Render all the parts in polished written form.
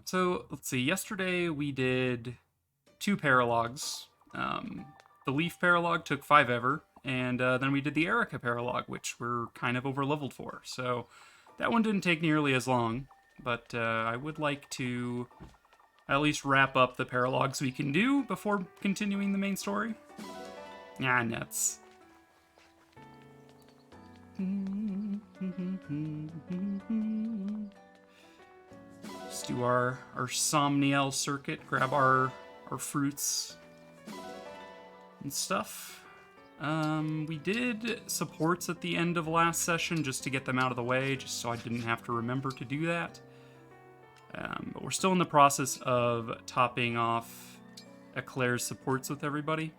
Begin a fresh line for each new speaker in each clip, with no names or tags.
So let's see. Yesterday we did 2 paralogs. The Leaf paralog took 5 ever, and then we did the Erica paralog, which we're kind of over leveled for. So that one didn't take nearly as long, but I would like to at least wrap up the paralogs we can do before continuing the main story. Ah, nuts. Just do our Somniel circuit, grab our fruits and stuff. We did supports at the end of last session just to get them out of the way, just so I didn't have to remember to do that. But we're still in the process of topping off Eclair's supports with everybody.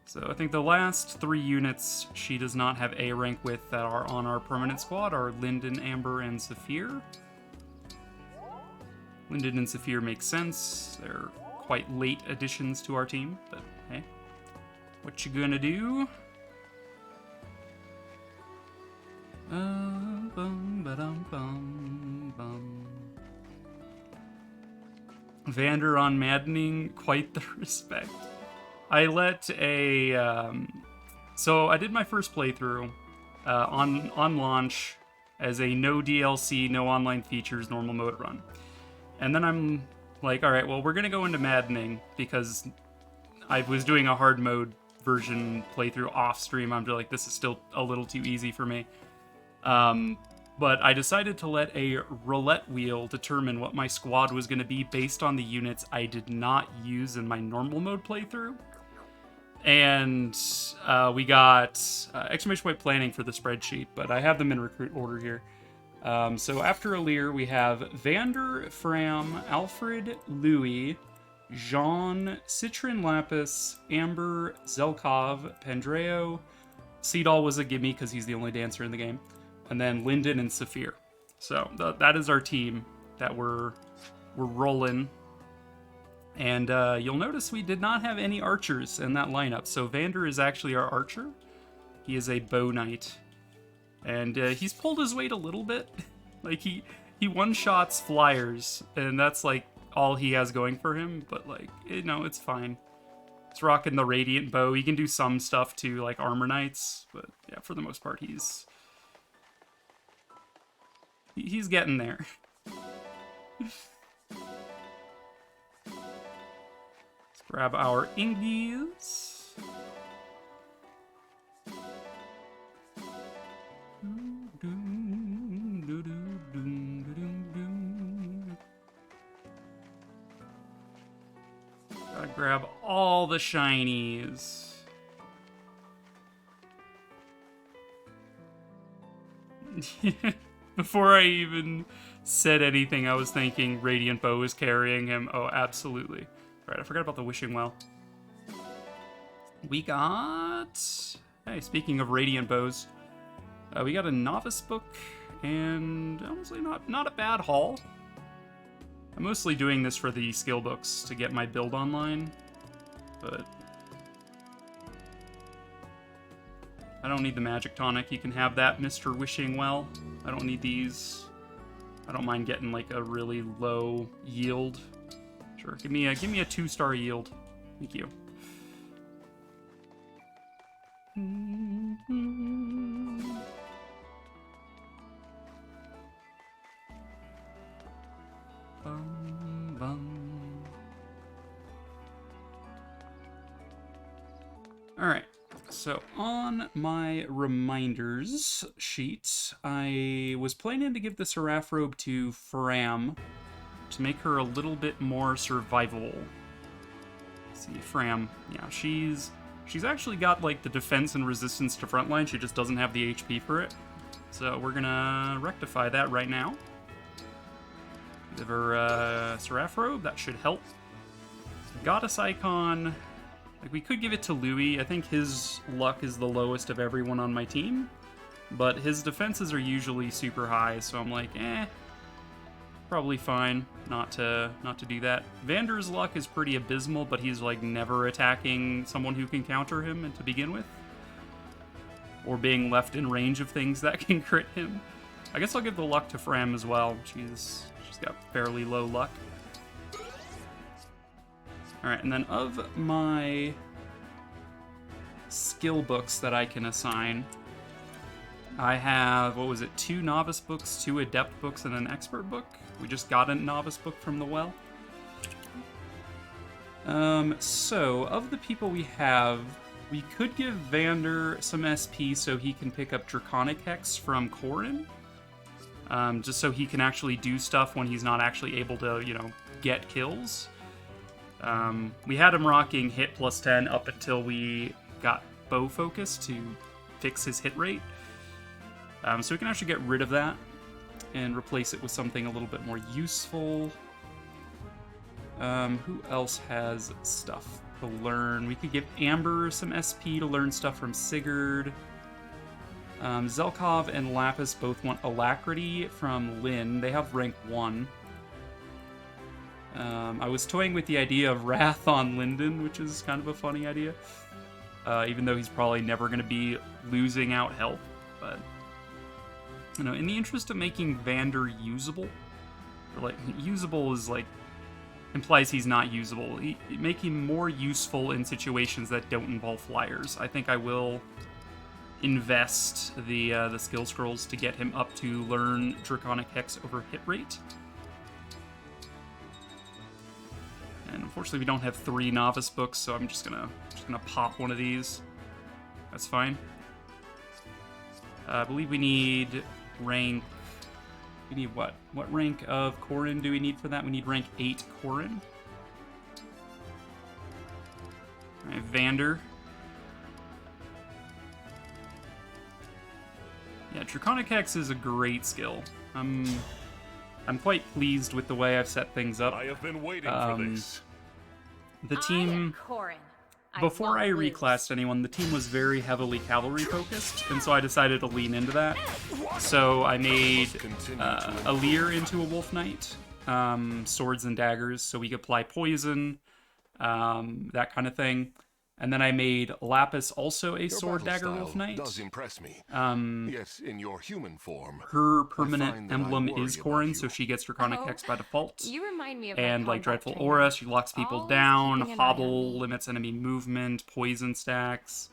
So I think the last 3 units she does not have A rank with that are on our permanent squad are Linden, Amber, and Saphir. Linden and Saphir make sense. They're quite late additions to our team, but hey. What you gonna do? Vander on Maddening, quite the respect. I let a... so I did my first playthrough on launch as a no DLC, no online features, normal mode run. And then I'm like, alright, well, we're going to go into Maddening because I was doing a hard mode version playthrough off stream. I'm just like, this is still a little too easy for me. But I decided to let a roulette wheel determine what my squad was going to be based on the units I did not use in my normal mode playthrough. And we got exclamation point planning for the spreadsheet, but I have them in recruit order here. So after Alear, we have Vander, Fram, Alfred, Louis, Jean, Citron Lapis, Amber, Zelkov, Pandreo. Seadall was a gimme because he's the only dancer in the game. And then Linden and Saphir. So that is our team that we're rolling. And you'll notice we did not have any archers in that lineup. So Vander is actually our archer. He is a bow knight. And he's pulled his weight a little bit. Like, he one-shots flyers, and that's, like, all he has going for him. But, like, it's fine. He's rocking the Radiant Bow. He can do some stuff to, like, Armor Knights. But, yeah, for the most part, he's getting there. Grab our Ingies. Gotta grab all the shinies. Before I even said anything, I was thinking Radiant Bow is carrying him. Oh, absolutely. Right, I forgot about the Wishing Well. We got... Hey, speaking of Radiant Bows, we got a Novice book, and honestly, not a bad haul. I'm mostly doing this for the skill books to get my build online, but... I don't need the Magic Tonic. You can have that, Mr. Wishing Well. I don't need these. I don't mind getting, like, a really low yield. Sure, give me a 2-star yield. Thank you. Bum, bum. All right. So on my reminders sheet, I was planning to give the Seraph Robe to Fram to make her a little bit more survivable. Let's see, Fram, yeah, she's actually got like the defense and resistance to frontline. She just doesn't have the HP for it. So we're gonna rectify that right now. Give her Seraph Robe, that should help. Goddess Icon. Like, we could give it to Louis. I think his luck is the lowest of everyone on my team. But his defenses are usually super high, so I'm like, probably fine not to do that. Vander's luck is pretty abysmal, but he's, like, never attacking someone who can counter him to begin with. Or being left in range of things that can crit him. I guess I'll give the luck to Fram as well. She's got fairly low luck. Alright, and then of my skill books that I can assign, I have, what was it, 2 novice books, 2 adept books, and an expert book. We just got a novice book from the well. So, of the people we have, we could give Vander some SP so he can pick up Draconic Hex from Corrin. Just so he can actually do stuff when he's not actually able to, you know, get kills. We had him rocking hit plus 10 up until we got bow focus to fix his hit rate. So we can actually get rid of that and replace it with something a little bit more useful. Who else has stuff to learn? We could give Amber some SP to learn stuff from Sigurd. Zelkov and Lapis both want Alacrity from Lynn. They have rank 1. I was toying with the idea of Wrath on Lyndon, which is kind of a funny idea. Even though he's probably never going to be losing out health. But, you know, in the interest of making Vander usable, or like, usable is like, implies he's not usable. Make him more useful in situations that don't involve flyers. I think I will invest the skill scrolls to get him up to learn Draconic Hex over hit rate. And unfortunately, we don't have 3 novice books, so I'm just gonna pop one of these. That's fine. I believe we need rank. We need what? What rank of Corrin do we need for that? We need rank 8 Corrin. All right, Vander. Yeah, Draconic Hex is a great skill. I'm quite pleased with the way I've set things up.
I have been waiting for this.
The team, before I reclassed anyone, the team was very heavily cavalry focused, and so I decided to lean into that. So I made Alear into a Wolf Knight, swords and daggers, so we could apply poison, that kind of thing. And then I made Lapis also a sword dagger wolf knight.
Does impress me. Yes, in your human form.
Her permanent emblem is Corrin, so she gets Draconic Hex by default.
You remind me of
and like Dreadful Aura, she locks people down. Hobble limits enemy movement. Poison stacks.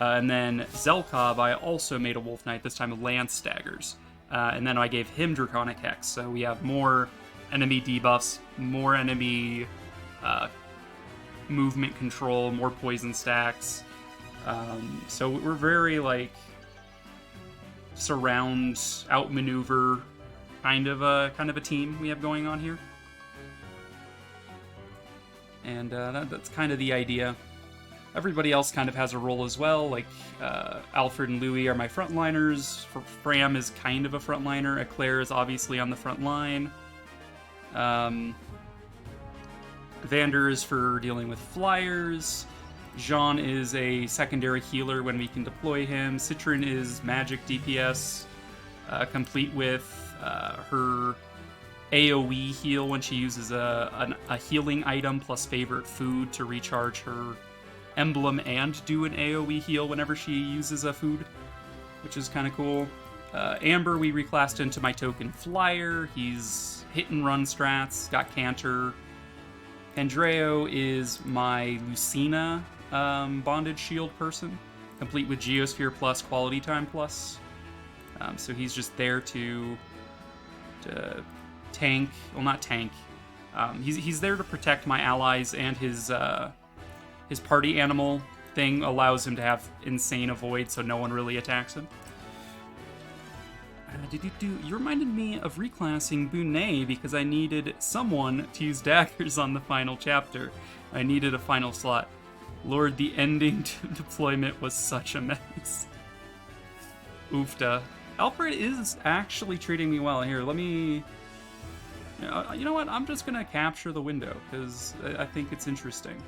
And then Zelkov, I also made a wolf knight, this time with lance daggers. And then I gave him Draconic Hex, so we have more enemy debuffs, more enemy movement control, more poison stacks. So we're very like surround, outmaneuver kind of a team we have going on here. And that's kind of the idea. Everybody else kind of has a role as well. Like Alfred and Louis are my frontliners. Fram is kind of a frontliner. Eclair is obviously on the front line. Vander is for dealing with flyers. Jean is a secondary healer when we can deploy him. Citron is magic DPS, complete with her AoE heal when she uses a healing item plus favorite food to recharge her emblem and do an AoE heal whenever she uses a food, which is kind of cool. Amber we reclassed into my token flyer. He's hit and run strats, got canter. Andreo is my Lucina bondage shield person, complete with Geosphere plus quality time plus. So he's just there to tank, well not tank, he's there to protect my allies, and his party animal thing allows him to have insane avoid so no one really attacks him. You reminded me of reclassing Bunet because I needed someone to use daggers on the final chapter. I needed a final slot. Lord, the ending to deployment was such a mess. Oofta. Alfred is actually treating me well. Here, let me... You know what? I'm just going to capture the window because I think it's interesting.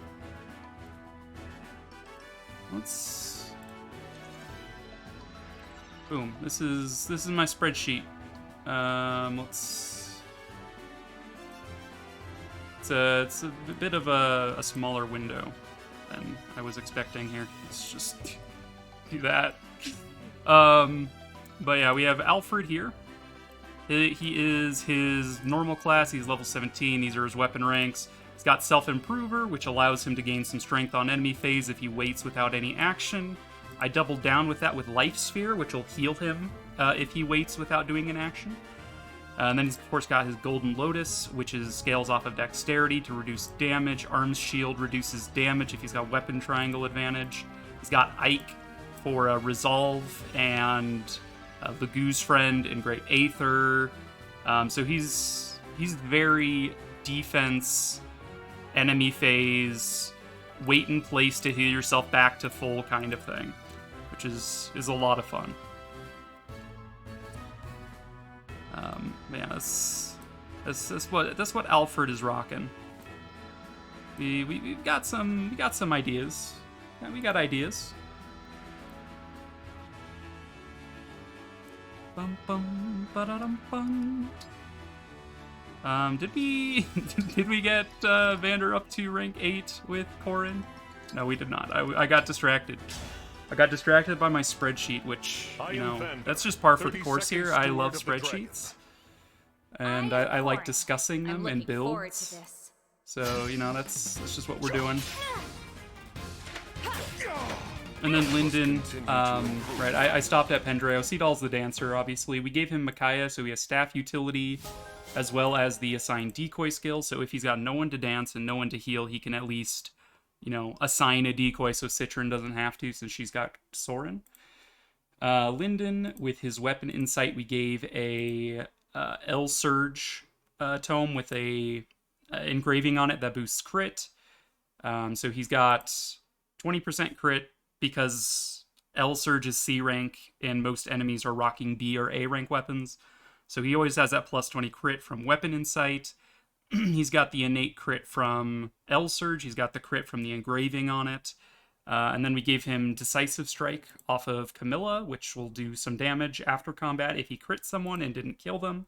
Let's... Boom. This is my spreadsheet. Let's. It's a bit of a smaller window than I was expecting here. Let's just do that. But yeah, we have Alfred here. He is his normal class. He's level 17. These are his weapon ranks. He's got Self-Improver, which allows him to gain some strength on enemy phase if he waits without any action. I doubled down with that with Life Sphere, which will heal him if he waits without doing an action. And then he's, of course, got his Golden Lotus, which scales off of Dexterity to reduce damage. Arms Shield reduces damage if he's got Weapon Triangle advantage. He's got Ike for Resolve and the Goose Friend and Great Aether. So he's very defense, enemy phase, wait in place to heal yourself back to full kind of thing, which is a lot of fun. Man, that's what Alfred is rocking. We've got some ideas. Yeah, we got ideas. Bum bum ba-da-dum bum. Did we get Vander up to rank 8 with Corin? No, we did not. I got distracted. I got distracted by my spreadsheet, which, you know, that's just par for the course here. I love spreadsheets. And I like discussing them and builds. So, you know, that's just what we're doing. And then Lyndon, right, I stopped at Pendreo. Seadall's the dancer, obviously. We gave him Micaiah, so he has staff utility, as well as the assigned decoy skill. So if he's got no one to dance and no one to heal, he can at least, you know, assign a decoy so Citron doesn't have to, since she's got Soren. Lyndon, with his weapon insight, we gave a L Surge tome with a engraving on it that boosts crit. So he's got 20% crit because L Surge is C rank and most enemies are rocking B or A rank weapons. So he always has that plus 20 crit from weapon insight. He's got the innate crit from L Surge. He's got the crit from the engraving on it. And then we gave him Decisive Strike off of Camilla, which will do some damage after combat if he crits someone and didn't kill them.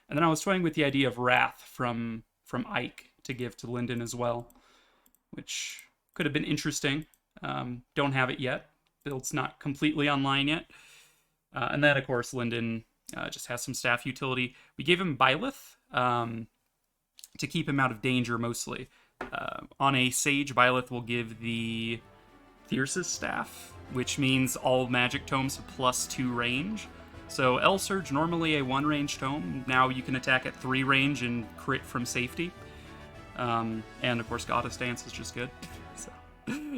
And then I was toying with the idea of Wrath from Ike to give to Lyndon as well, which could have been interesting. Don't have it yet. Build's not completely online yet. And then, of course, Lyndon just has some staff utility. We gave him Byleth to keep him out of danger, mostly. On a Sage, Byleth will give the Fiercest Staff, which means all magic tomes have +2 range. So L Surge, normally a 1 range tome. Now you can attack at 3 range and crit from safety. And, of course, Goddess Dance is just good. So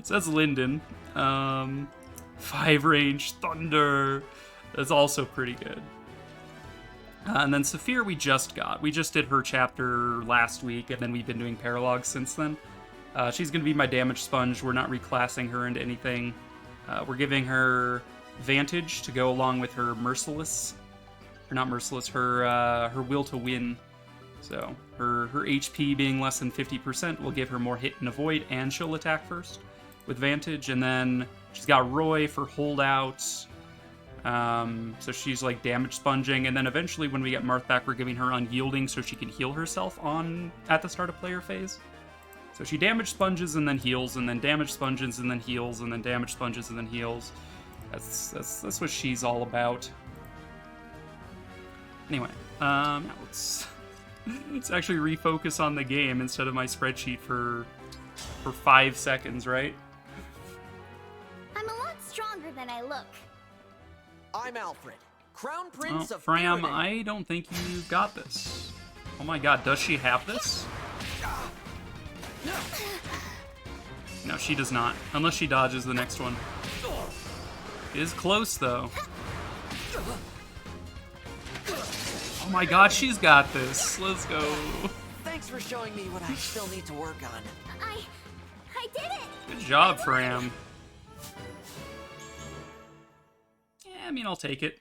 that's Lyndon. 5 range Thunder. That's also pretty good. And then Saphir we just got. We just did her chapter last week, and then we've been doing paralogs since then. She's going to be my damage sponge. We're not reclassing her into anything. We're giving her Vantage to go along with her Merciless. Or not Merciless, her Will to Win. So her HP being less than 50% will give her more hit and avoid, and she'll attack first with Vantage. And then she's got Roy for holdouts. So she's like damage sponging, and then eventually when we get Marth back, we're giving her Unyielding so she can heal herself at the start of player phase. So she damage sponges and then heals, and then damage sponges and then heals, and then damage sponges and then heals. That's what she's all about. Anyway, now let's actually refocus on the game instead of my spreadsheet for 5 seconds, right?
I'm a lot stronger than I look.
I'm Alfred, Crown Prince of
Fram,
Fire
I don't think you got this. Oh my god, does she have this? No, she does not. Unless she dodges the next one. It is close, though. Oh my god, she's got this. Let's go.
Thanks for showing me what I still need to work on.
I did it!
Good job, Fram. Yeah, I mean, I'll take it.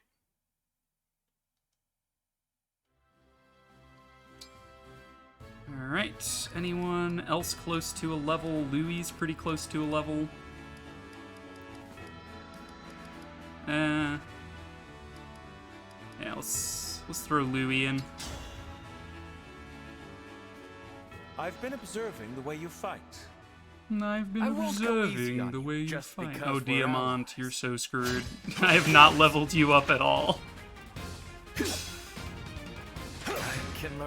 Alright, anyone else close to a level? Louie's pretty close to a level. Yeah, let's throw Louie in.
I've been observing the way you fight.
I've been
I won't go easy
observing
on
the
you
way you
just
fight.
because
Oh,
we're
Diamant,
allies.
you're so screwed. I have not leveled you up at all.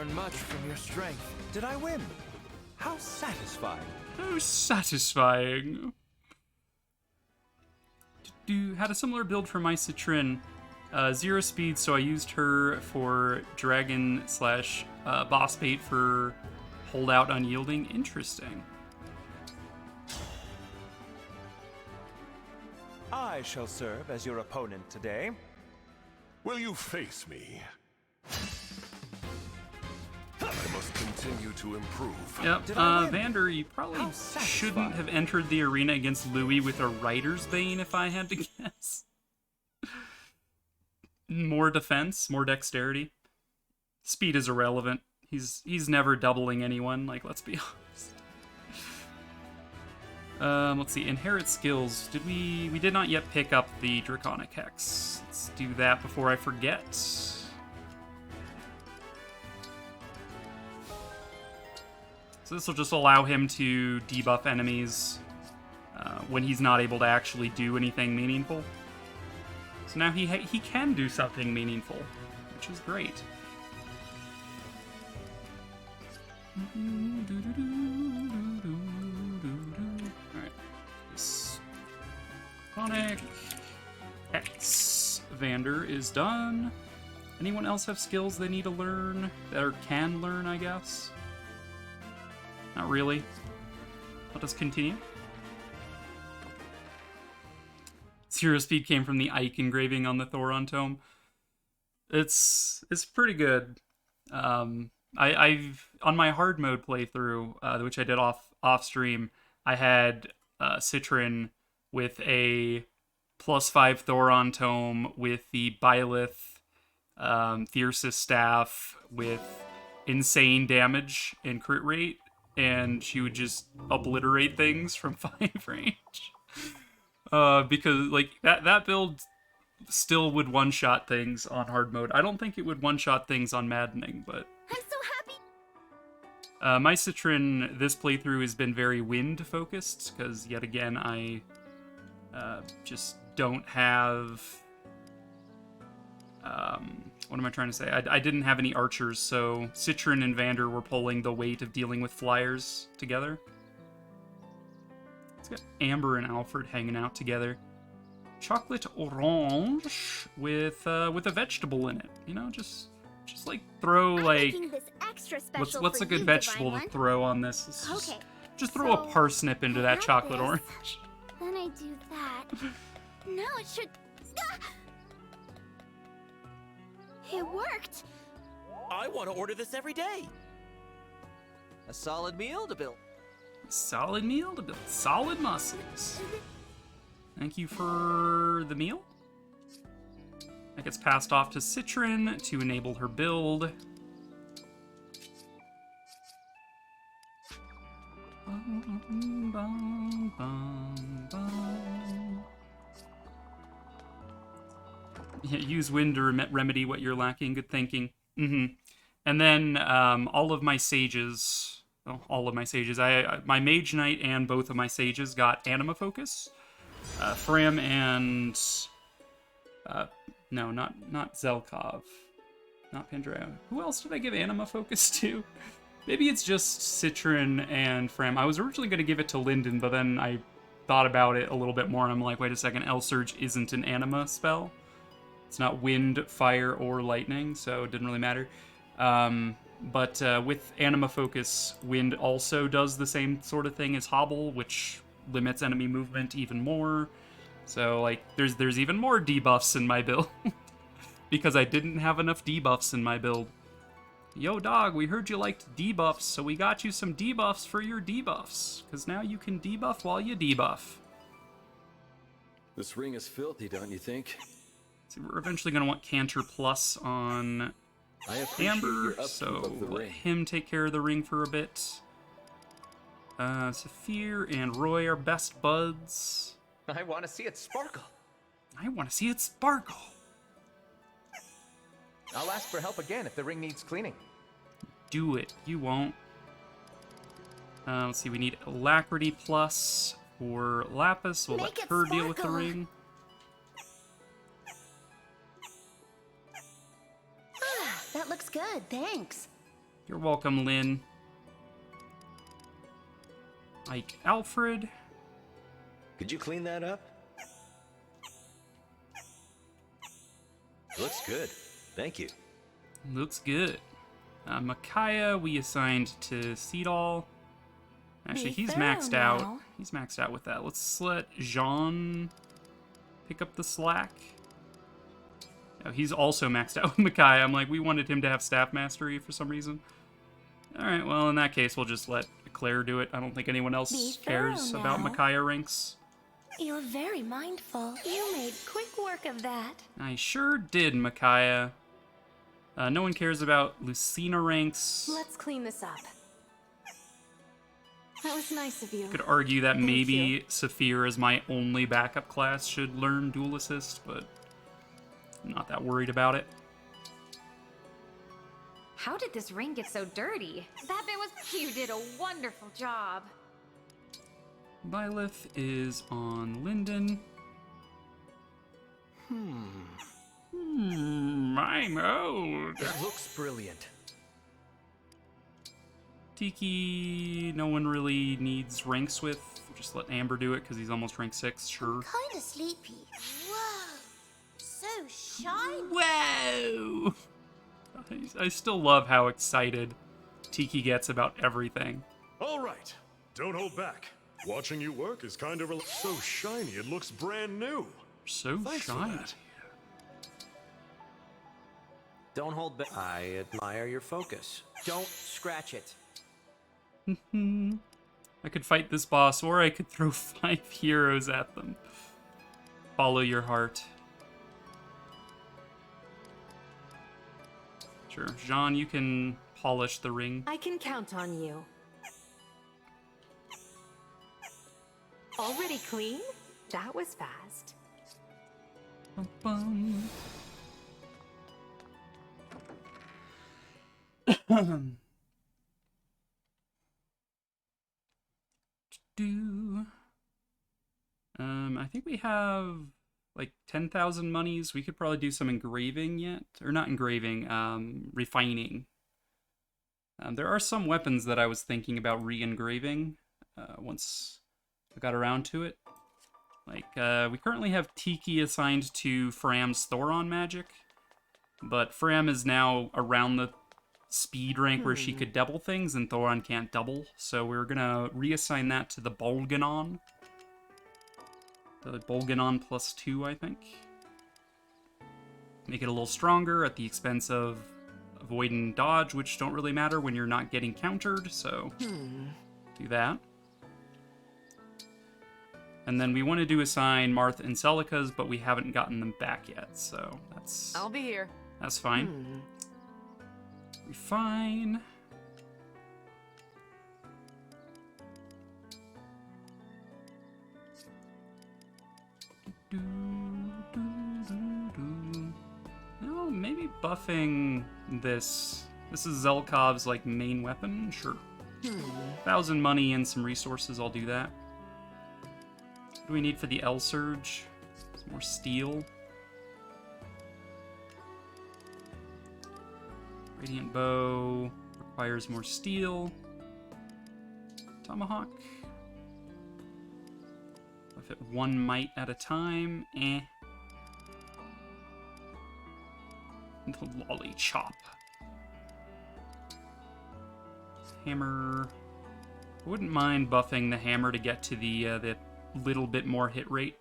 learn much from your strength. Did I win? How satisfying.
Oh, satisfying. Had a similar build for my Citrin. 0 speed, so I used her for dragon / boss bait for holdout unyielding. Interesting.
I shall serve as your opponent today.
Will you face me? I must continue to improve.
Yep,
Did I win?
Vander, you probably
How satisfying.
shouldn't have entered the arena against Louis with a Rider's Bane, if I had to guess. More defense, more dexterity. Speed is irrelevant. He's never doubling anyone, like, let's be honest. Let's see, inherit skills. We did not yet pick up the Draconic Hex. Let's do that before I forget. So this will just allow him to debuff enemies when he's not able to actually do anything meaningful. So now he can do something meaningful, which is great. Alright. Sonic X Vander is done. Anyone else have skills they need to learn? Or can learn, I guess? Not really. Let us continue. 0 speed came from the Ike engraving on the Thoron tome. It's pretty good. I've on my hard mode playthrough, which I did off stream, I had Citrin with a +5 Thoron tome with the Byleth Thyrsus staff with insane damage and crit rate, and she would just obliterate things from 5 range. Because like that build still would one-shot things on hard mode. I don't think it would one-shot things on Maddening, but
I'm so happy.
my Citrin this playthrough has been very wind focused because yet again I just don't have what am I trying to say? I didn't have any archers, so Citrin and Vander were pulling the weight of dealing with flyers together. It's got Amber and Alfred hanging out together. Chocolate orange with a vegetable in it. You know, just like throw
I'm
like
making this extra special
what's
for
a good
you,
vegetable
Divine
to throw on this?
Okay,
Just throw a
so
parsnip into
I
that
have
chocolate
this.
orange.
Then I do that. Now it should. Ah! It worked.
I want to order this every day. A solid meal to build.
Solid meal to build solid muscles. Thank you for the meal. That gets passed off to Citrin to enable her build. Yeah, use wind to remedy what you're lacking. Good thinking. And then all of my sages, my Mage Knight and both of my sages got Anima Focus. Fram and no, not Zelkov, not Pandreo. Who else did I give Anima Focus to? Maybe it's just Citrin and Fram. I was originally going to give it to Lyndon, but then I thought about it a little bit more, and I'm like, wait a second, El Surge isn't an Anima spell. It's not wind, fire, or lightning, so it didn't really matter. But with Anima Focus, wind also does the same sort of thing as Hobble, which limits enemy movement even more. So, like, there's even more debuffs in my build. Because I didn't have enough debuffs in my build. Yo, dog, we heard you liked debuffs, so we got you some debuffs for your debuffs. Because now you can debuff while you debuff.
This ring is filthy, don't you think?
So we're eventually going to want Canter Plus on
I appreciate
Amber,
your upkeep
so
of the
let
ring.
him take care of the ring for a bit. Saphir and Roy are best buds.
I want to see it sparkle.
I want to see it sparkle.
I'll ask for help again if the ring needs cleaning.
Do it. You won't. Let's see, we need Alacrity Plus for Lapis. We'll
Make
let
it
her deal with the
sparkle.
ring.
That looks good, thanks.
You're welcome, Lynn. Ike Alfred.
Could you clean that up? Looks good. Thank you.
Looks good. Micaiah, we assigned to Seadall. Actually, he's maxed out.
now.
He's maxed out with that. Let's let Jean pick up the slack. Oh, he's also maxed out with Micaiah. I'm like, we wanted him to have staff mastery for some reason. Alright, well, in that case, we'll just let Claire do it. I don't think anyone else
Be
cares
thorough
about
now.
Micaiah ranks.
You're very mindful. You made quick work of that.
I sure did, Micaiah. No one cares about Lucina ranks.
Let's clean this up. That was nice of you.
Could argue that
Thank
maybe
you.
Saphir as my only backup class should learn Dual Assist, but I'm not that worried about it.
How did this ring get so dirty? That bit was. You did a wonderful job.
Byleth is on Linden. My mode.
It looks brilliant.
Tiki, no one really needs ranks with. Just let Amber do it because he's almost rank 6, sure.
Kinda sleepy. Whoa. So shiny.
Whoa! I still love how excited Tiki gets about everything.
All right, don't hold back. Watching you work is kind of so shiny it looks brand new.
So
Thanks for
shiny.
that.
Don't hold back. I admire your focus. Don't scratch it.
I could fight this boss, or I could throw 5 heroes at them. Follow your heart. Sure. Jean, you can polish the ring.
I can count on you. Already clean? That was fast.
Bum. I think we have like 10,000 monies. We could probably do some engraving yet, or not engraving, refining. There are some weapons that I was thinking about re-engraving once I got around to it. Like, we currently have Tiki assigned to Fram's Thoron magic, but Fram is now around the speed rank where she could double things, and Thoron can't double, so we're gonna reassign that to the Bolganon. The Bolganon +2, I think. Make it a little stronger at the expense of avoid and dodge, which don't really matter when you're not getting countered, so do that. And then we wanted to assign Marth and Celica's, but we haven't gotten them back yet, so
I'll be here.
that's fine. Refine. No, maybe buffing this. This is Zelkov's like main weapon. Sure. 1,000 money and some resources. I'll do that. What do we need for the L Surge? Some more steel. Radiant Bow requires more steel. Tomahawk. If it 1 might at a time, eh. The Lolly Chop. Hammer. I wouldn't mind buffing the hammer to get to the little bit more hit rate.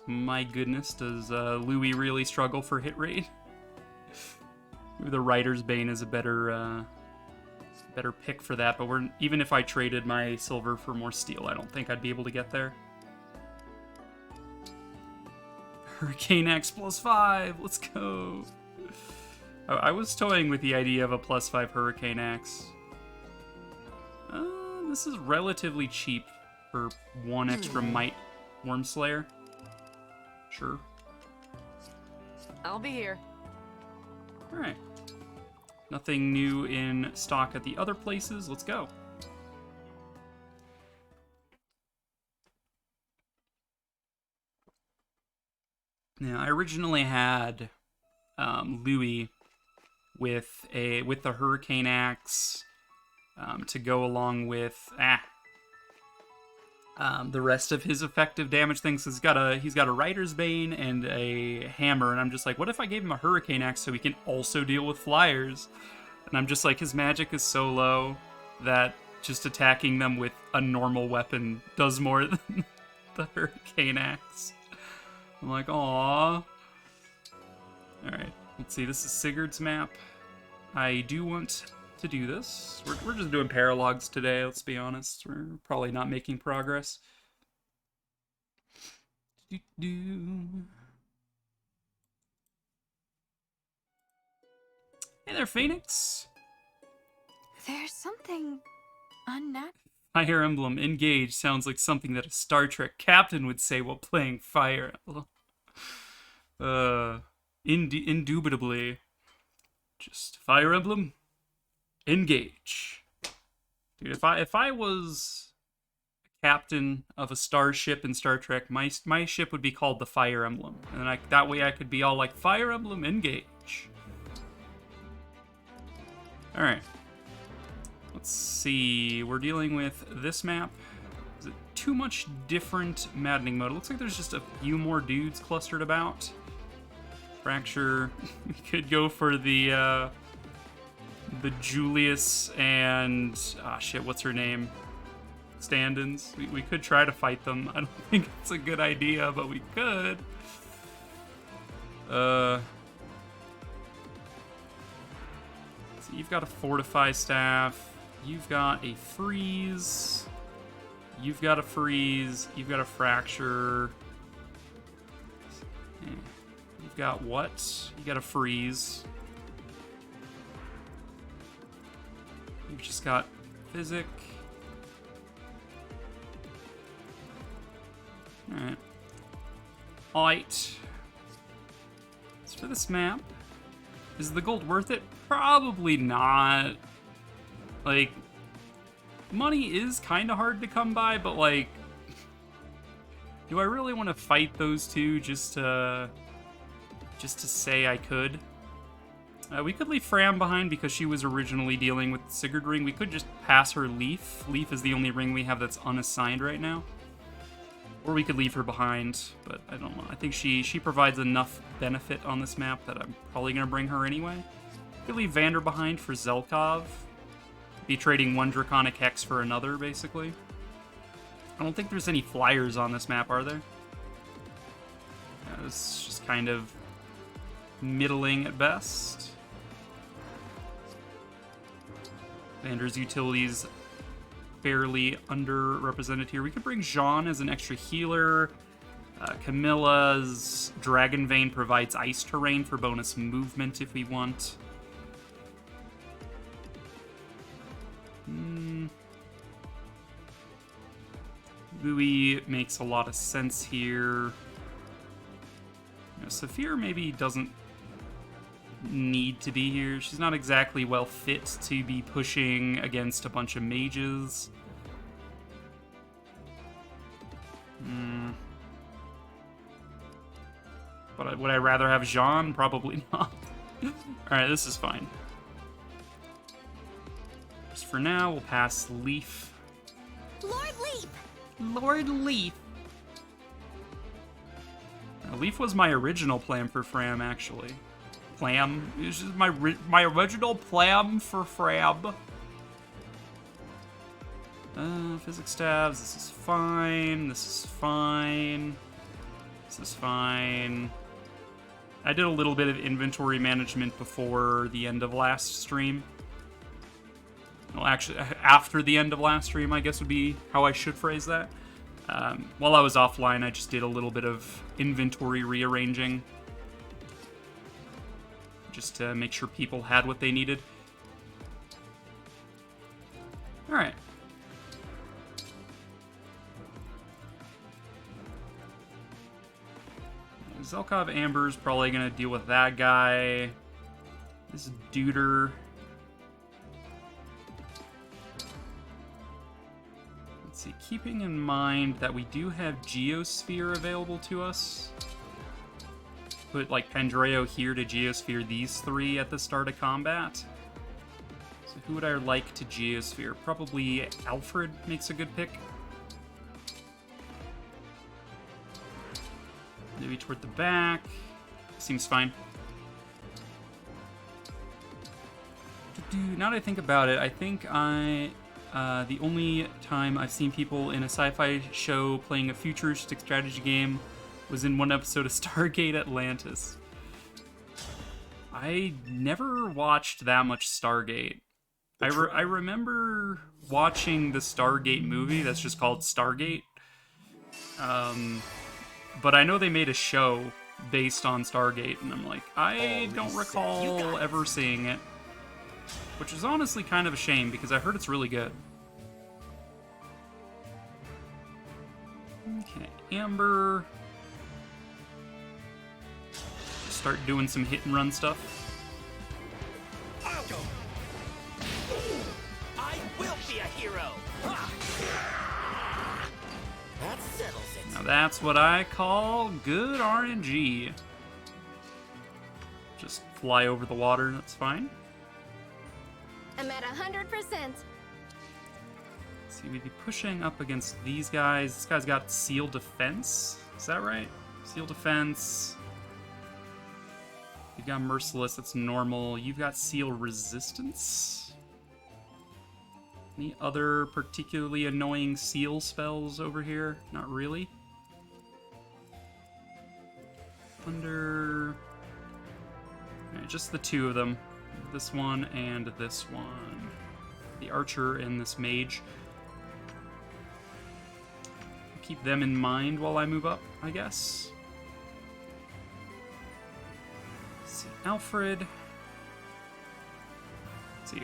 My goodness, does Louis really struggle for hit rate? Maybe the Writer's Bane is a better pick for that, but even if I traded my silver for more steel, I don't think I'd be able to get there. Hurricane Axe +5, let's go. I was toying with the idea of a +5 Hurricane Axe. This is relatively cheap for 1 extra Might Wormslayer. Sure.
I'll be here.
Alright. Nothing new in stock at the other places. Let's go. Now, I originally had Louis with the Hurricane Axe to go along with the rest of his effective damage things. He's got a Rider's Bane and a hammer, and I'm just like, what if I gave him a Hurricane Axe so he can also deal with flyers? And I'm just like, his magic is so low that just attacking them with a normal weapon does more than the Hurricane Axe. I'm like, aww. Alright, let's see, this is Sigurd's map. I do want to do this. We're just doing paralogs today, let's be honest. We're probably not making progress. Hey there, Phoenix.
There's something unnatural.
Fire Emblem Engage sounds like something that a Star Trek captain would say while playing Fire Emblem. Indubitably. Just Fire Emblem Engage. Dude, if I was a captain of a starship in Star Trek, my ship would be called the Fire Emblem. And that way I could be all like, Fire Emblem Engage. Alright. Let's see. We're dealing with this map. Is it too much different Maddening Mode? It looks like there's just a few more dudes clustered about. Fracture. We could go for the Julius and shit, what's her name? Stand-ins. We could try to fight them. I don't think it's a good idea, but we could. So you've got a Fortify Staff. You've got a Freeze. You've got a Freeze. You've got a Fracture. You've got what? You got a Freeze. You've just got Physic. Alright. Alright. So for this map, is the gold worth it? Probably not. Like, money is kind of hard to come by, but like, do I really want to fight those two just to say I could? We could leave Fram behind because she was originally dealing with the Sigurd ring. We could just pass her Leaf. Leaf is the only ring we have that's unassigned right now. Or we could leave her behind, but I don't know. I think she provides enough benefit on this map that I'm probably going to bring her anyway. We could leave Vander behind for Zelkov. Be trading one Draconic Hex for another, basically. I don't think there's any flyers on this map, are there? Yeah, it's just kind of middling at best. Vander's utilities fairly underrepresented here. We could bring Jean as an extra healer. Camilla's Dragon Vein provides ice terrain for bonus movement if we want. Louis makes a lot of sense here. Saphir maybe doesn't need to be here. She's not exactly well fit to be pushing against a bunch of mages. But would I rather have Jean? Probably not. Alright, this is fine. Just for now, we'll pass Leaf.
Lord Leaf!
Lord Leaf. Leaf was my original plan for Fram, actually. Plan? It was just my original plan for Fram. Physics stabs. This is fine. This is fine. This is fine. I did a little bit of inventory management before the end of last stream. Well, actually, after the end of last stream, I guess would be how I should phrase that. While I was offline, I just did a little bit of inventory rearranging. Just to make sure people had what they needed. Alright. Zelkov Amber's probably going to deal with that guy. This Duder. Let's see, keeping in mind that we do have Geosphere available to us. put like Pandreo here to Geosphere these three at the start of combat. So who would I like to Geosphere? Probably Alfred makes a good pick. Maybe toward the back. Seems fine. Now that I think about it, I think the only time I've seen people in a sci-fi show playing a futuristic strategy game was in one episode of Stargate Atlantis. I never watched that much Stargate. I remember watching the Stargate movie that's just called Stargate. But I know they made a show based on Stargate, and I'm like, I don't recall ever seeing it. Which is honestly kind of a shame, because I heard it's really good. Okay, Amber. Start doing some hit and run stuff.
I'll go. I will be a hero. That settles it.
Now that's what I call good RNG. Just fly over the water, that's fine.
I'm at 100%.
See, we'd be pushing up against these guys. This guy's got Seal Defense. Is that right? Seal Defense. You've got Merciless, that's normal. You've got Seal Resistance. Any other particularly annoying seal spells over here? Not really. Thunder. Okay, just the two of them. This one and this one. The Archer and this Mage. Keep them in mind while I move up, I guess. Let's see, Alfred. Let's see,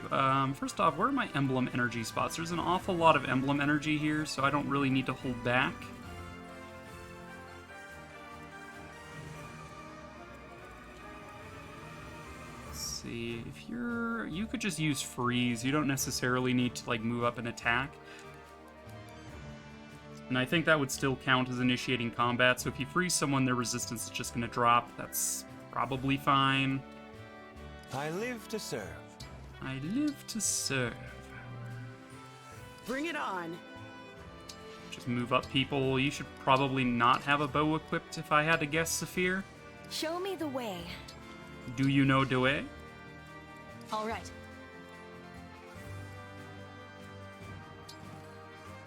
first off, where are my emblem energy spots? There's an awful lot of emblem energy here, so I don't really need to hold back. See, if you could just use freeze. You don't necessarily need to like move up and attack. And I think that would still count as initiating combat. So if you freeze someone, their resistance is just going to drop. That's probably fine.
I live to serve.
I live to serve.
Bring it on.
Just move up, people. You should probably not have a bow equipped if I had to guess, Saphir.
Show me the way.
Do you know the way?
All right.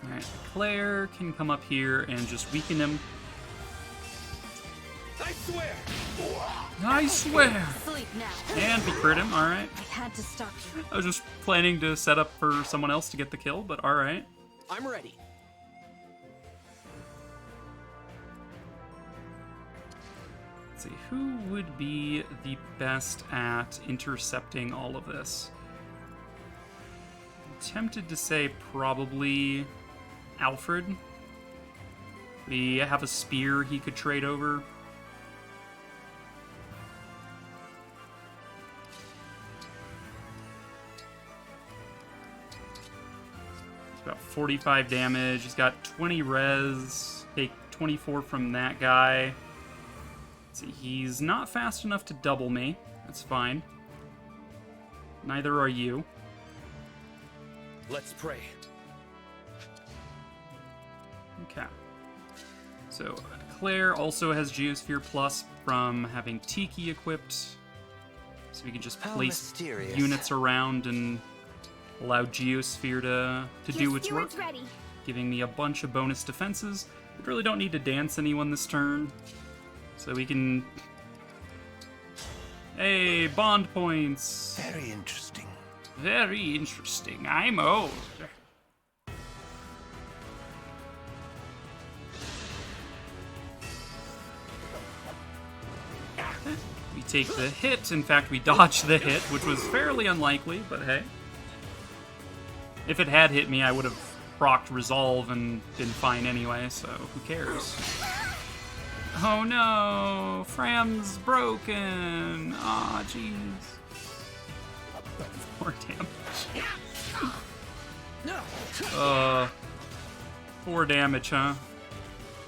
Alright, Claire can come up here and just weaken him.
I swear.
I swear!
Sleep now.
And we crit him, alright.
I had to stop you.
I was just planning to set up for someone else to get the kill, but alright.
I'm ready.
Let's see, who would be the best at intercepting all of this? I'm tempted to say probably Alfred. We have a spear he could trade over. He's got 45 damage. He's got 20 res. Take 24 from that guy. Let's see, he's not fast enough to double me. That's fine. Neither are you.
Let's pray.
Okay. So, Claire also has Geosphere Plus from having Tiki equipped. So we can just
How
place
mysterious.
units around and allow Geosphere to do its work.
Stewart's ready.
Giving me a bunch of bonus defenses. We really don't need to dance anyone this turn. So we can... Hey, bond points!
Very interesting.
Very interesting. I'm old. We take the hit. In fact, we dodge the hit, which was fairly unlikely, but hey. If it had hit me, I would have procced Resolve and been fine anyway, so who cares? Oh no! Fram's broken! Aw, jeez. 4 damage. 4 damage, huh?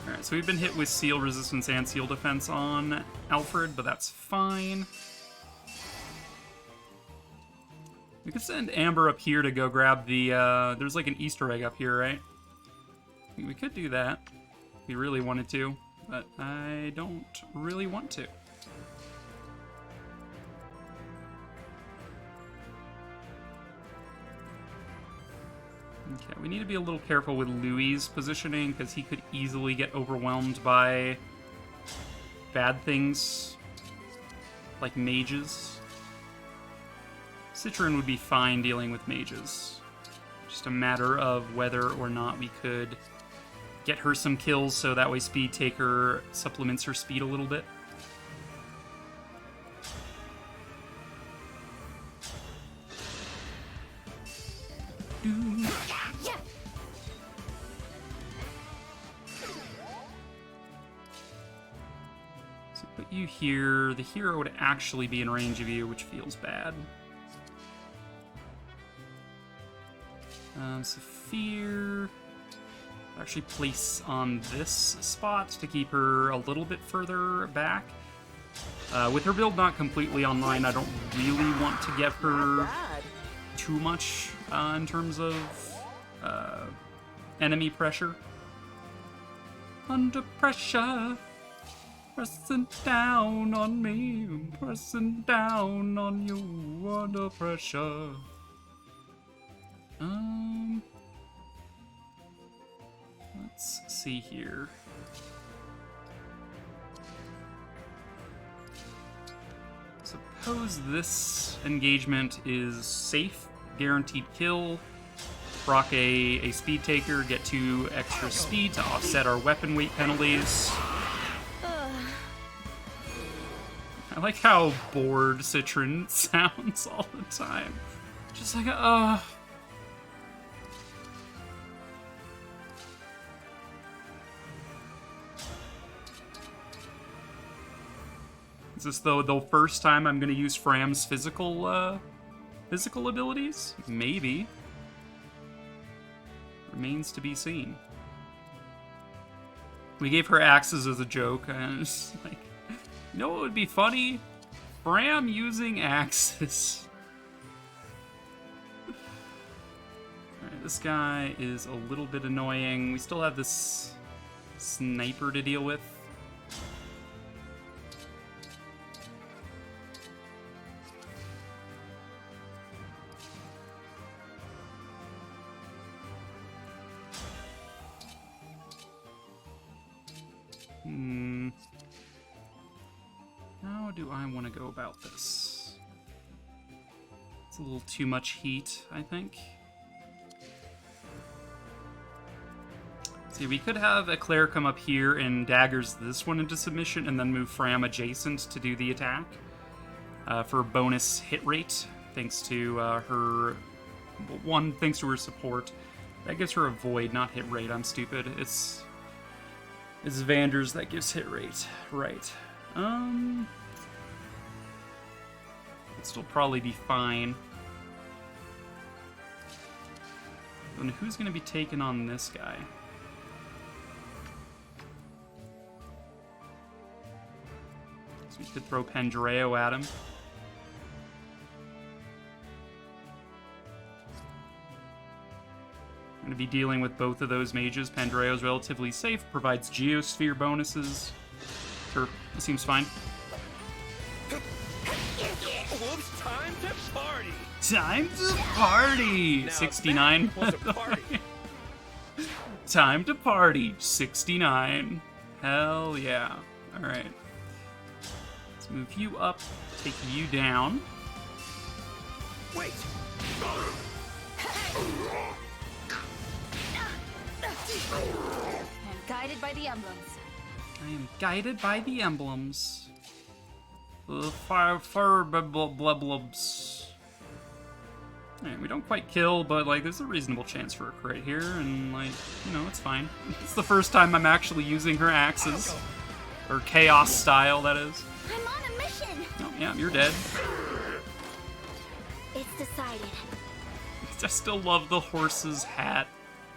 Alright, so we've been hit with seal resistance and seal defense on Alfred, but that's fine. We could send Amber up here to go grab the, there's like an Easter egg up here, right? We could do that if we really wanted to, but I don't really want to. Okay, we need to be a little careful with Louis' positioning, because he could easily get overwhelmed by bad things, like mages. Citron would be fine dealing with mages. Just a matter of whether or not we could get her some kills, so that way Speed Taker supplements her speed a little bit. So put you here. The hero would actually be in range of you, which feels bad. Saphir. Actually place on this spot to keep her a little bit further back. With her build not completely online, I don't really want to get her too much in terms of enemy pressure. Under pressure, pressing down on me, pressing down on you under pressure. Let's see here. Suppose this engagement is safe, guaranteed kill. Proc a speed taker, get 2 extra speed to offset our weapon weight penalties. I like how bored Citron sounds all the time. Just like, Is this the first time I'm gonna use Fram's physical abilities? Maybe. Remains to be seen. We gave her axes as a joke, and it's like, you know what would be funny? Fram using axes. Alright, this guy is a little bit annoying. We still have this sniper to deal with. How do I want to go about this? It's a little too much heat, I think. See, we could have Eclair come up here and daggers this one into submission and then move Fram adjacent to do the attack for bonus hit rate, thanks to her... One, thanks to her support. That gives her a void, not hit rate. I'm stupid. It's Vander's that gives hit rate. Right. It'd still probably be fine. And who's going to be taking on this guy? So we could throw Pandreo at him. I'm going to be dealing with both of those mages. Pandreo's relatively safe, provides Geosphere bonuses. Sure, that seems fine.
Whoops, time to party!
Time to party!
Now
69.
that was a party.
Time to party! 69. Hell yeah. Alright. Let's move you up, take you down.
Wait!
I'm guided by the emblems.
I am guided by the emblems. The fire blubs. Alright, we don't quite kill, but like there's a reasonable chance for a crit here, and like, you know, it's fine. It's the first time I'm actually using her axes. Or chaos style, that is.
I'm on a mission.
Oh, yeah, you're dead.
It's decided.
I still love the horse's hat.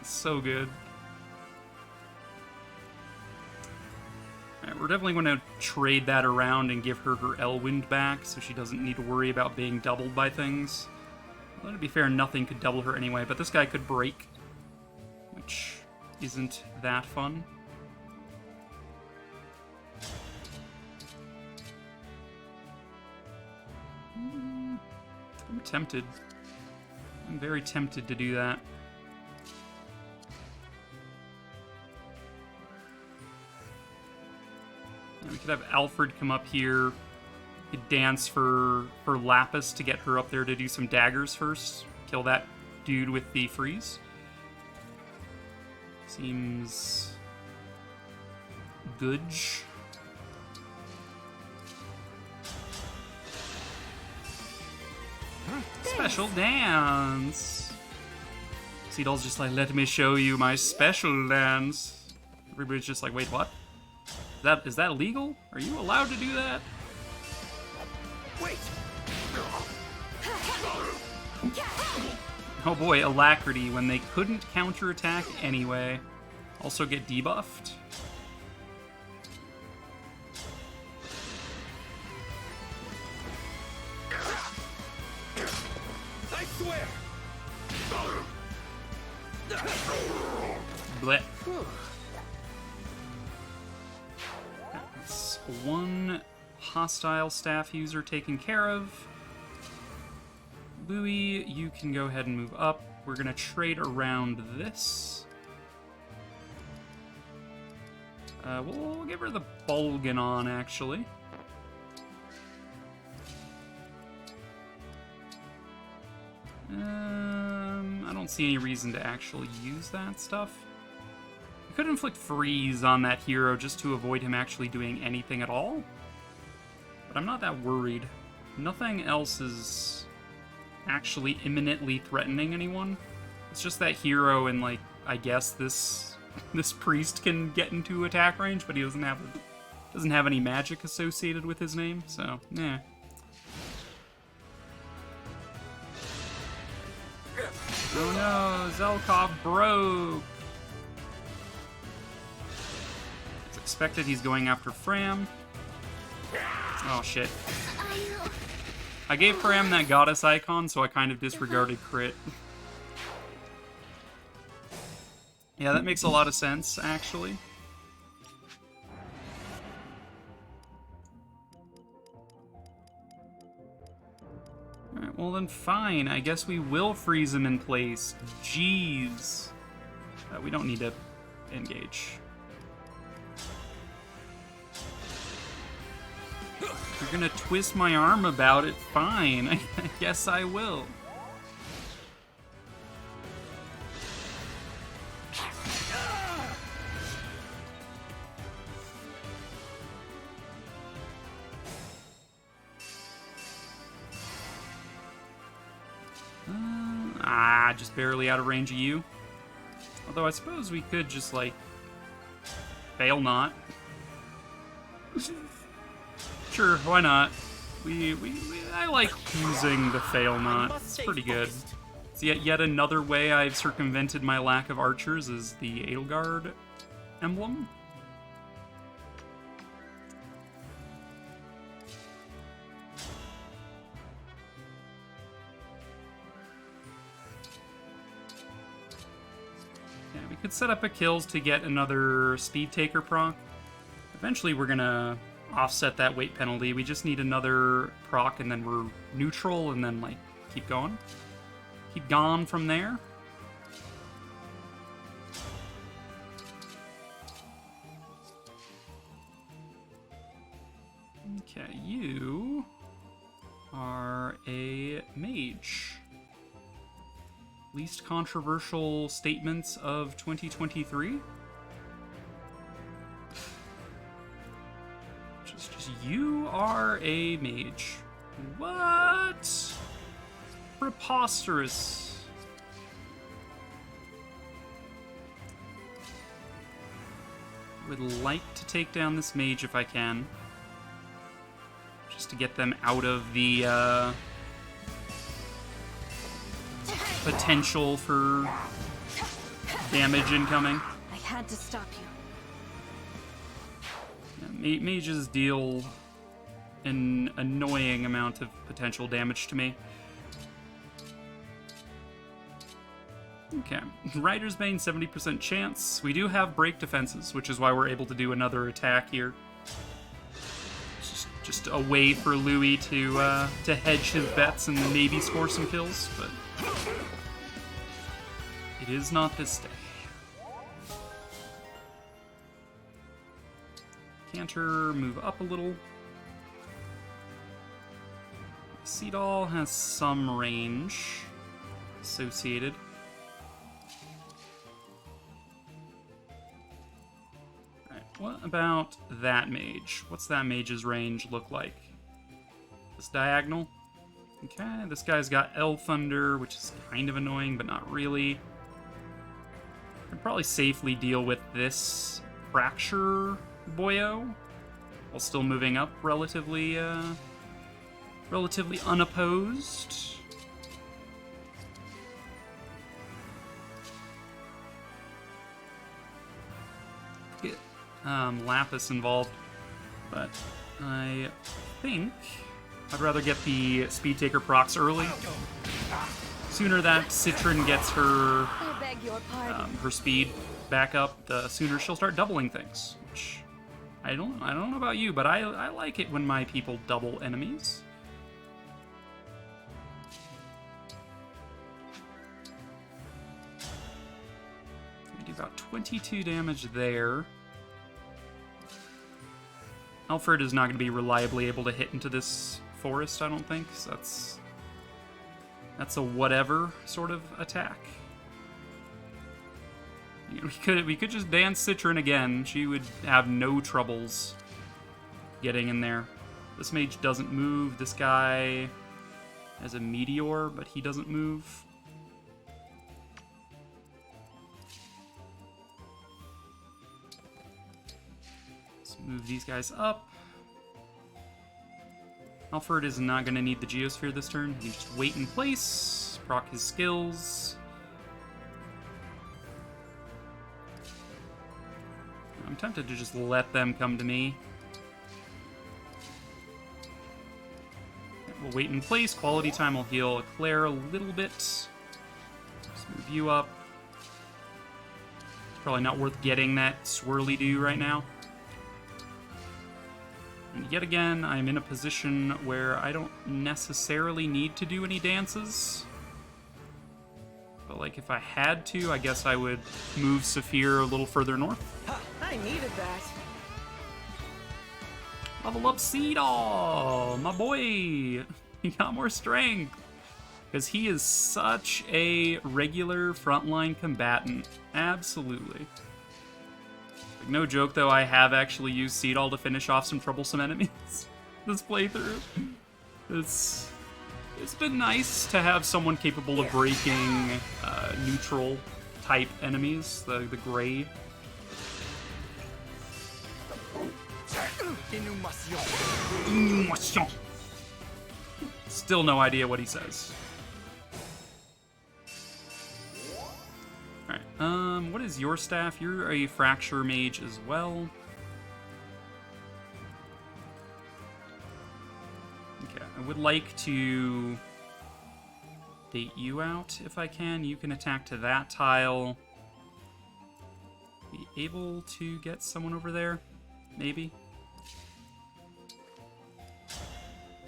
It's so good. we're definitely going to trade that around and give her her Elwind back so she doesn't need to worry about being doubled by things. Well, to be fair, nothing could double her anyway, but this guy could break, which isn't that fun. I'm tempted. I'm very tempted to do that. And we could have Alfred come up here. We could dance for Lapis to get her up there to do some daggers first. Kill that dude with the freeze. Seems good. Special dance. Seadall's just like, let me show you my special dance. Everybody's just like, wait, what? Is that illegal? Are you allowed to do that?
Wait.
Oh boy, Alacrity when they couldn't counterattack anyway. Also get debuffed.
I swear.
Blech. That's one hostile staff user taken care of. Louis, you can go ahead and move up. We're gonna trade around this. We'll give her the Bolganon, actually. I don't see any reason to actually use that stuff. I could inflict freeze on that hero just to avoid him actually doing anything at all. But I'm not that worried. Nothing else is actually imminently threatening anyone. It's just that hero and, like, I guess this priest can get into attack range, but he doesn't have any magic associated with his name, so yeah. Oh no, Zelkov broke! As expected, he's going after Fram. Oh shit. I gave Fram that goddess icon, so I kind of disregarded crit. Yeah, that makes a lot of sense, actually. Alright, well then fine. I guess we will freeze him in place. Jeez. We don't need to engage. If you're gonna twist my arm about it, fine. I guess I will. Just barely out of range of you. Although I suppose we could just, like, fail not. Sure, why not? I like using the fail not. It's pretty good. It's yet another way I've circumvented my lack of archers is the Edelgard emblem. We could set up a kills to get another speed taker proc. Eventually we're gonna offset that weight penalty. We just need another proc and then we're neutral and then, like, keep going. Keep going from there. Okay, you are a mage. Least controversial statements of 2023. Just you are a mage. What? Preposterous. Would like to take down this mage if I can. Just to get them out of the potential for damage incoming.
I had to stop you.
Mages deal an annoying amount of potential damage to me. Okay, Rider's Bane, 70% chance. We do have break defenses, which is why we're able to do another attack here. It's just a way for Louis to hedge his bets and maybe score some kills, but it is not this day. Canter, move up a little. Seadall has some range associated. Alright, what about that mage? What's that mage's range look like? This diagonal? Okay, this guy's got L Thunder, which is kind of annoying, but not really. I'd probably safely deal with this Fracture boyo while still moving up relatively unopposed. Get Lapis involved, but I think I'd rather get the Speed Taker procs early. Sooner that Citron gets her her speed back up, the sooner she'll start doubling things. Which I don't know about you, but I like it when my people double enemies. We do about 22 damage there. Alfred is not going to be reliably able to hit into this forest, I don't think. So that's a whatever sort of attack. We could just dance Citron again. She would have no troubles getting in there. This mage doesn't move. This guy has a meteor, but he doesn't move. Let's move these guys up. Alfred is not going to need the Geosphere this turn. He can just wait in place, proc his skills. I'm tempted to just let them come to me. We'll wait in place. Quality time will heal Claire a little bit. Just move you up. It's probably not worth getting that swirly-do right now. And yet again, I'm in a position where I don't necessarily need to do any dances. But, like, if I had to, I guess I would move Saphir a little further north.
I needed that.
Level up Seadall, my boy. He got more strength. Because he is such a regular frontline combatant. Absolutely. Like, no joke, though, I have actually used Seadall to finish off some troublesome enemies this playthrough. It's been nice to have someone capable of breaking neutral type enemies, the gray. Inhumation. Still no idea what he says. Alright, what is your staff? You're a Fracture Mage as well. Okay, I would like to bait you out if I can. You can attack to that tile. Be able to get someone over there? Maybe.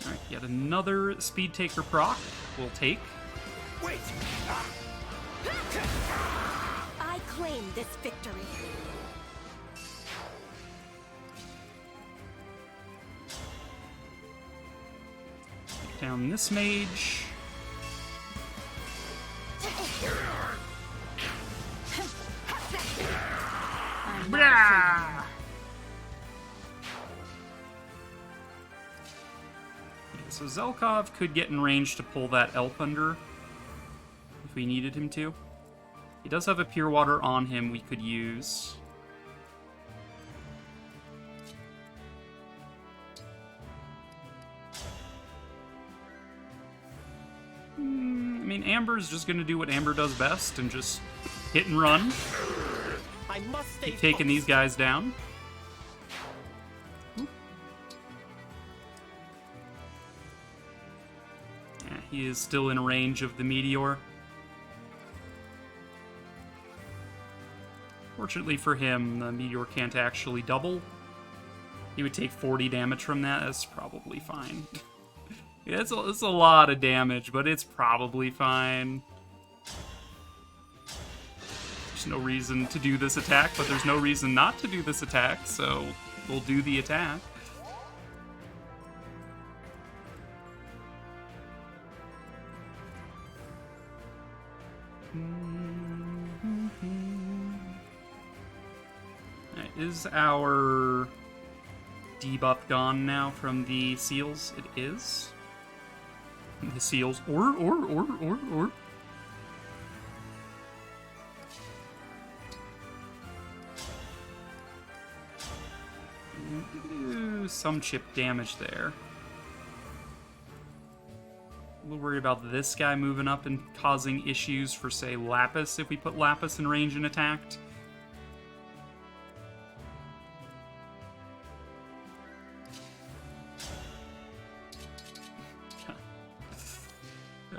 Alright, yet another Speed Taker proc we'll take.
Wait!
I claim this victory.
Take down this mage. So Zelkov could get in range to pull that L Thunder if we needed him to. He does have a Pure Water on him we could use. I mean, Amber's just going to do what Amber does best and just hit and run.
I must stay
Keep taking these guys down. he is still in range of the meteor. Fortunately for him, the meteor can't actually double. He would take 40 damage from that. That's probably fine. Yeah, it's a lot of damage, but it's probably fine. There's no reason to do this attack, but there's no reason not to do this attack, so we'll do the attack. Alright, is our debuff gone now from the seals? It is. The seals. Or. Ooh, some chip damage there. A little worried about this guy moving up and causing issues for, say, Lapis, if we put Lapis in range and attacked.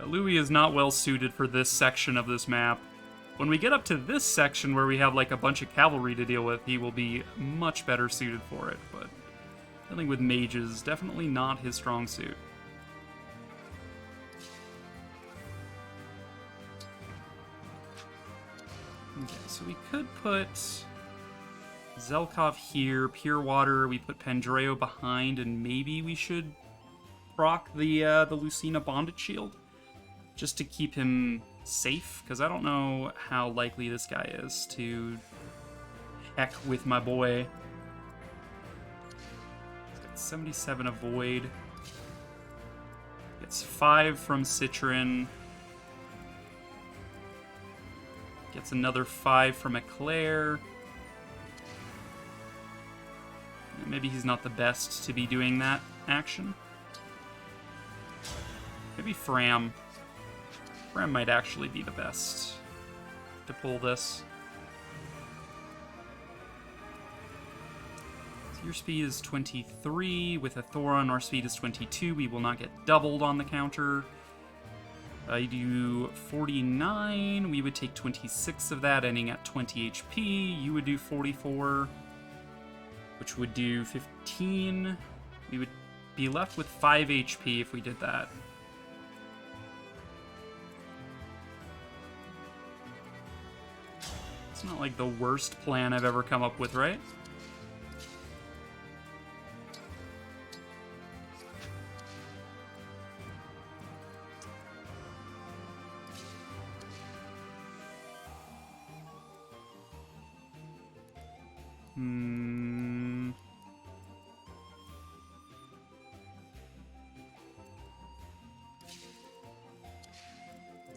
Louis is not well suited for this section of this map. When we get up to this section where we have like a bunch of cavalry to deal with, he will be much better suited for it, but dealing with mages, definitely not his strong suit. Okay, so we could put Zelkov here, Pure Water, we put Pandreo behind, and maybe we should proc the Lucina Bondage Shield, just to keep him safe, because I don't know how likely this guy is to heck with my boy. He's got 77 Avoid. Gets 5 from Citron. Gets another 5 from Eclair. Maybe he's not the best to be doing that action. Maybe Fram. Fram might actually be the best to pull this. So your speed is 23. With a Thoron, our speed is 22. We will not get doubled on the counter. I do 49. We would take 26 of that, ending at 20 HP. You would do 44, which would do 15. We would be left with 5 HP if we did that. It's not like the worst plan I've ever come up with, right?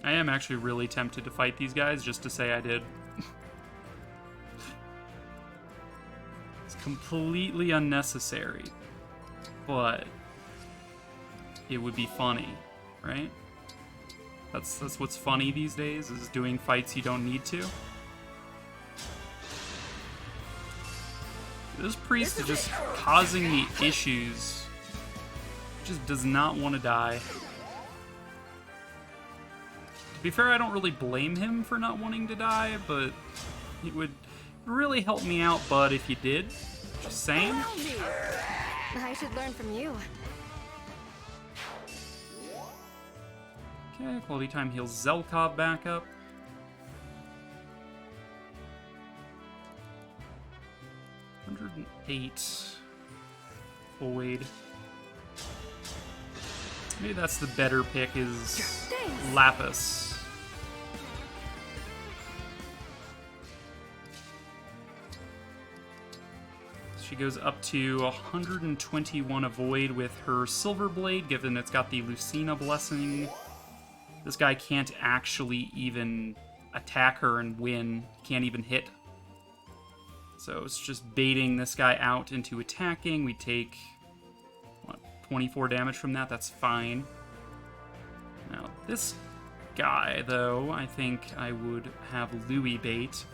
I am actually really tempted to fight these guys just to say I did. It's completely unnecessary, but it would be funny, right? That's what's funny these days, is doing fights you don't need to. This priest is just causing me issues. Just does not want to die. To be fair, I don't really blame him for not wanting to die, but it would really help me out, bud, if you did. Just saying.
I should learn from you.
Okay, quality time heals Zelkov back up. $108 Void. Maybe that's the better pick, is Lapis. She goes up to 121 Avoid with her Silver Blade, given it's got the Lucina Blessing. This guy can't actually even attack her and win. Can't even hit. So it's just baiting this guy out into attacking. We take, what, 24 damage from that? That's fine. Now, this guy, though, I think I would have Louis bait.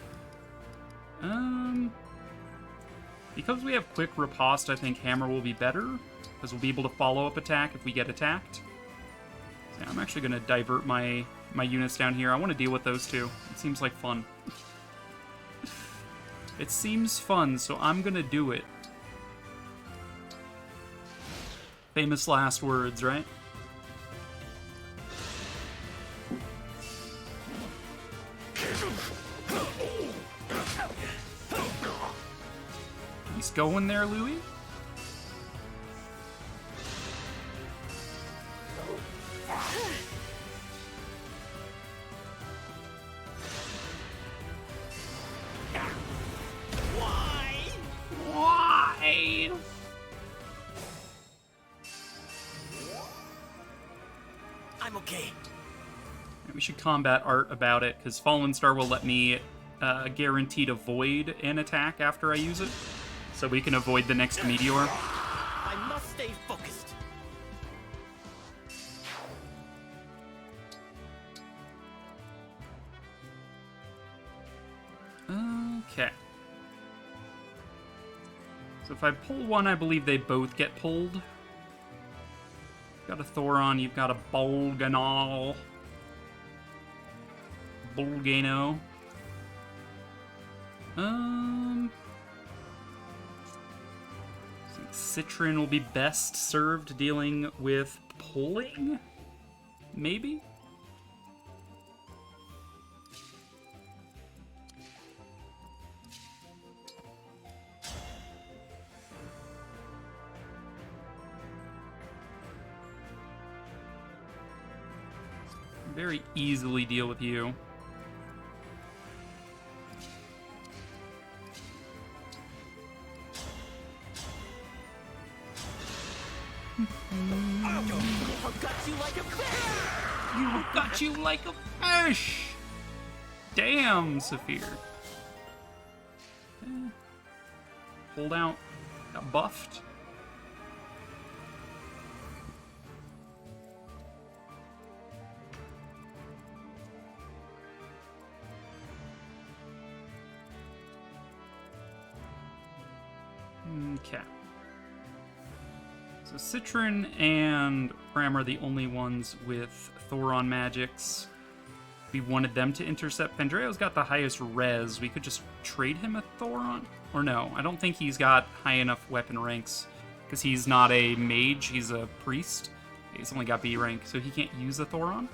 Because we have quick riposte, I think Hammer will be better, because we'll be able to follow up attack if we get attacked. Yeah, I'm actually gonna divert my units down here. I want to deal with those two. It seems like fun. It seems fun, so I'm gonna do it. Famous last words, right? He's going there, Louis. Why?
I'm okay.
We should combat Art about it, because Fallen Star will let me guaranteed avoid an attack after I use it, so we can avoid the next meteor.
I must stay focused.
Okay. So if I pull one, I believe they both get pulled. Got a Thoron, you've got a Bolganol. Bolgano. I think Citron will be best served dealing with pulling? Maybe? Very easily deal with you.
I've got you like a fish!
You got you like a fish! Damn, Saphir. Pulled out. Got buffed. Okay. So Citron and Ram are the only ones with Thoron magics. We wanted them to intercept. Pandreo's got the highest res. We could just trade him a Thoron? Or no, I don't think he's got high enough weapon ranks. Because he's not a mage, he's a priest. He's only got B rank, so he can't use a Thoron.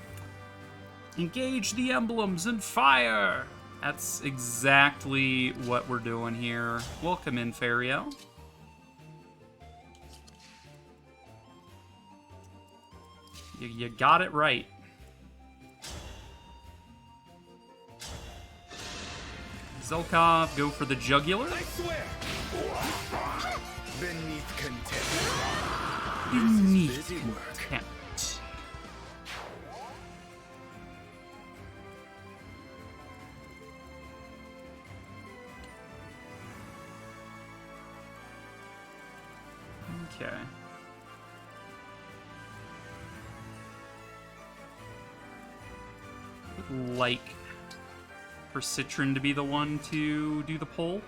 Engage the emblems and fire! That's exactly what we're doing here. Welcome in, Fariel. You got it right. Zelkov, go for the jugular.
I swear! Beneath contempt.
Beneath
Busy work.
contempt. Okay. Would like for Citron to be the one to do the pull.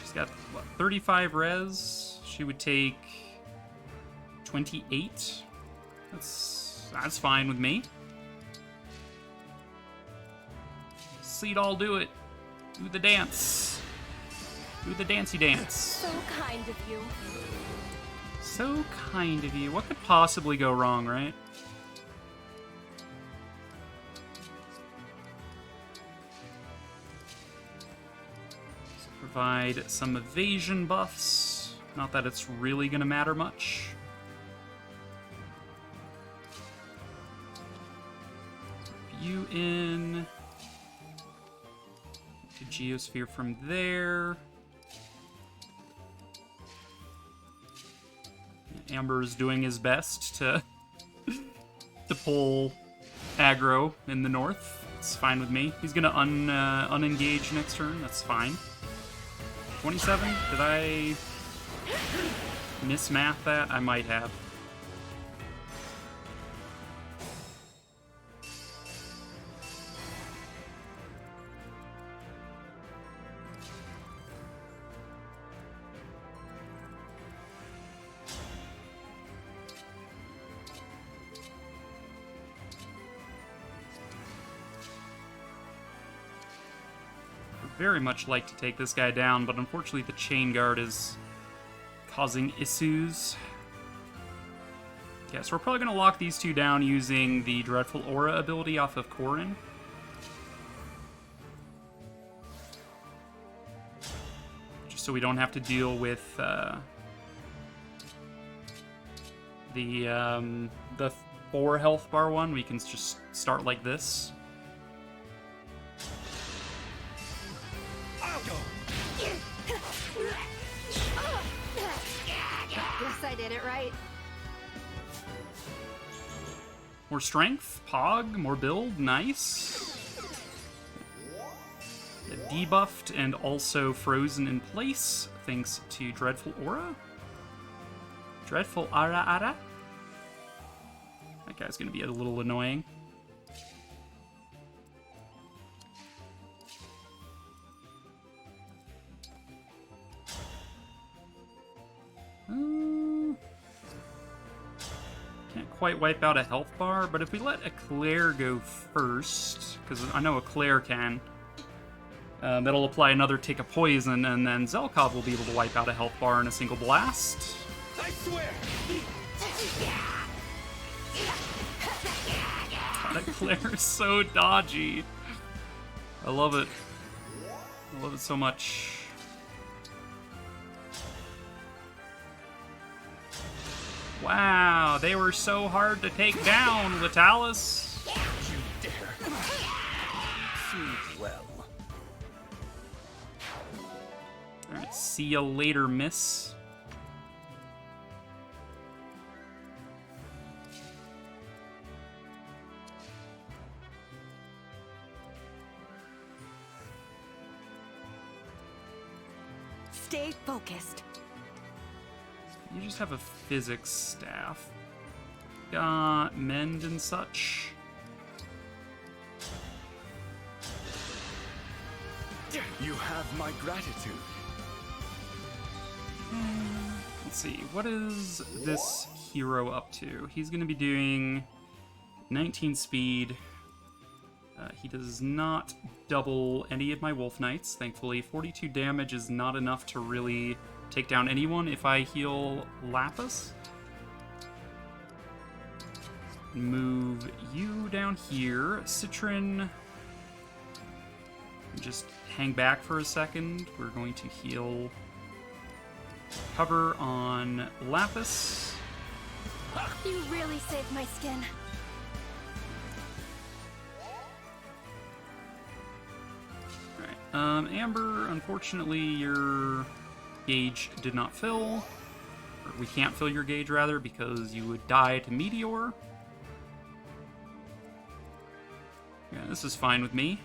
She's got, what, 35 res. She would take 28. That's fine with me. Seadall, do it. Do the dance. Do the dancey dance.
So kind of you.
So kind of you. What could possibly go wrong, right? So provide some evasion buffs. Not that it's really going to matter much. You in. To Geosphere from there. Amber is doing his best to pull aggro in the north. It's fine with me. He's gonna unengage next turn. That's fine. 27? Did I mismath that? I might have. very much like to take this guy down, but unfortunately the chain guard is causing issues. Yeah, so we're probably going to lock these two down using the Dreadful Aura ability off of Corrin. Just so we don't have to deal with the 4 health bar one. We can just start like this.
Guess I did it right.
More strength, Pog, more build, nice. Debuffed and also frozen in place thanks to Dreadful Aura. Dreadful Aura. That guy's gonna be a little annoying. Can't quite wipe out a health bar, but if we let Eclair go first, because I know Eclair can, that'll apply another tick of poison, and then Zelkov will be able to wipe out a health bar in a single blast.
I swear!
God, Eclair is so dodgy. I love it. I love it so much. Wow, they were so hard to take down, Vitalis.
You dare! Sleep well.
Alright, see ya later, miss.
Stay focused.
You just have a physics staff. Got mend and such.
You have my gratitude.
Let's see, what is this hero up to? He's going to be doing 19 speed. He does not double any of my Wolf Knights, thankfully. 42 damage is not enough to really take down anyone if I heal Lapis. Move you down here. Citron, just hang back for a second. We're going to heal cover on Lapis.
You really saved my skin.
Alright, Amber, unfortunately your gauge did not fill. Or we can't fill your gauge, rather, because you would die to Meteor. Yeah, this is fine with me.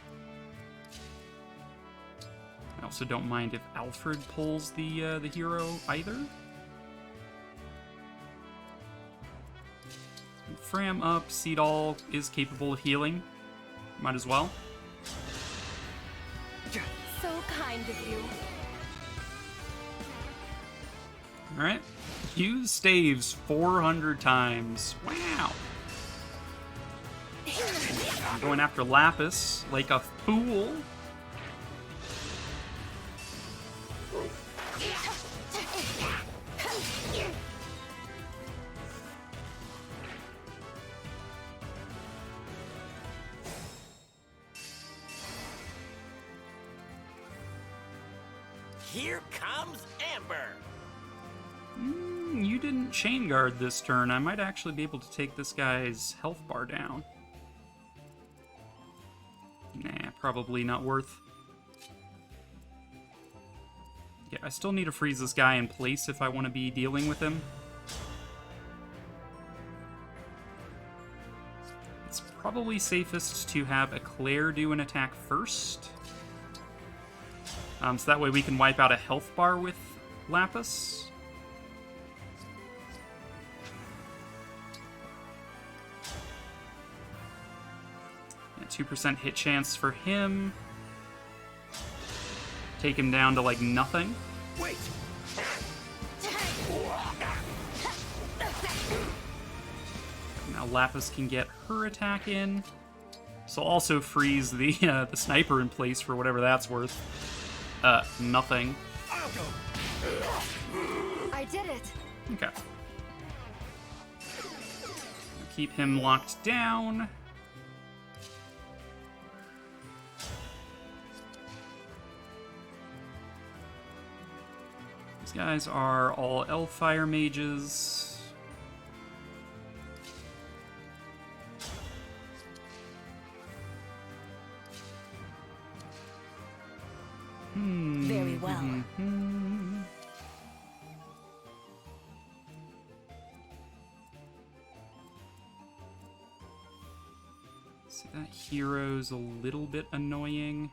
I also don't mind if Alfred pulls the hero either. Fram up, Seadall is capable of healing. Might as well.
So kind of you.
Alright. Use staves 400 times. Wow. I'm going after Lapis like a fool.
Here comes Amber.
You didn't chain guard this turn. I might actually be able to take this guy's health bar down. Nah, probably not worth. Yeah, I still need to freeze this guy in place if I want to be dealing with him. It's probably safest to have Eclair do an attack first. So that way we can wipe out a health bar with Lapis. Yeah, 2% hit chance for him. Take him down to like nothing.
Wait!
Now Lapis can get her attack in. So also freeze the sniper in place for whatever that's worth. Nothing.
I did it.
Okay. Keep him locked down. These guys are all elf fire mages.
Very well.
See, that hero's a little bit annoying.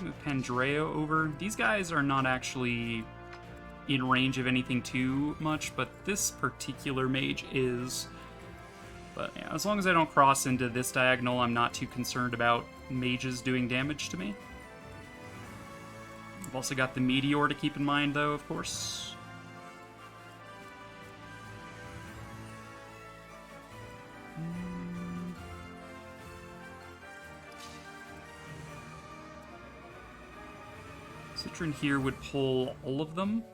Move Pandreo over. These guys are not actually in range of anything too much, but this particular mage is. But yeah, as long as I don't cross into this diagonal, I'm not too concerned about mages doing damage to me. I've also got the meteor to keep in mind, though, of course. Citron here would pull all of them.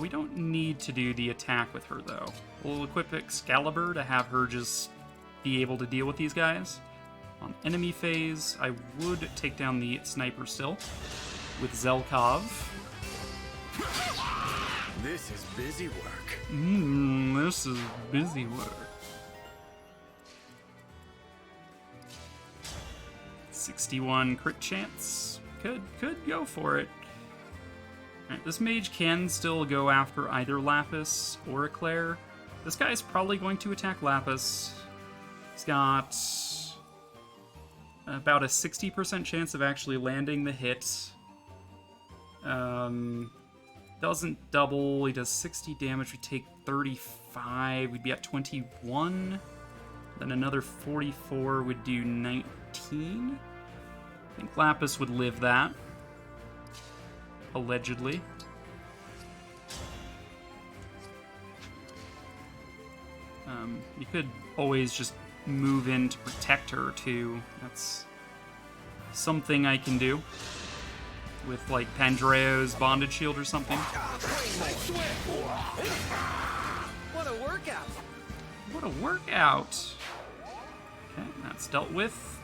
We don't need to do the attack with her, though. We'll equip Excalibur to have her just be able to deal with these guys. On enemy phase, I would take down the sniper still with Zelkov.
This is busy work.
This is busy work. 61 crit chance. Could go for it. Alright, this mage can still go after either Lapis or Eclair. This guy's probably going to attack Lapis. He's got about a 60% chance of actually landing the hit. Doesn't double. He does 60 damage. We take 35. We'd be at 21. Then another 44 would do 19. I think Lapis would live that. Allegedly. You could always just move in to protect her, too. That's something I can do. With, like, Pandreo's bondage shield or something.
What a workout!
What a workout! Okay, that's dealt with.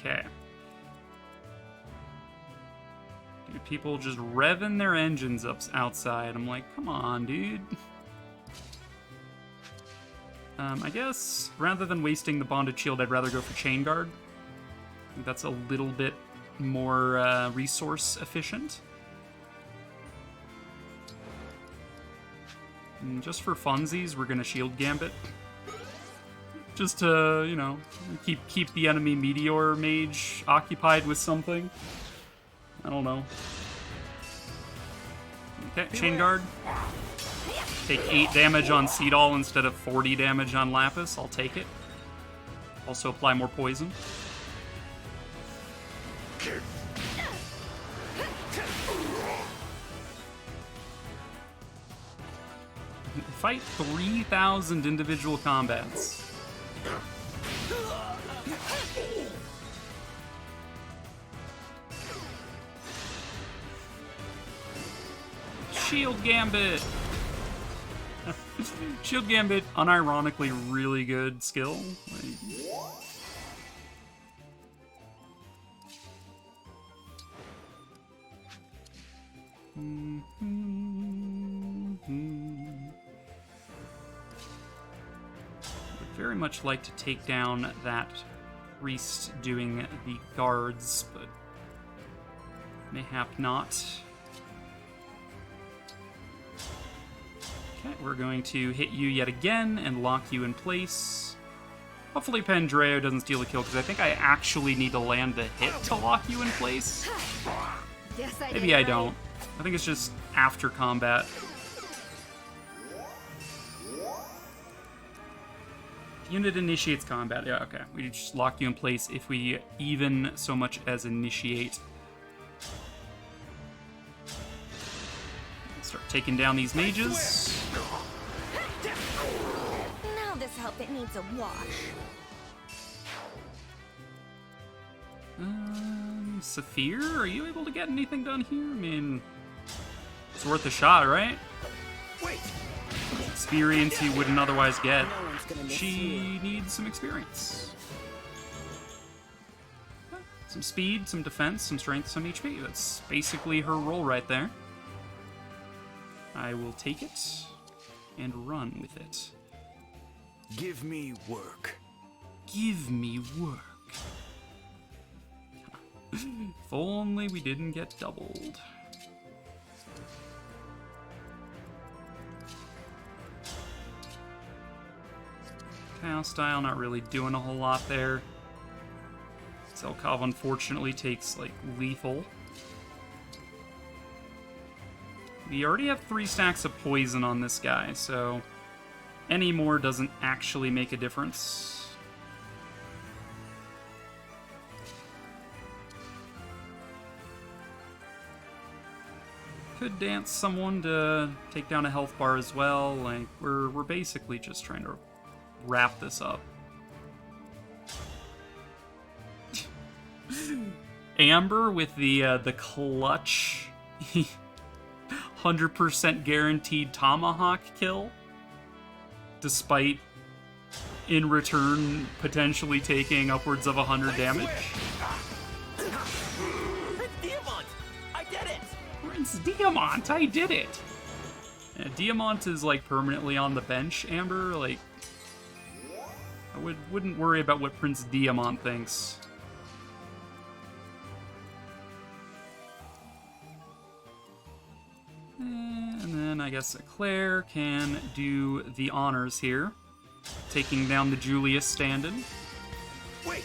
Okay. Dude, people just revving their engines up outside. I'm like, come on, dude. I guess, rather than wasting the bonded shield, I'd rather go for Chain Guard. I think that's a little bit more resource efficient. And just for funsies, we're gonna Shield Gambit. Just to, you know, keep the enemy Meteor Mage occupied with something. I don't know. Okay, Chain Guard. Take 8 damage on Seadall instead of 40 damage on Lapis. I'll take it. Also apply more poison. Fight 3,000 individual combats. Shield Gambit! Shield Gambit, unironically really good skill. Would very much like to take down that priest doing the guards, but mayhap not. Okay, we're going to hit you yet again and lock you in place. Hopefully Pandreo doesn't steal the kill, because I think I actually need to land the hit to lock you in place. Maybe I don't. I think it's just after combat. Unit initiates combat. Yeah, okay. We just lock you in place if we even so much as initiate Start taking down these mages.
Now this outfit needs a wash.
Saphir, are you able to get anything done here? I mean, it's worth a shot, right? Experience you wouldn't otherwise get. She needs some experience. Some speed, some defense, some strength, some HP. That's basically her role right there. I will take it and run with it.
Give me work.
Give me work. If only we didn't get doubled. Chaos style, not really doing a whole lot there. Zelkov unfortunately takes, like, lethal. We already have 3 stacks of poison on this guy, so any more doesn't actually make a difference. Could dance someone to take down a health bar as well. Like, we're basically just trying to wrap this up. Amber with the clutch 100% guaranteed tomahawk kill, despite in return potentially taking upwards of 100 damage. Prince Diamant, I did it! Yeah, Diamant is, like, permanently on the bench, Amber. Like, I wouldn't worry about what Prince Diamant thinks. And then I guess Claire can do the honors here, taking down the Julius stand-in.
Wait!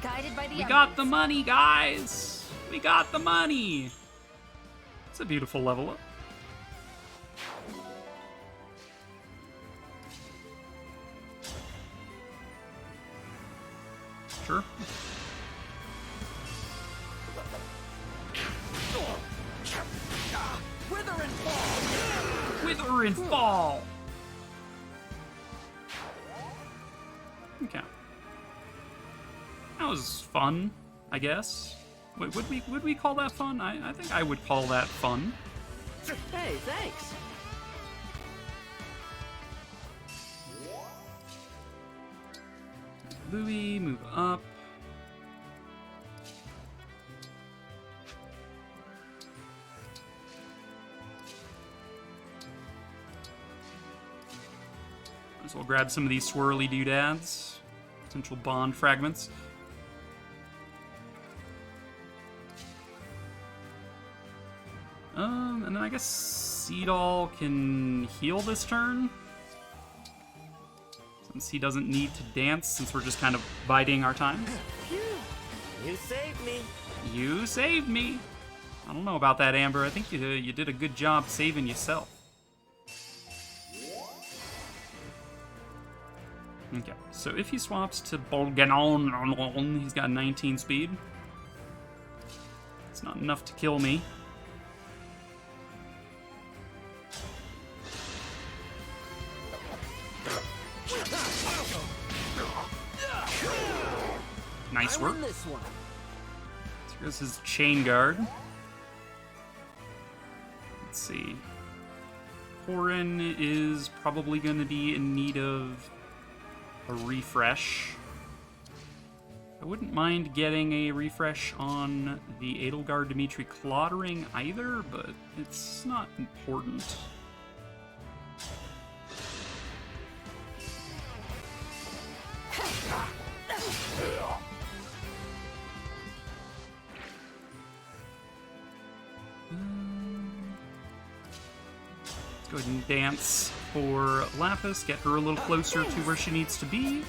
Guided by the
We got the money, guys! We got the money! It's a beautiful level up. Sure.
Wither and fall!
Wither and fall! Okay. That was fun, I guess. Wait, would we call that fun? I think I would call that fun.
Hey, thanks.
Louis, move up. Might as well grab some of these swirly doodads. Potential bond fragments. And then I guess Seadall can heal this turn. Since he doesn't need to dance, since we're just kind of biding our time.
You saved me.
You saved me. I don't know about that, Amber. I think you did a good job saving yourself. Okay, so if he swaps to Bolganon, he's got 19 speed. It's not enough to kill me. Nice work.
This one.
So here's his chain guard. Let's see. Horin is probably going to be in need of a refresh. I wouldn't mind getting a refresh on the Edelgard Dimitri Clawdering either, but it's not important. Let's go ahead and dance for Lapis, get her a little closer to where she needs to be.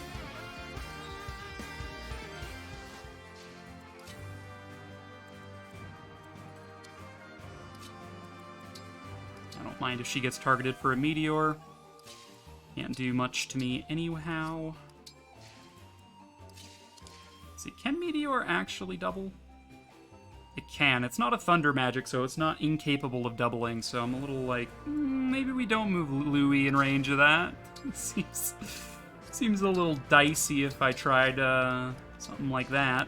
I don't mind if she gets targeted for a meteor. Can't do much to me anyhow. Let's see, can meteor actually double? it can. It's not a thunder magic, so it's not incapable of doubling, so I'm a little like, maybe we don't move Louis in range of that. It seems a little dicey if I tried something like that.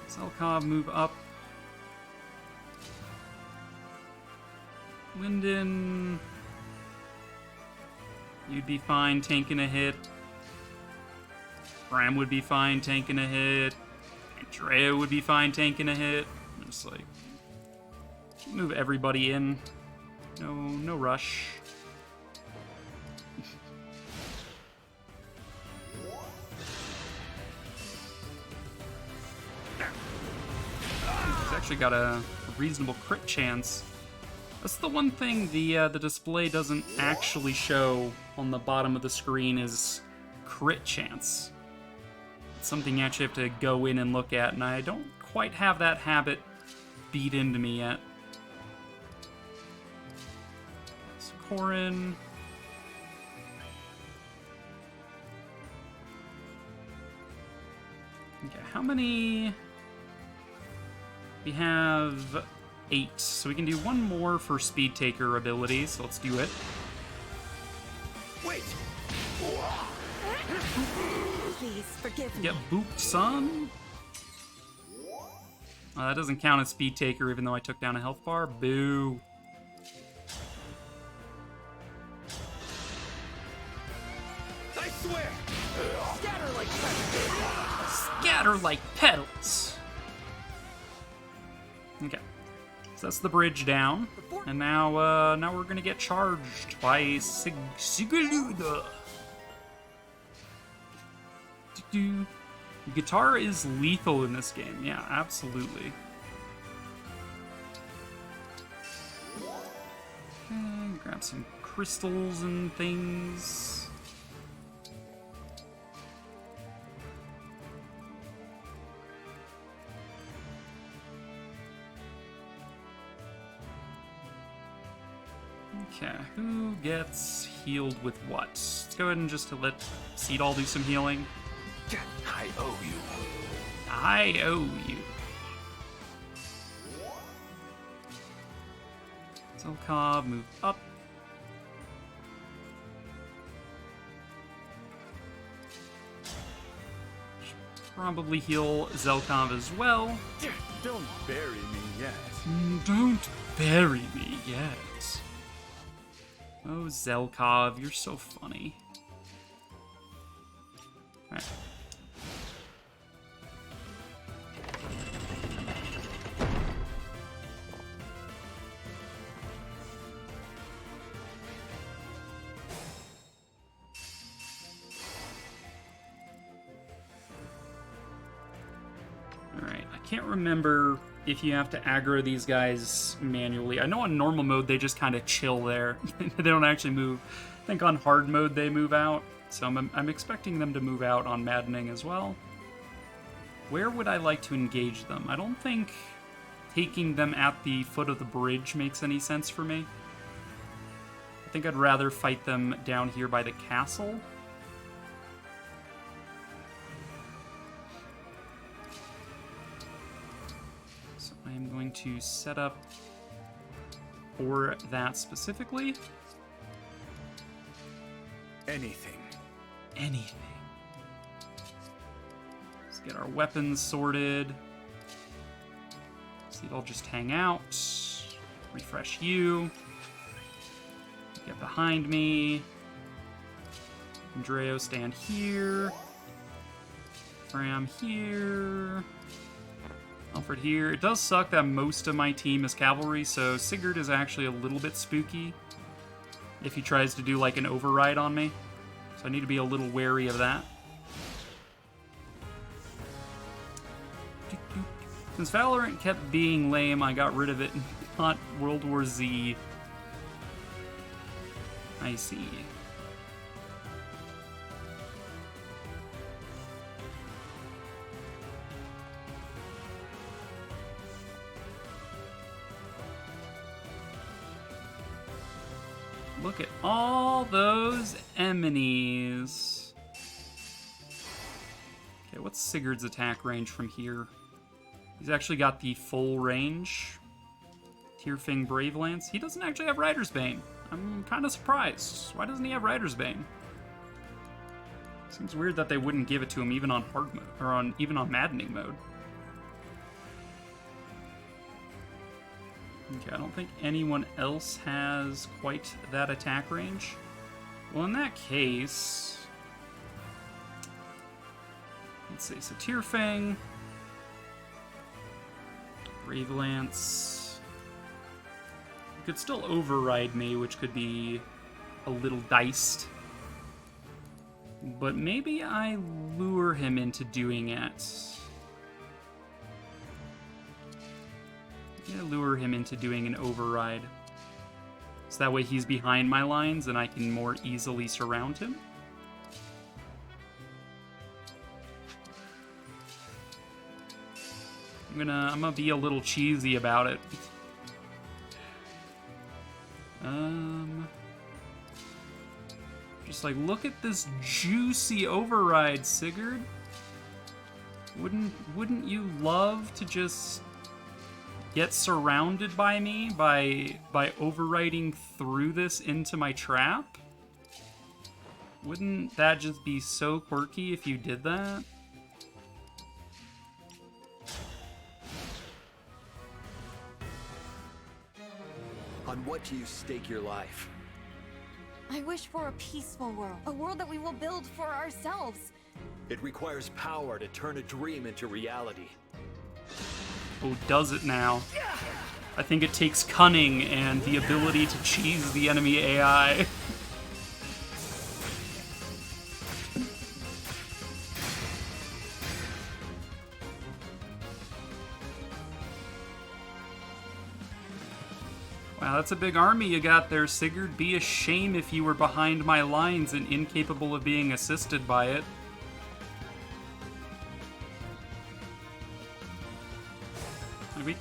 Zelkov, move up. Linden, you'd be fine tanking a hit. Bram would be fine tanking a hit. Andrea would be fine tanking a hit. Just like move everybody in. No rush. He's actually got a reasonable crit chance. That's the one thing the display doesn't actually show on the bottom of the screen is crit chance. It's something you actually have to go in and look at, and I don't quite have that habit beat into me yet. So Corin. Okay, how many? We have 8, so we can do one more for Speed Taker ability, so let's do it.
Wait!
Please forgive me.
Get booped, son! That doesn't count as Speed Taker, even though I took down a health bar. Boo.
I swear! Scatter like petals!
Scatter like petals! Okay. So that's the bridge down. And now now we're gonna get charged by Sigaluda. Guitar is lethal in this game. Yeah, absolutely. Okay, grab some crystals and things. Okay, who gets healed with what? Let's go ahead and just let Seadall do some healing.
I owe you.
I owe you. Zelkov, move up. Should probably heal Zelkov as well.
Don't bury me yet.
Don't bury me yet. Oh, Zelkov, you're so funny. Alright. Alright, I can't remember if you have to aggro these guys manually. I know on normal mode they just kind of chill there. They don't actually move. I think on hard mode they move out. So I'm expecting them to move out on Maddening as well. Where would I like to engage them? I don't think taking them at the foot of the bridge makes any sense for me. I think I'd rather fight them down here by the castle. So I am going to set up for that specifically.
Anything.
Anything. Let's get our weapons sorted. Seadall just hang out. Refresh you. Get behind me. Andreo, stand here. Fram here. Alfred here. It does suck that most of my team is cavalry, so Sigurd is actually a little bit spooky if he tries to do like an override on me. So I need to be a little wary of that. Since Valorant kept being lame, I got rid of it, not World War Z. I see. Look at all those enemies. Okay, what's Sigurd's attack range from here? He's actually got the full range. Tearfing Brave Lance. He doesn't actually have Rider's Bane. I'm kind of surprised. Why doesn't he have Rider's Bane? Seems weird that they wouldn't give it to him even on hard mode, or even on Maddening Mode. Okay, I don't think anyone else has quite that attack range. Well, in that case, let's see. So Tearfang, Brave Lance. You could still override me, which could be a little diced. But maybe I lure him into doing it. Maybe I lure him into doing an override. So that way he's behind my lines and I can more easily surround him. I'm gonna be a little cheesy about it. Just like, look at this juicy override, Sigurd. Wouldn't you love to just get surrounded by me by overriding through this into my trap? Wouldn't that just be so quirky if you did that?
On what do you stake your life?
I wish for a peaceful world. A world that we will build for ourselves.
It requires power to turn a dream into reality.
Oh, does it now? I think it takes cunning and the ability to cheese the enemy AI. Wow, that's a big army you got there, Sigurd. Be a shame if you were behind my lines and incapable of being assisted by it.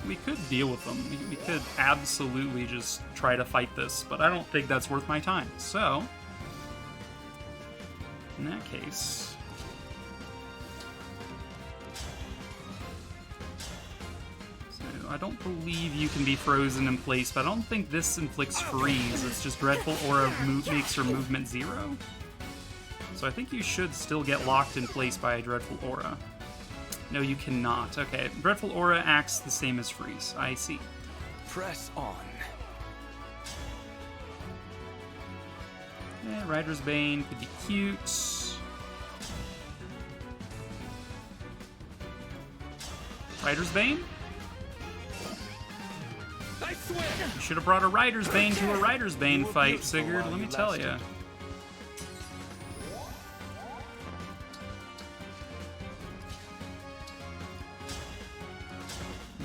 We could deal with them. We could absolutely just try to fight this, but I don't think that's worth my time. So, in that case... I don't believe you can be frozen in place, but I don't think this inflicts freeze. It's just Dreadful Aura makes your movement 0. So I think you should still get locked in place by a Dreadful Aura. No, you cannot. Okay, Dreadful Aura acts the same as freeze. I see.
Press on.
Yeah, Rider's Bane could be cute. Rider's Bane? You should have brought a Rider's Bane to a Rider's Bane fight, Sigurd, let me tell you.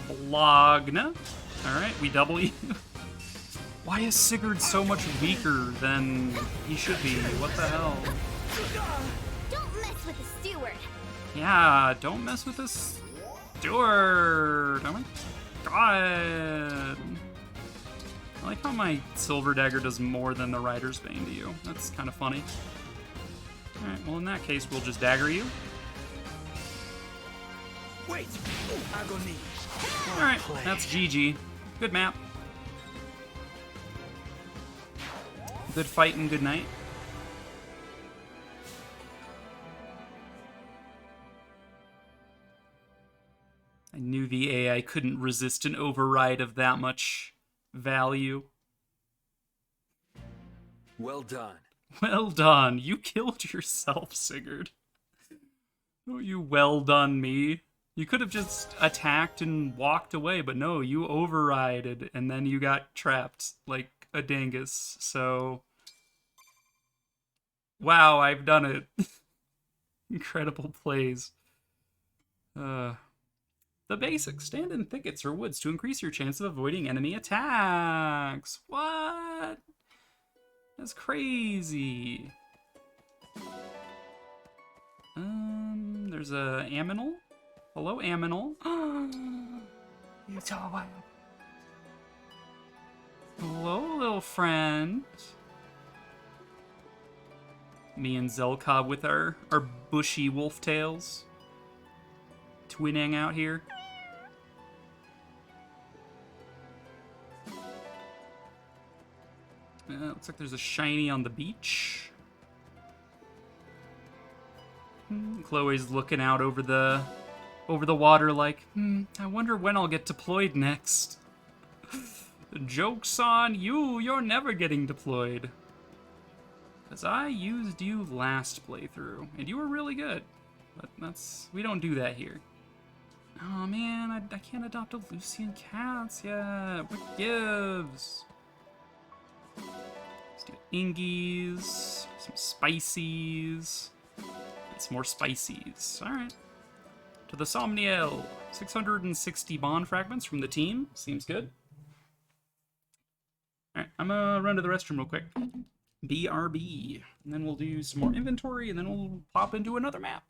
Blogna. Alright, we double you. Why is Sigurd so much weaker than he should be? What the hell?
Don't mess with the steward.
Yeah, don't mess with this steward. Oh my god. I like how my Silver Dagger does more than the Rider's Bane to you. That's kind of funny. Alright, well in that case, we'll just dagger you.
Wait! Agony.
Alright, that's GG. Good map. Good fight and good night. I knew the AI couldn't resist an override of that much value.
Well done.
Well done. You killed yourself, Sigurd. Oh, you well done me. You could have just attacked and walked away, but no, you overrided and then you got trapped like a dingus. So, wow, I've done it. Incredible plays. The basics. Stand in thickets or woods to increase your chance of avoiding enemy attacks. What? That's crazy. There's a Aminal. Hello, Aminal. You so well. Hello, little friend. Me and Zelka with our bushy wolf tails. Twinning out here. Looks like there's a shiny on the beach. Chloe's looking out over the water like, I wonder when I'll get deployed next. The joke's on you, you're never getting deployed. Because I used you last playthrough, and you were really good. But we don't do that here. Oh man, I can't adopt a Lucian Cats yet. What gives? Let's do Ingies, some Spicies, and some more Spicies. Alright. To the Somniel. 660 bond fragments from the team. Seems good. Alright, I'm gonna run to the restroom real quick. BRB. And then we'll do some more inventory, and then we'll pop into another map.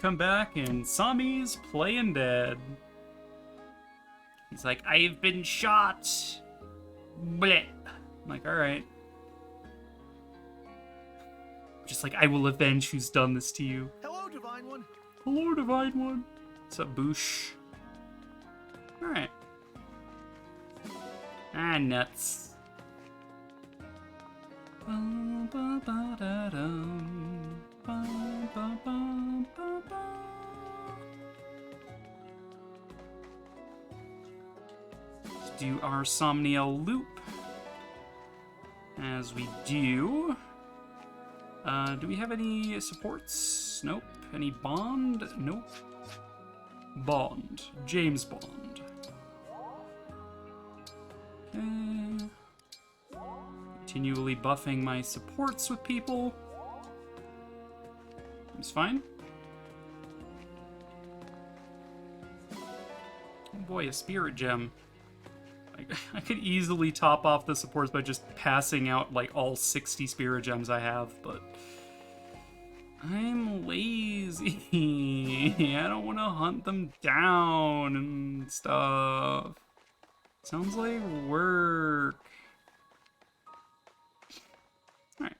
Come back and Sami's playing dead. He's like, I've been shot. Bleh. I'm like, alright. Just like, I will avenge who's done this to you.
Hello, Divine One.
Hello, Divine One. What's up, Boosh? Alright. Ah, nuts. Let's do our Somniel loop. As we do. Do we have any supports? Nope. Any Bond? Nope. Bond. James Bond. Okay. Continually buffing my supports with people. It's fine. Oh boy, a spirit gem. I could easily top off the supports by just passing out like all 60 spirit gems I have, but I'm lazy. I don't want to hunt them down and stuff. Sounds like work. Alright.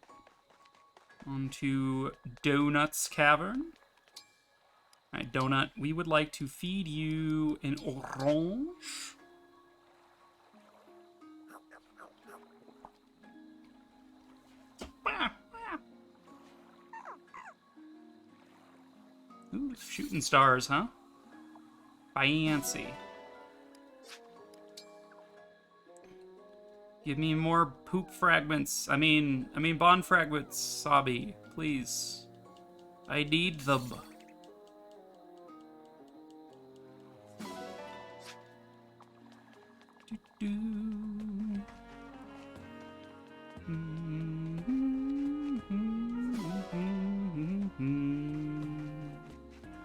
On to Donut's Cavern. Alright, Donut, we would like to feed you an orange. Ooh, shooting stars, huh? Fancy. Give me more poop fragments. I mean bond fragments, Sabi, please. I need them.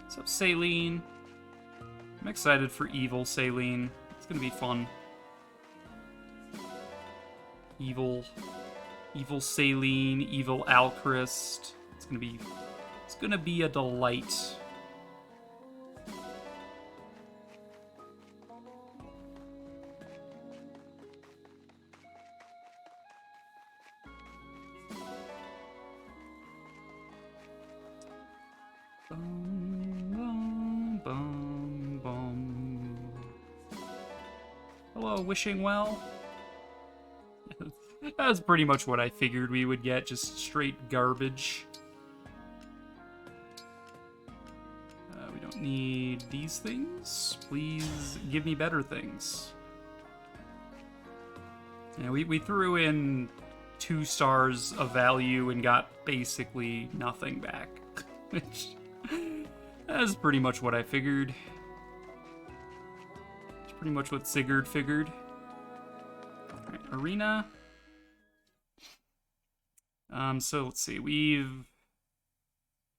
What's up, Saline? I'm excited for Evil Saline. It's gonna be fun. Evil Saline, evil Alchrist. It's gonna be a delight. Bum, bum, bum. Hello, wishing well. That's pretty much what I figured we would get, just straight garbage. We don't need these things. Please give me better things. Yeah, we threw in 2 stars of value and got basically nothing back. Which, that's pretty much what I figured. It's pretty much what Sigurd figured. Alright, arena. So let's see, we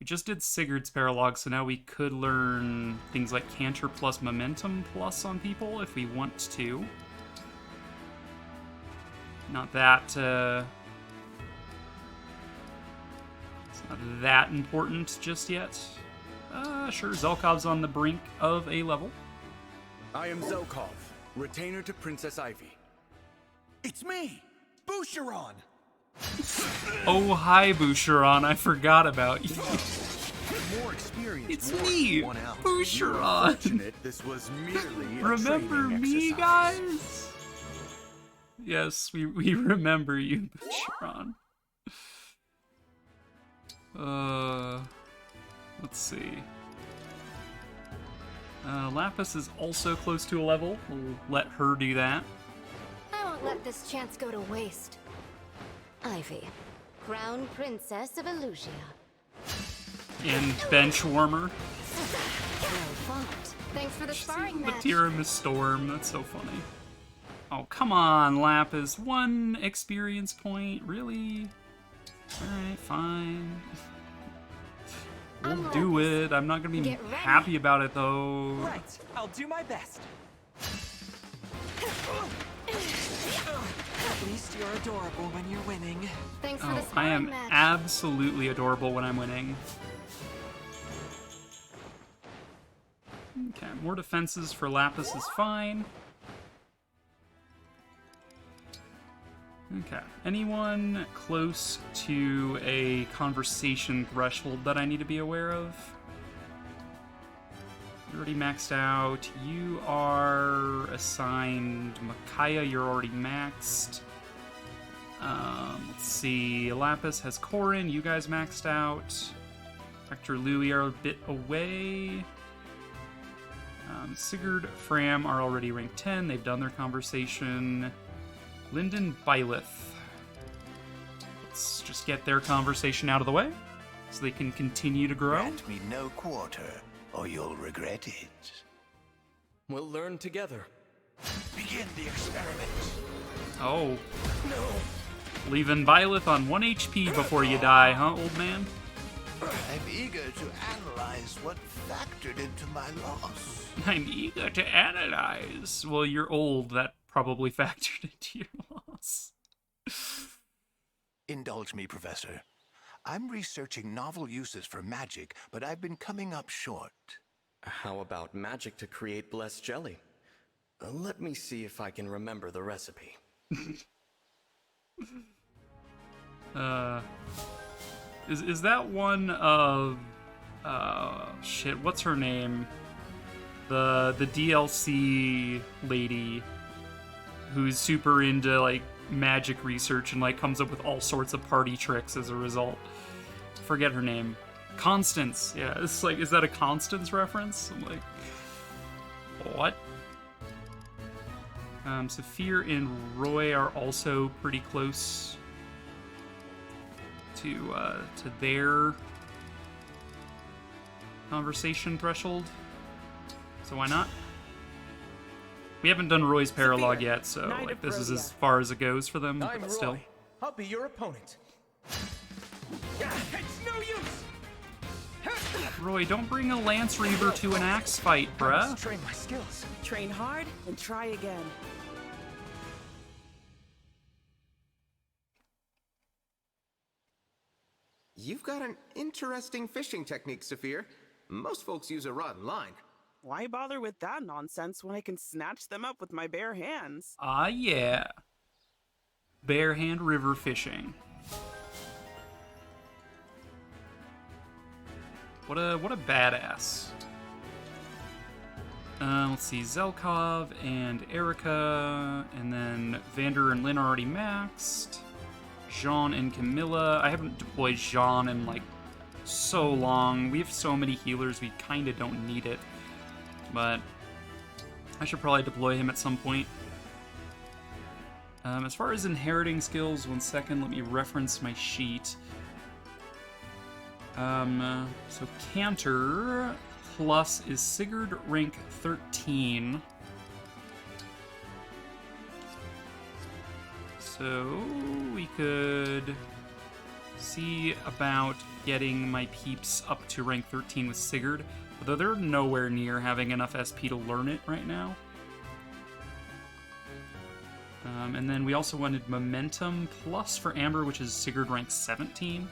just did Sigurd's Paralog, so now we could learn things like Canter plus Momentum plus on people if we want to. Not that, it's not that important just yet. Sure, Zelkov's on the brink of a level.
I am Zelkov, retainer to Princess Ivy. It's me, Boucheron!
Oh, hi, Boucheron. I forgot about you.
More experience.
It's me, Boucheron.
This was merely
Remember me, guys? Yes, we remember you, Boucheron. Let's see. Lapis is also close to a level. We'll let her do that.
I won't let this chance go to waste. Ivy, Crown Princess of Elusia.
And bench warmer.
Well fought. Thanks for the sparring match.
Tiramisu Storm, that's so funny. Oh, come on, Lapis. 1 experience point, really? Alright, fine. We'll do it. I'm not gonna be happy about it, though.
Right, I'll do my best. At least you're adorable when you're winning.
Thanks for the
I
sparring
am
match.
absolutely adorable when I'm winning. Okay, more defenses for Lapis is fine. Okay, anyone close to a conversation threshold that I need to be aware of? You're already maxed out. You are assigned Micaiah, you're already maxed. Let's see, Lapis has Corin, you guys maxed out. Hector, Louis are a bit away. Sigurd, Fram are already ranked 10, they've done their conversation. Lyndon, Byleth. Let's just get their conversation out of the way, so they can continue to grow.
Grant me no quarter, or you'll regret it.
We'll learn together.
Begin the experiment.
Oh. No. Leaving Byleth on 1 HP before you die, huh, old man?
I'm eager to analyze what factored into my loss.
I'm eager to analyze. Well, you're old. That probably factored into your loss.
Indulge me, Professor. I'm researching novel uses for magic, but I've been coming up short.
How about magic to create blessed jelly? Let me see if I can remember the recipe.
Is that one of shit, what's her name? The DLC lady who's super into like magic research and like comes up with all sorts of party tricks as a result. Forget her name. Constance. Yeah, it's like, is that a Constance reference? I'm like, what? Saphir and Roy are also pretty close to their conversation threshold. So why not? We haven't done Roy's Paralog yet, so like this is as far as it goes for them,
I'm
but still.
Roy. I'll be your opponent. It's no use.
Roy, don't bring a Lance Reaver to an axe fight, bruh.
Train my skills.
Train hard and try again. You've got an interesting fishing technique, Saphir. Most folks use a rod and line.
Why bother with that nonsense when I can snatch them up with my bare hands?
Ah, yeah. Bare hand river fishing. What a badass. Let's see, Zelkov and Erica, and then Vander and Lynn are already maxed. Jean and Camilla. I haven't deployed Jean in like so long. We have so many healers, we kind of don't need it. But I should probably deploy him at some point. As far as inheriting skills, 1 second, let me reference my sheet. So Cantor plus is Sigurd rank 13. So we could see about getting my peeps up to rank 13 with Sigurd, although they're nowhere near having enough SP to learn it right now. And then we also wanted Momentum Plus for Amber, which is Sigurd rank 17.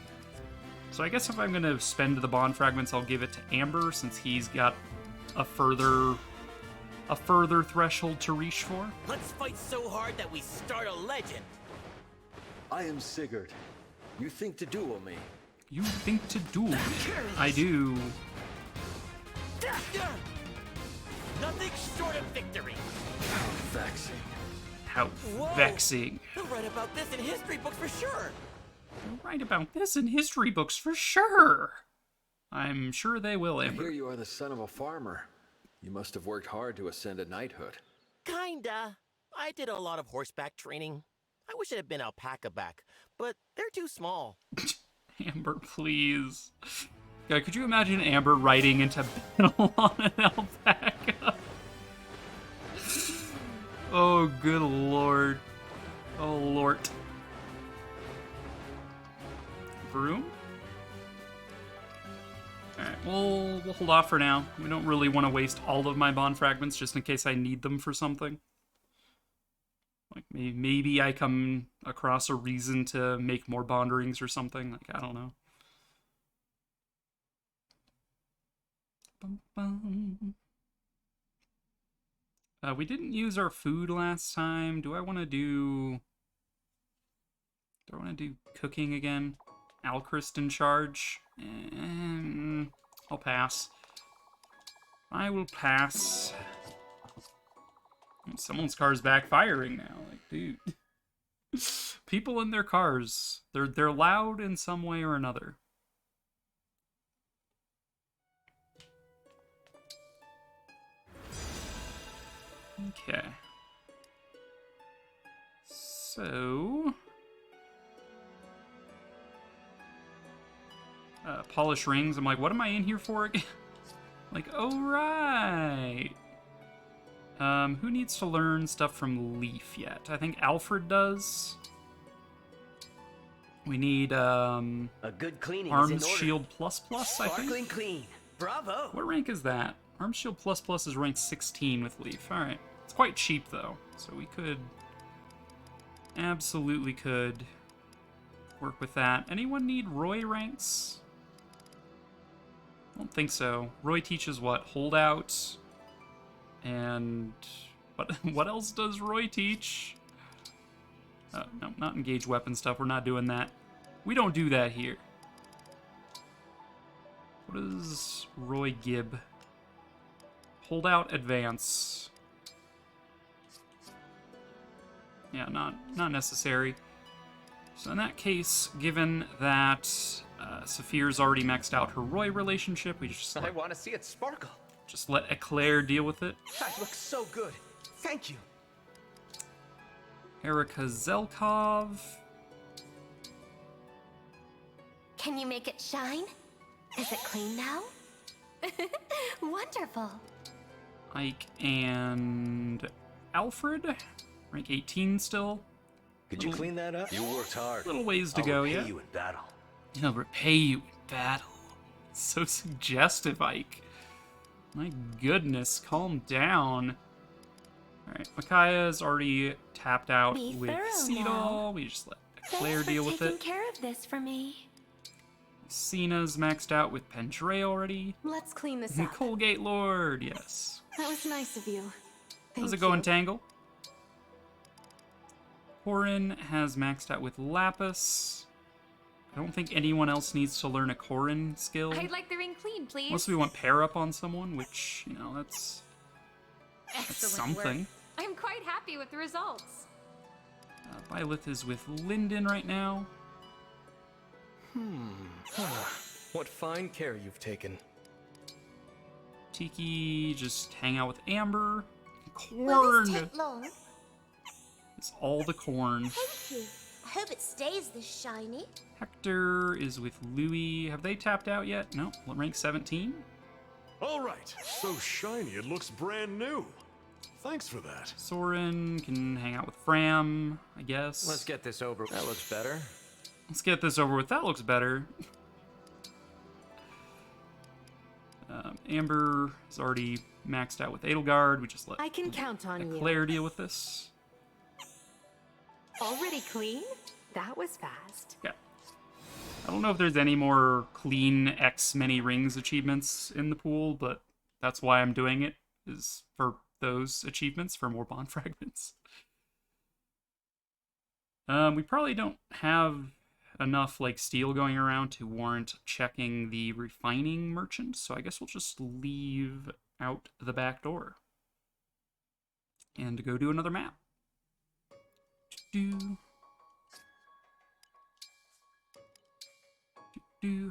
So I guess if I'm going to spend the Bond Fragments, I'll give it to Amber, since he's got a further threshold to reach for.
Let's fight so hard that we start a legend.
I am Sigurd. You think to duel me?
You think to duel me? I do.
Nothing short of victory.
How vexing.
How vexing.
You'll write about this in history books for sure.
You'll write about this in history books for sure. I'm sure they will, Amber.
I hear you are the son of a farmer. You must have worked hard to ascend to knighthood.
Kinda. I did a lot of horseback training. I wish it had been alpaca back, but they're too small.
Amber, please. Yeah, could you imagine Amber riding into battle on an alpaca? Oh, good lord. Oh, lord. Broom? Alright, we'll hold off for now. We don't really want to waste all of my Bond Fragments just in case I need them for something. Like, maybe I come across a reason to make more Bond Rings or something. Like, I don't know. Bum, bum. We didn't use our food last time. Do I want to do cooking again? Alchrist in charge? I'll pass. I will pass. Someone's car's backfiring now. Like, dude. People in their cars. They're loud in some way or another. Okay. So... polish rings. I'm like, what am I in here for again? Like, oh, right. Who needs to learn stuff from Leaf yet? I think Alfred does. We need,
a good cleaning
Arms
is in order.
Shield Plus Plus, I think.
Sparkling clean. Bravo.
What rank is that? Arms Shield Plus Plus is rank 16 with Leaf. Alright. It's quite cheap, though. So we could... absolutely could work with that. Anyone need Roy ranks? I don't think so. Roy teaches what? Holdout. And what else does Roy teach? No, not engage weapon stuff. We're not doing that. We don't do that here. What is Roy Gibb? Holdout, advance. Yeah, not necessary. So in that case, given that Saphir's already maxed out her Roy relationship, we just
I want to see it sparkle.
Just let Eclair deal with it.
That looks so good. Thank you.
Erica Zelkov.
Can you make it shine? Is it clean now? Wonderful.
Ike and Alfred. Rank 18 still.
Could you clean that up? You worked hard.
Little ways to go, yeah.
I'll repay you in battle.
He'll repay you in battle. So suggestive, Ike. My goodness, calm down. Alright, Micaiah's already tapped out with Seadall. We just let Claire deal with it.
Taking care of this for me.
Cena's maxed out with Pendray already.
Let's clean this
And
up.
Colgate Lord, yes.
That was nice of you.
How's
Thank
it going,
you.
Tangle? Corin has maxed out with Lapis. I don't think anyone else needs to learn a Corin skill.
I'd like the ring clean, please.
Unless we want pair up on someone, which, you know, that's
Excellent
something.
work. I'm quite happy with the results.
Byleth is with Lyndon right now.
What fine care you've taken.
Tiki just hang out with Amber.
Will this
Corn
take long?
is all the corn.
Thank you. I hope it stays this shiny.
Hector is with Louis. Have they tapped out yet? No, rank 17.
All right, so shiny it looks brand new. Thanks for that.
Soren can hang out with Fram, I guess.
Let's get this over. That looks better.
Let's get this over with. That looks better. Amber is already maxed out with Edelgard. We just let
I can count on you.
Claire deal with this.
Already clean? That was fast.
Yeah. I don't know if there's any more clean X many rings achievements in the pool, but that's why I'm doing it, is for those achievements, for more bond fragments. We probably don't have enough like steel going around to warrant checking the refining merchant, so I guess we'll just leave out the back door and go do another map.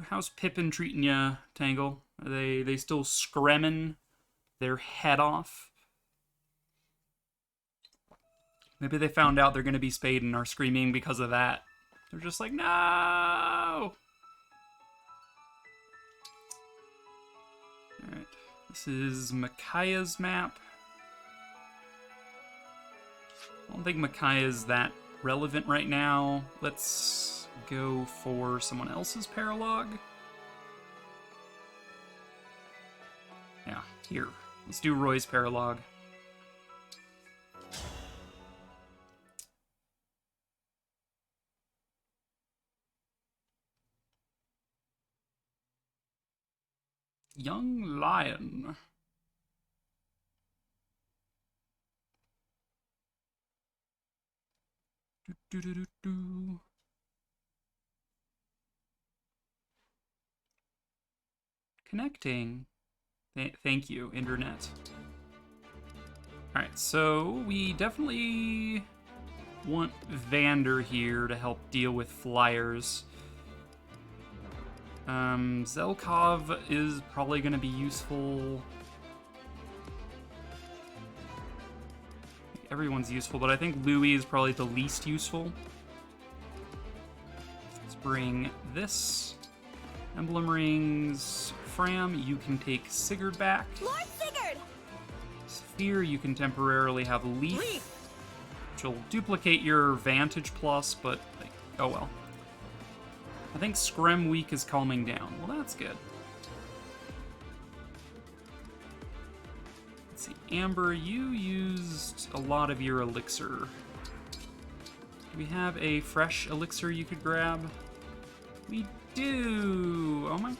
How's Pippin treating ya, Tangle? Are they still scremming their head off? Maybe they found out they're gonna be spayed and are screaming because of that. They're just like, no! Alright, this is Micaiah's map. I don't think Micaiah's that relevant right now. Let's go for someone else's paralog. Yeah, here. Let's do Roy's paralog. Young Lion. Connecting. Thank you, internet. Alright, so we definitely want Vander here to help deal with flyers. Zelkov is probably going to be useful. Everyone's useful, but I think Louis is probably the least useful. Let's bring this. Emblem rings. Fram, you can take Sigurd back.
Lord Sigurd!
Sphere, you can temporarily have Leaf. Which will duplicate your Vantage Plus, but, like, oh well. I think Screm Week is calming down. Well, that's good. Let's see. Amber, you used a lot of your elixir. Do we have a fresh elixir you could grab? We do! Oh my god!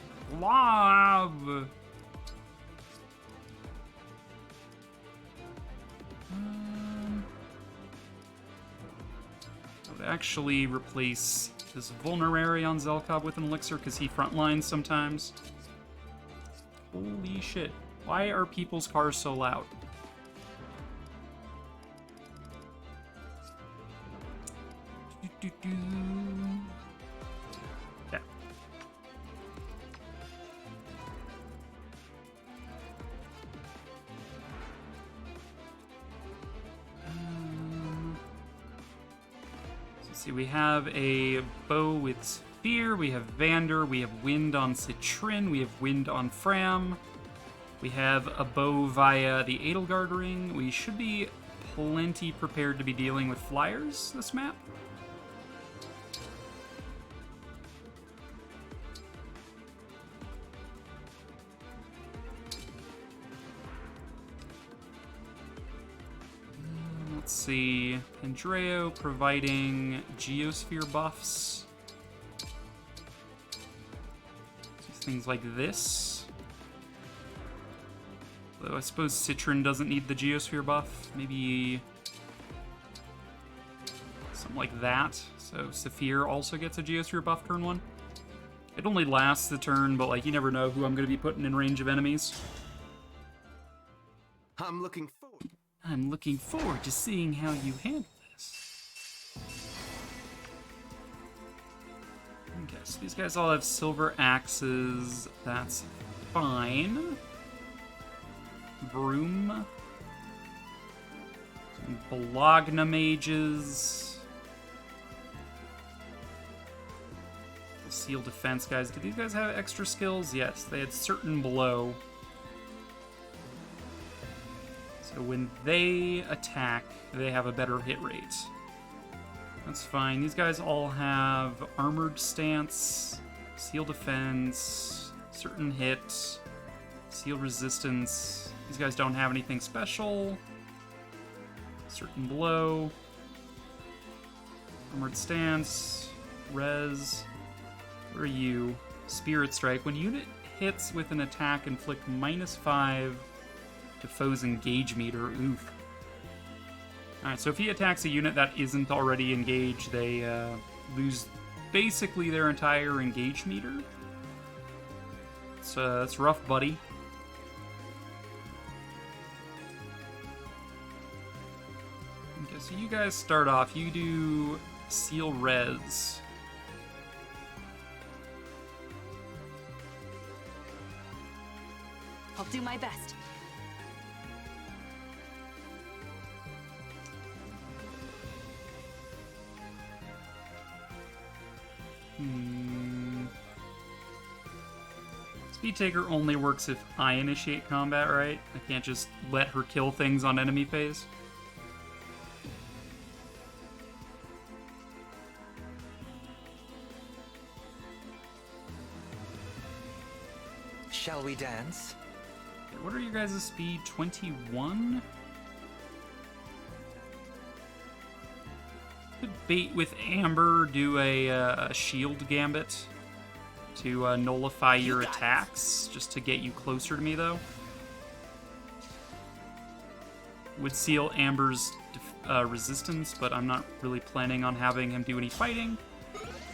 I would actually replace this Vulnerary on Zelkov with an elixir because he frontlines sometimes. Holy shit. Why are people's cars so loud? Yeah. Let's see, we have a bow with Sphere, we have Vander, we have wind on Citrin, we have wind on Fram, we have a bow via the Edelgard ring. We should be plenty prepared to be dealing with flyers this map. Let's see, Pandreo providing Geosphere buffs. things like this. Though I suppose Citron doesn't need the Geosphere buff. Maybe something like that. So Saphir also gets a Geosphere buff turn 1. It only lasts the turn, but like you never know who I'm going to be putting in range of enemies.
I'm looking
forward to seeing how you handle this. Okay, so these guys all have silver axes. That's fine. Broom. Some Bologna mages. The seal defense guys. Do these guys have extra skills? Yes, they had certain blow. So when they attack, they have a better hit rate. That's fine. These guys all have armored stance, seal defense, certain hit, seal resistance. These guys don't have anything special. Certain blow, armored stance, res. Where are you? Spirit strike. When unit hits with an attack, inflict -5 to foe's engage meter. Oof. Alright, so if he attacks a unit that isn't already engaged, they lose basically their entire engage meter. So that's rough, buddy. Okay, so you guys start off. You do seal res.
I'll do my best.
Speed Taker only works if I initiate combat, right? I can't just let her kill things on enemy phase.
Shall we dance?
Okay, what are your guys' speed? 21? Could bait with Amber, do a shield gambit to nullify your attacks, just to get you closer to me, though. Would seal Amber's resistance, but I'm not really planning on having him do any fighting.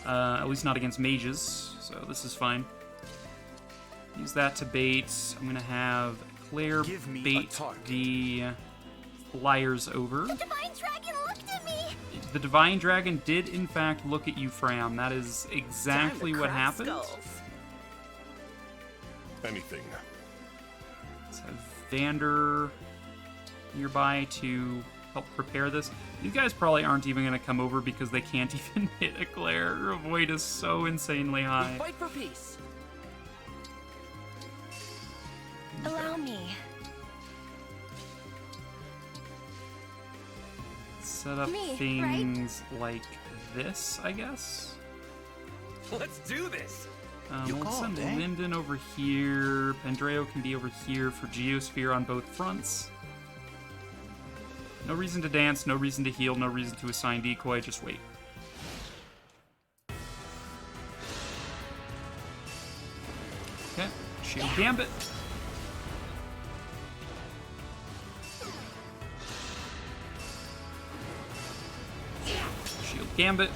At least not against mages, so this is fine. Use that to bait. I'm gonna have Claire bait the flyers over.
The Divine Dragon looked at me!
The Divine Dragon did, in fact, look at you, Fram. That is exactly what happened.
Anything.
Let's have Vander nearby to help prepare this. These guys probably aren't even going to come over because they can't even hit a Claire. Her avoid is so insanely high.
We fight for peace.
Allow me.
Set up things like this, I guess.
Let's do this.
We'll send Linden over here. Pendreo can be over here for Geosphere on both fronts. No reason to dance, no reason to heal, no reason to assign decoy, just wait. Okay, Shield Gambit. Shield Gambit.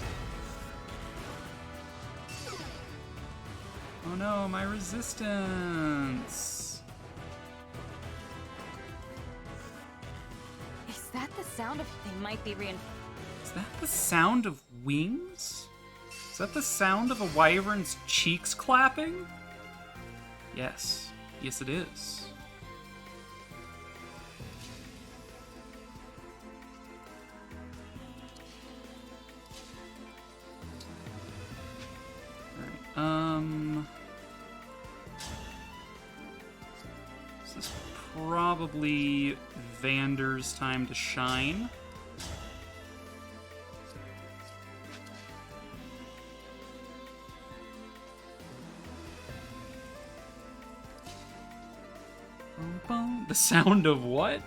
Oh no, my resistance!
Is that the sound of they might be reinforced?
Is that the sound of wings? Is that the sound of a wyvern's cheeks clapping? Yes. Yes, it is. This is probably Vander's time to shine. The sound of what?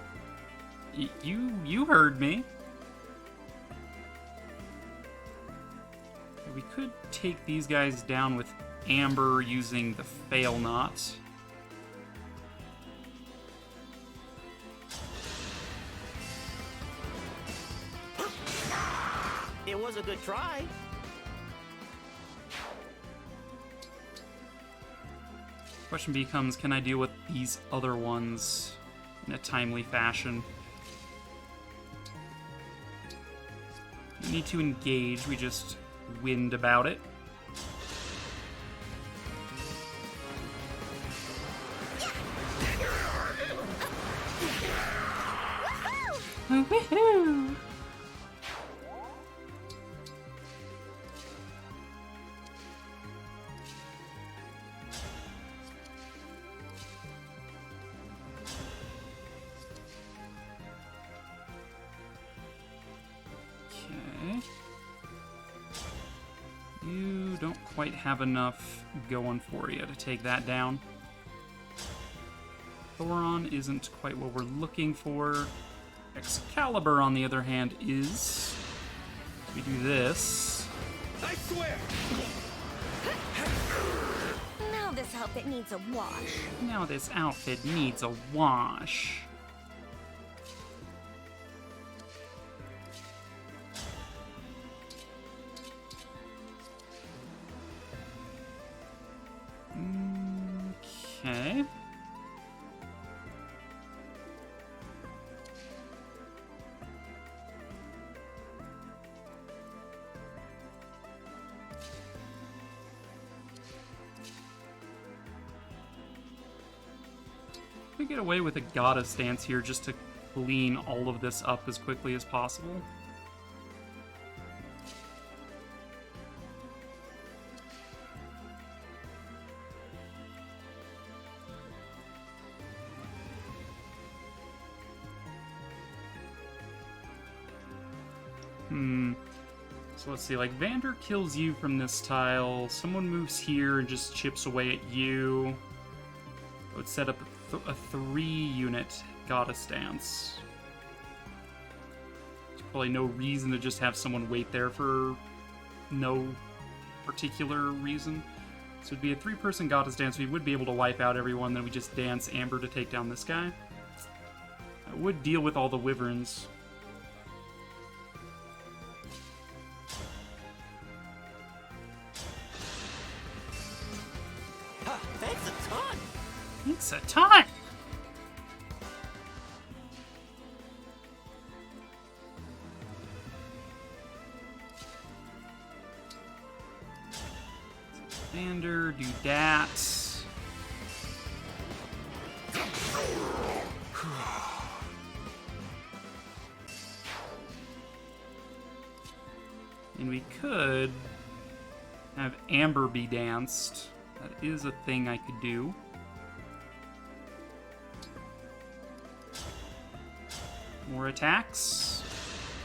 You heard me. We could take these guys down with Amber using the Fail Not.
It was a good try.
Question becomes, can I deal with these other ones in a timely fashion? We need to engage, we just whined about it. Woohoo! You don't quite have enough going for you to take that down. Thoron isn't quite what we're looking for. Excalibur, on the other hand, is. We do this.
I swear! Now this outfit needs a wash.
Now this outfit needs a wash. Okay. We get away with a goddess dance here just to clean all of this up as quickly as possible. So let's see, like, Vander kills you from this tile, someone moves here and just chips away at you. It would set up a 3-unit goddess dance. There's probably no reason to just have someone wait there for no particular reason. So it'd be a 3-person goddess dance, we would be able to wipe out everyone, then we just dance Amber to take down this guy. I would deal with all the wyverns.
Thanks a ton!
Thanks a ton! Vander, do that. And we could have Amber be danced. That is a thing I could do. More attacks.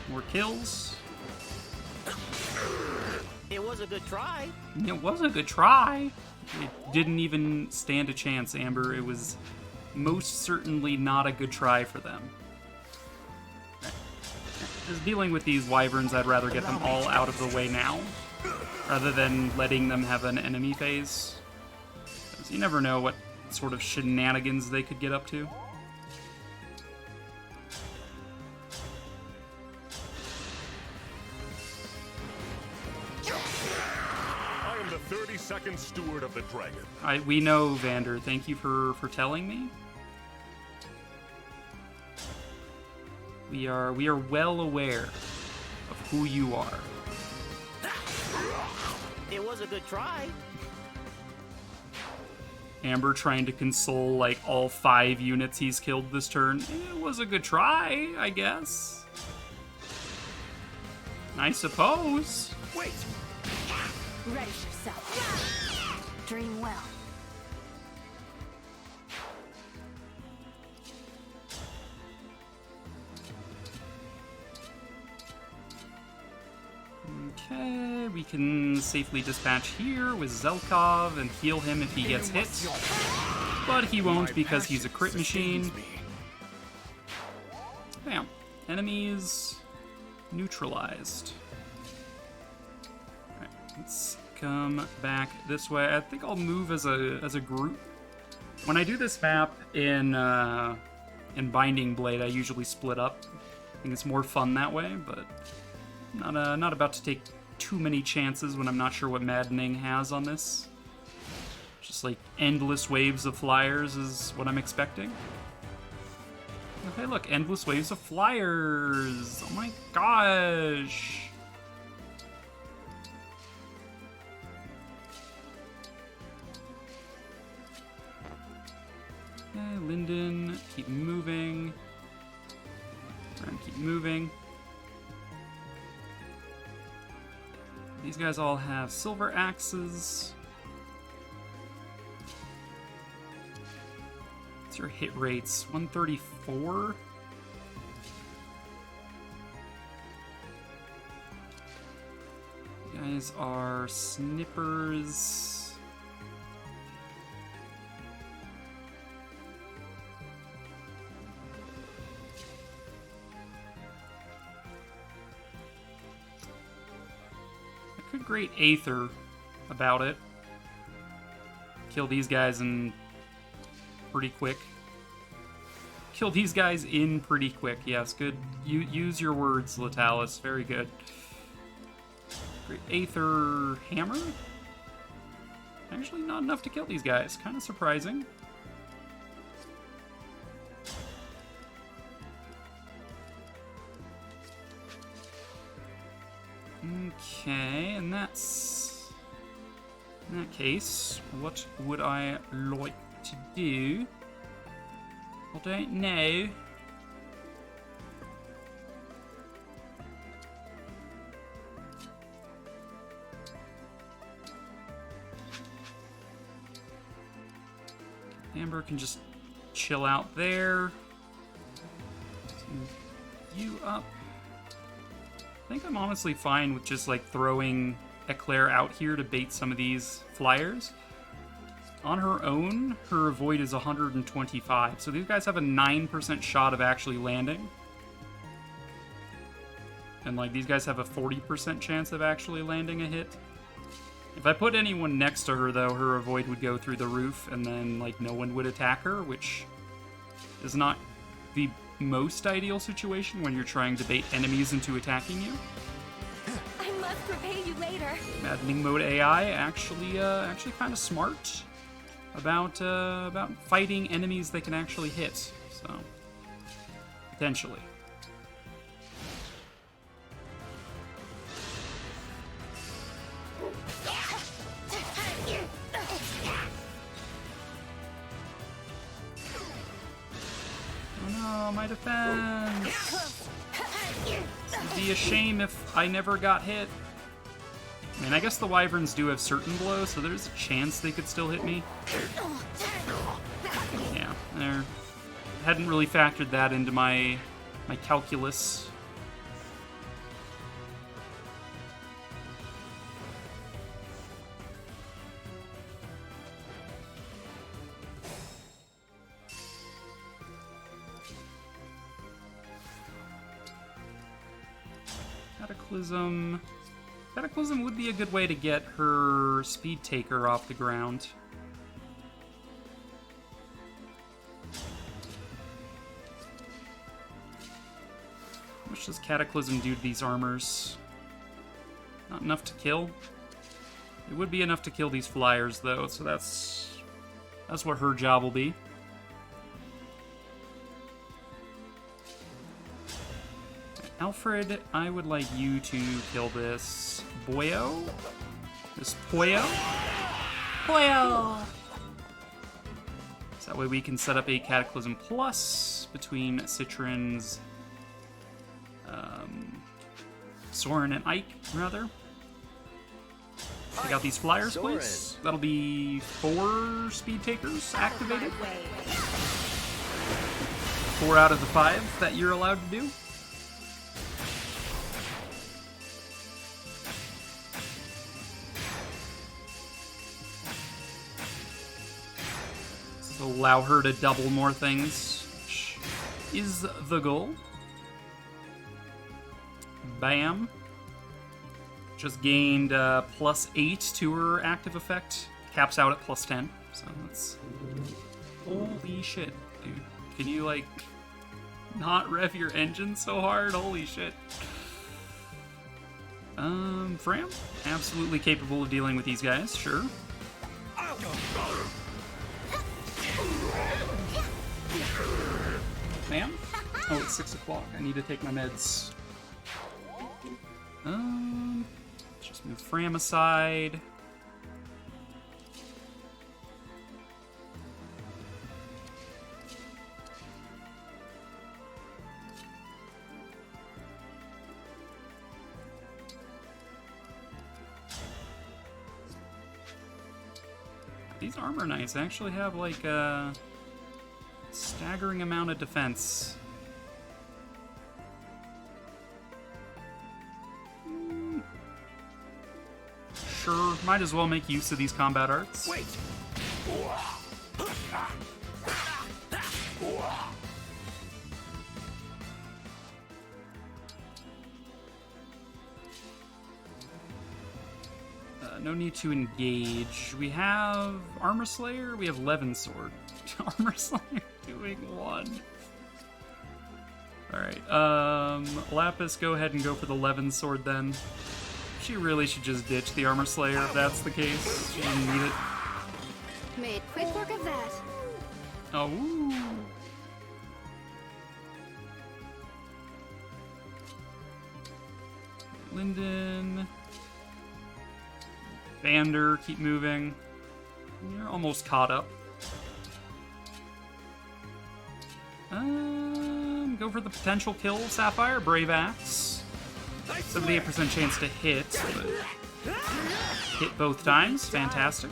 More kills.
It was a good try.
It was a good try. It didn't even stand a chance, Amber. It was most certainly not a good try for them. As dealing with these wyverns, I'd rather get them all out of the way now, rather than letting them have an enemy phase. Because you never know what sort of shenanigans they could get up to.
I am the 32nd steward of the dragon.
We know, Vander. Thank you for telling me. We are well aware of who you are.
It was a good try.
Amber trying to console, like, all 5 units he's killed this turn. It was a good try, I guess. I suppose.
Wait! Ready yourself. Dream well.
Okay, we can safely dispatch here with Zelkov and heal him if he gets hit. But he won't because he's a crit machine. Bam. Enemies neutralized. Alright, let's come back this way. I think I'll move as a group. When I do this map in Binding Blade, I usually split up. I think it's more fun that way, but not about to take too many chances when I'm not sure what Maddening has on this. Just like endless waves of flyers is what I'm expecting. Okay, look, endless waves of flyers. Oh my gosh. Okay, Linden, keep moving. Trying to keep moving. These guys all have silver axes. What's your hit rates? 134? You guys are snippers. Could grate Aether about it. Kill these guys in pretty quick. Kill these guys in pretty quick. Yes, good. You use your words, Latalis. Very good. Great Aether Hammer? Actually, not enough to kill these guys. Kind of surprising. Okay, and that's... in that case, what would I like to do? I don't know. Amber can just chill out there. Move you up. I think I'm honestly fine with just like throwing Eclair out here to bait some of these flyers. On her own, her avoid is 125, so these guys have a 9% shot of actually landing. And like these guys have a 40% chance of actually landing a hit. If I put anyone next to her though, her avoid would go through the roof and then like no one would attack her, which is not the most ideal situation when you're trying to bait enemies into attacking you.
I must repay you later.
Maddening Mode AI actually kind of smart about fighting enemies they can actually hit. So potentially. Oh, my defense! It'd be a shame if I never got hit. I mean, I guess the Wyverns do have certain blow, so there's a chance they could still hit me. Yeah, there. Hadn't really factored that into my calculus. Cataclysm. Cataclysm would be a good way to get her Speed Taker off the ground. How much does Cataclysm do to these armors? Not enough to kill. It would be enough to kill these flyers, though, so that's what her job will be. Alfred, I would like you to kill this boyo. This poyo. Poyo! So that way we can set up a Cataclysm Plus between Citron's Soren and Ike, rather. Take out these flyers, please. That'll be 4 Speed Takers activated. 4 out of the 5 that you're allowed to do. Allow her to double more things, which is the goal. Bam. Just gained +8 to her active effect. Caps out at +10. So that's... Holy shit, dude. Can you, like, not rev your engine so hard? Holy shit. Fram? Absolutely capable of dealing with these guys, sure. Ma'am? Oh, it's 6 o'clock. I need to take my meds. Just move Fram aside. These armor knights actually have like a staggering amount of defense. Sure, might as well make use of these combat arts.
Wait.
No need to engage. We have Armor Slayer, we have Levin Sword. Armor Slayer doing 1. Alright, Lapis, go ahead and go for the Levin Sword then. She really should just ditch the Armor Slayer if that's the case. She doesn't need it.
Made quick work of that.
Oh, ooh. Linden. Vander, keep moving. You're almost caught up. Go for the potential kill, Sapphire. Brave Axe. 78% chance to hit, but hit both times. Fantastic.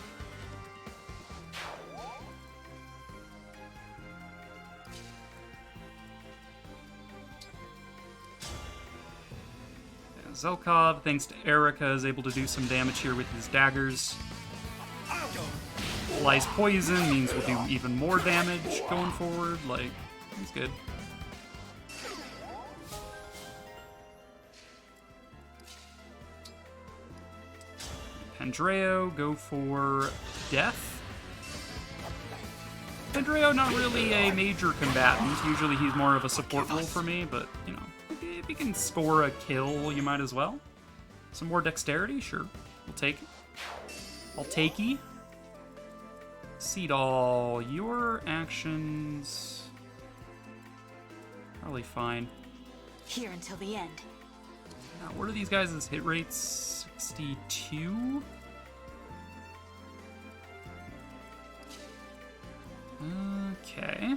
Zelkov, thanks to Erica, is able to do some damage here with his daggers. Applies poison, means we'll do even more damage going forward. Like, he's good. Pandreo, go for death. Pandreo, not really a major combatant. Usually he's more of a support role for me, but, you know. If you can score a kill, you might as well. Some more dexterity? Sure. We'll take it. I'll take ye. Seadall, your actions... probably fine.
Here until the end.
Now, what are these guys' hit rates? 62? Okay.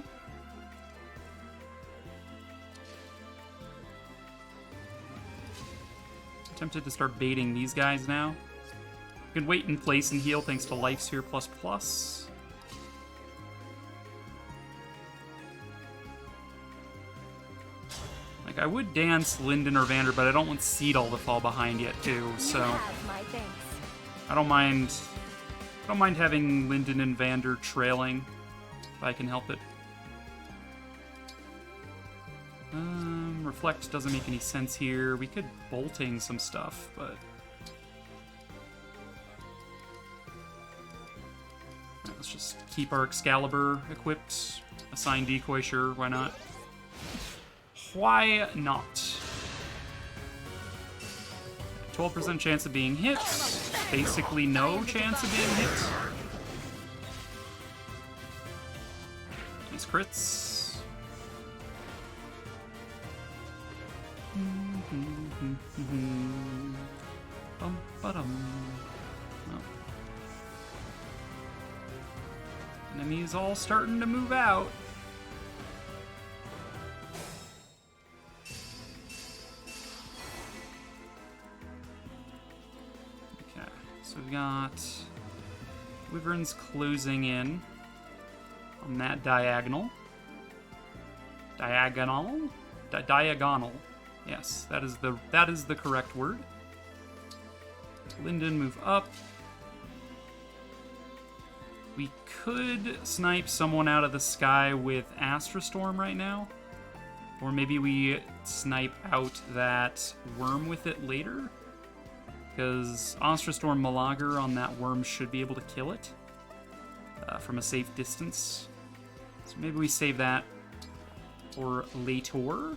Tempted to start baiting these guys now. You can wait in place and heal thanks to Life Sphere ++. Like, I would dance Linden or Vander, but I don't want Seadall to fall behind yet too, so I don't mind having Linden and Vander trailing if I can help it. Reflect doesn't make any sense here. We could bolting some stuff, but... let's just keep our Excalibur equipped. Assign decoy, sure, why not? Why not? 12% chance of being hit. Basically no chance of being hit. Nice crits. Enemies all starting to move out. Okay, so we've got Wyverns closing in on that diagonal. Diagonal? Diagonal. Yes, that is the correct word. Linden, move up. We could snipe someone out of the sky with Astrostorm right now. Or maybe we snipe out that worm with it later. because Astra Storm Malager on that worm should be able to kill it from a safe distance. So maybe we save that for later.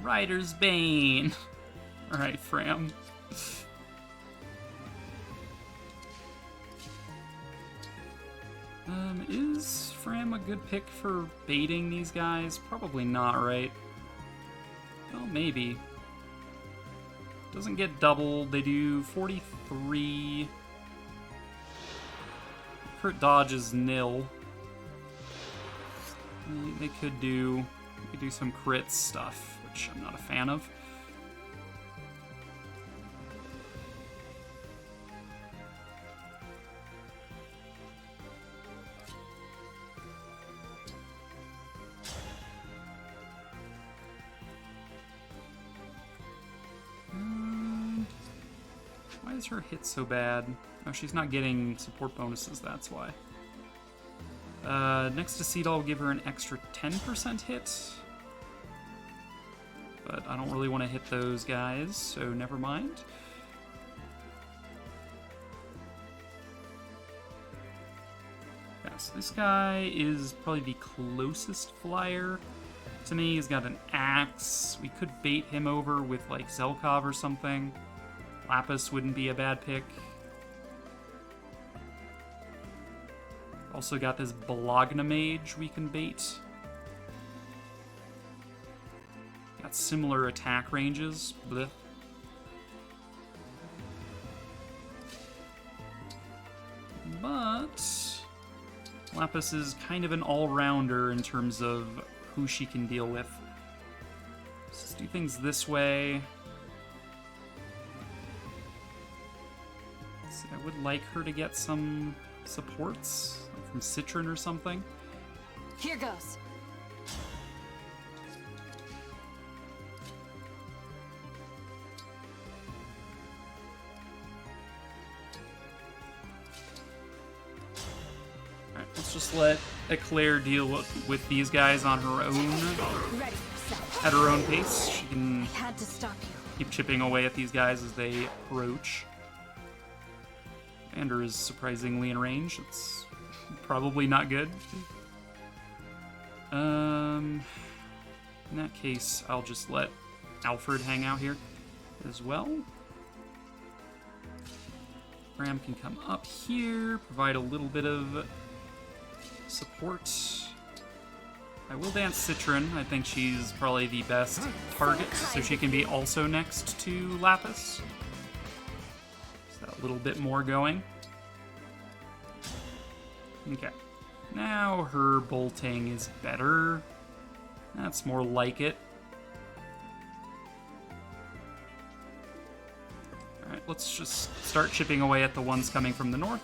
Rider's Bane. Alright, Fram. Is Fram a good pick for baiting these guys? Probably not, right? Well, maybe. Doesn't get doubled. They do 43. Crit dodge is nil. They could do some crit stuff, which I'm not a fan of. Why is her hit so bad? Oh, she's not getting support bonuses, that's why. Next to Seadall, will give her an extra 10% hit. But I don't really want to hit those guys, so never mind. Yeah, so this guy is probably the closest flyer to me. He's got an axe. We could bait him over with, like, Zelkov or something. Lapis wouldn't be a bad pick. Also got this Bologna Mage we can bait. Got similar attack ranges. Blech. But Lapis is kind of an all-rounder in terms of who she can deal with. Let's do things this way. I would like her to get some supports from Citron or something.
Here goes.
Alright, let's just let Eclair deal with these guys on her own. At her own pace. She can
had to stop you.
Keep chipping away at these guys as they approach. Vander is surprisingly in range. It's probably not good. In that case, I'll just let Alfred hang out here as well. Ram can come up here, provide a little bit of support. I will dance Citron. I think she's probably the best target, so she can be also next to Lapis. A little bit more going. Okay. Now her bolting is better. That's more like it. Alright, let's just start chipping away at the ones coming from the north.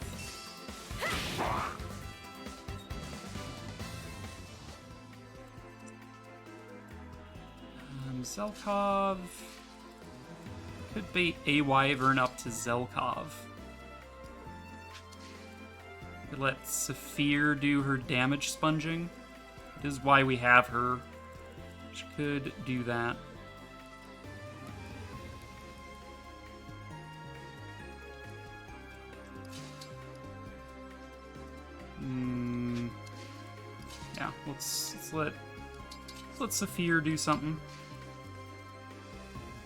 Zelkov. Could bait a Wyvern up to Zelkov. Could let Saphir do her damage sponging. It is why we have her. She could do that. Yeah, let's let Saphir do something.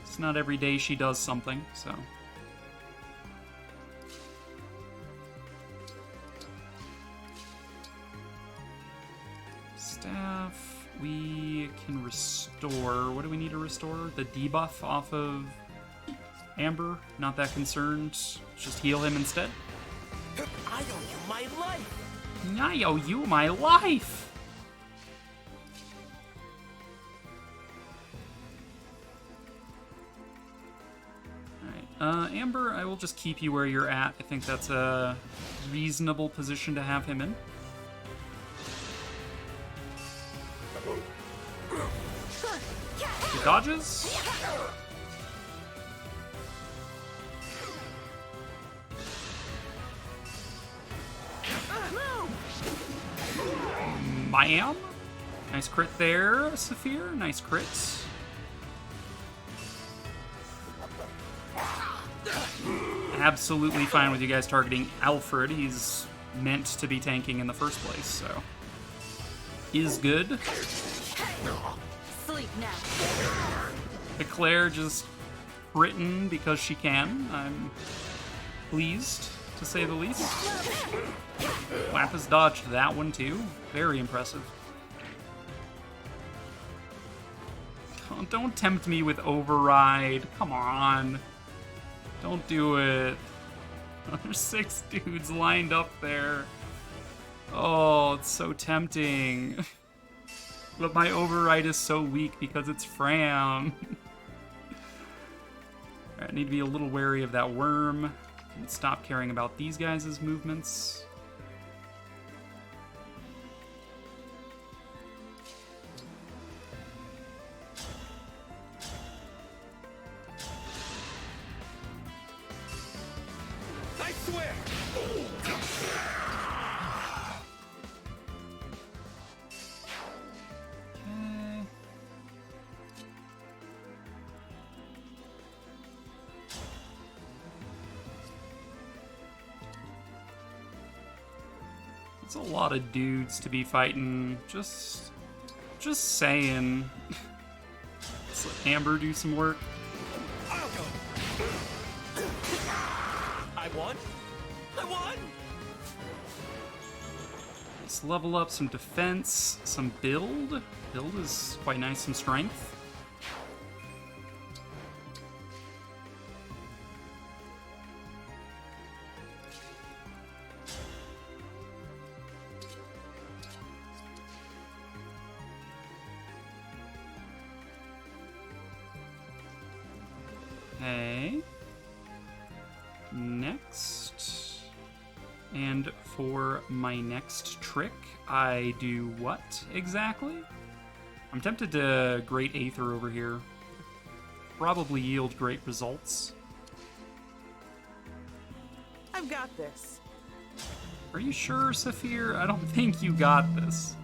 It's not every day she does something, so. Staff, we can restore. What do we need to restore? The debuff off of Amber. Not that concerned. Just heal him instead.
I owe you my life!
I owe you my life! Amber, I will just keep you where you're at. I think that's a reasonable position to have him in. He dodges. Bam! Nice crit there, Saphir. Nice crit. Absolutely fine with you guys targeting Alfred. He's meant to be tanking in the first place, so... is good.
Sleep now.
Eclair just written because she can. I'm pleased, to say the least. Lapis dodged that one too. Very impressive. Oh, don't tempt me with Override. Come on. Don't do it. There's 6 dudes lined up there. Oh, it's so tempting. But my Override is so weak because it's Fram. I need to be a little wary of that worm and stop caring about these guys' movements.
I swear!
It's a lot of dudes to be fighting. Just saying. Let's let Amber do some work.
I'll go. I won? I won!
Let's level up some defense, some build. Build is quite nice, some strength. Okay. Next. And for my next trick, I do what exactly? I'm tempted to Great Aether over here. Probably yield great results.
I've got this.
Are you sure, Saphir? I don't think you got this.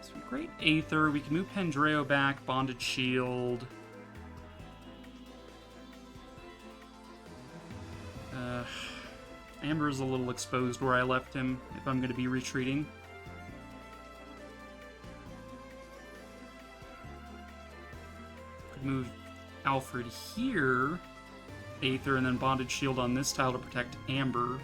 So Great Aether, we can move Pendreo back, Bonded Shield. Amber's a little exposed where I left him, if I'm going to be retreating. Could move Alfred here, Aether, and then Bonded Shield on this tile to protect Amber.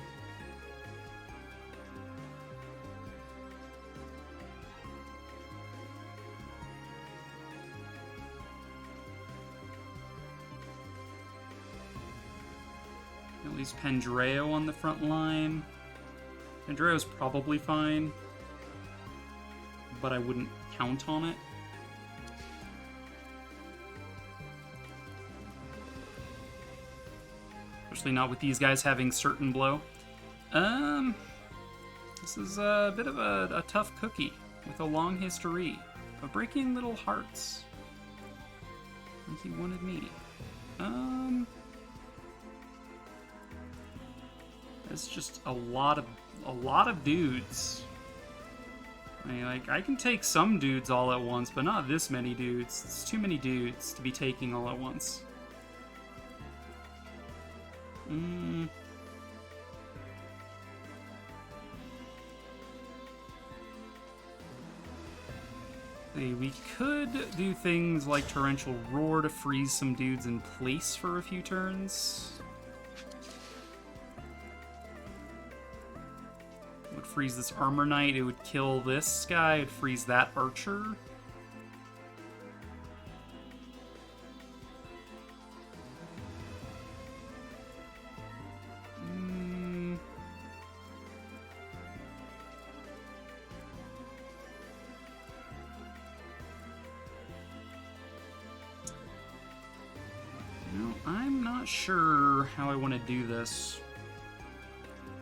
At least Pendreo on the front line. Pendreo's probably fine, but I wouldn't count on it. Especially not with these guys having certain blow. This is a bit of a tough cookie with a long history of breaking little hearts. I think he wanted me. It's just a lot of dudes. I mean, like, I can take some dudes all at once, but not this many dudes. It's too many dudes to be taking all at once. We could do things like Torrential Roar to freeze some dudes in place for a few turns. Would freeze this Armor Knight, it would kill this guy, it would freeze that Archer. not sure how I want to do this.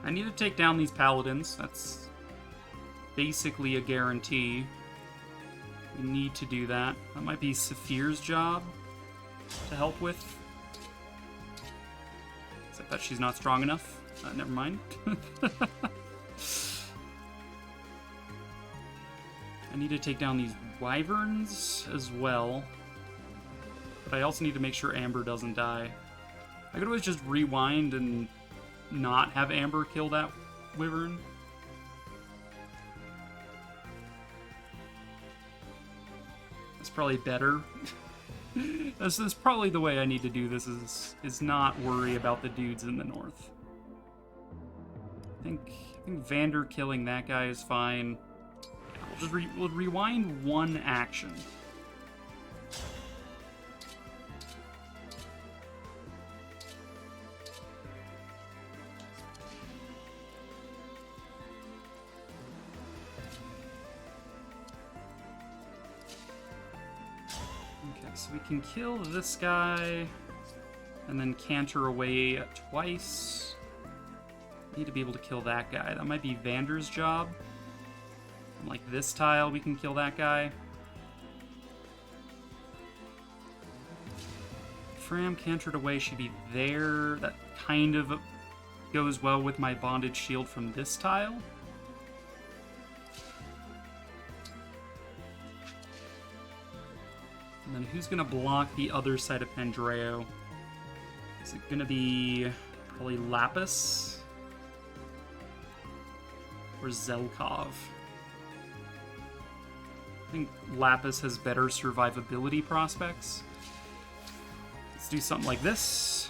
I need to take down these paladins. That's basically a guarantee. We need to do that. That might be Saphir's job to help with. Except that she's not strong enough. Never mind. I need to take down these wyverns as well. But I also need to make sure Amber doesn't die. I could always just rewind and not have Amber kill that wyvern. That's probably better. This is probably the way I need to do this, is not worry about the dudes in the north. I think Vander killing that guy is fine. We'll rewind one action. Okay, so we can kill this guy and then canter away twice. Need to be able to kill that guy. That might be Vander's job. Like this tile, we can kill that guy. Fram cantered away should be there. That kind of goes well with my bonded shield from this tile. And then who's gonna block the other side of Pandreo? Is it gonna be probably Lapis or Zelkov? I think Lapis has better survivability prospects. Let's do something like this.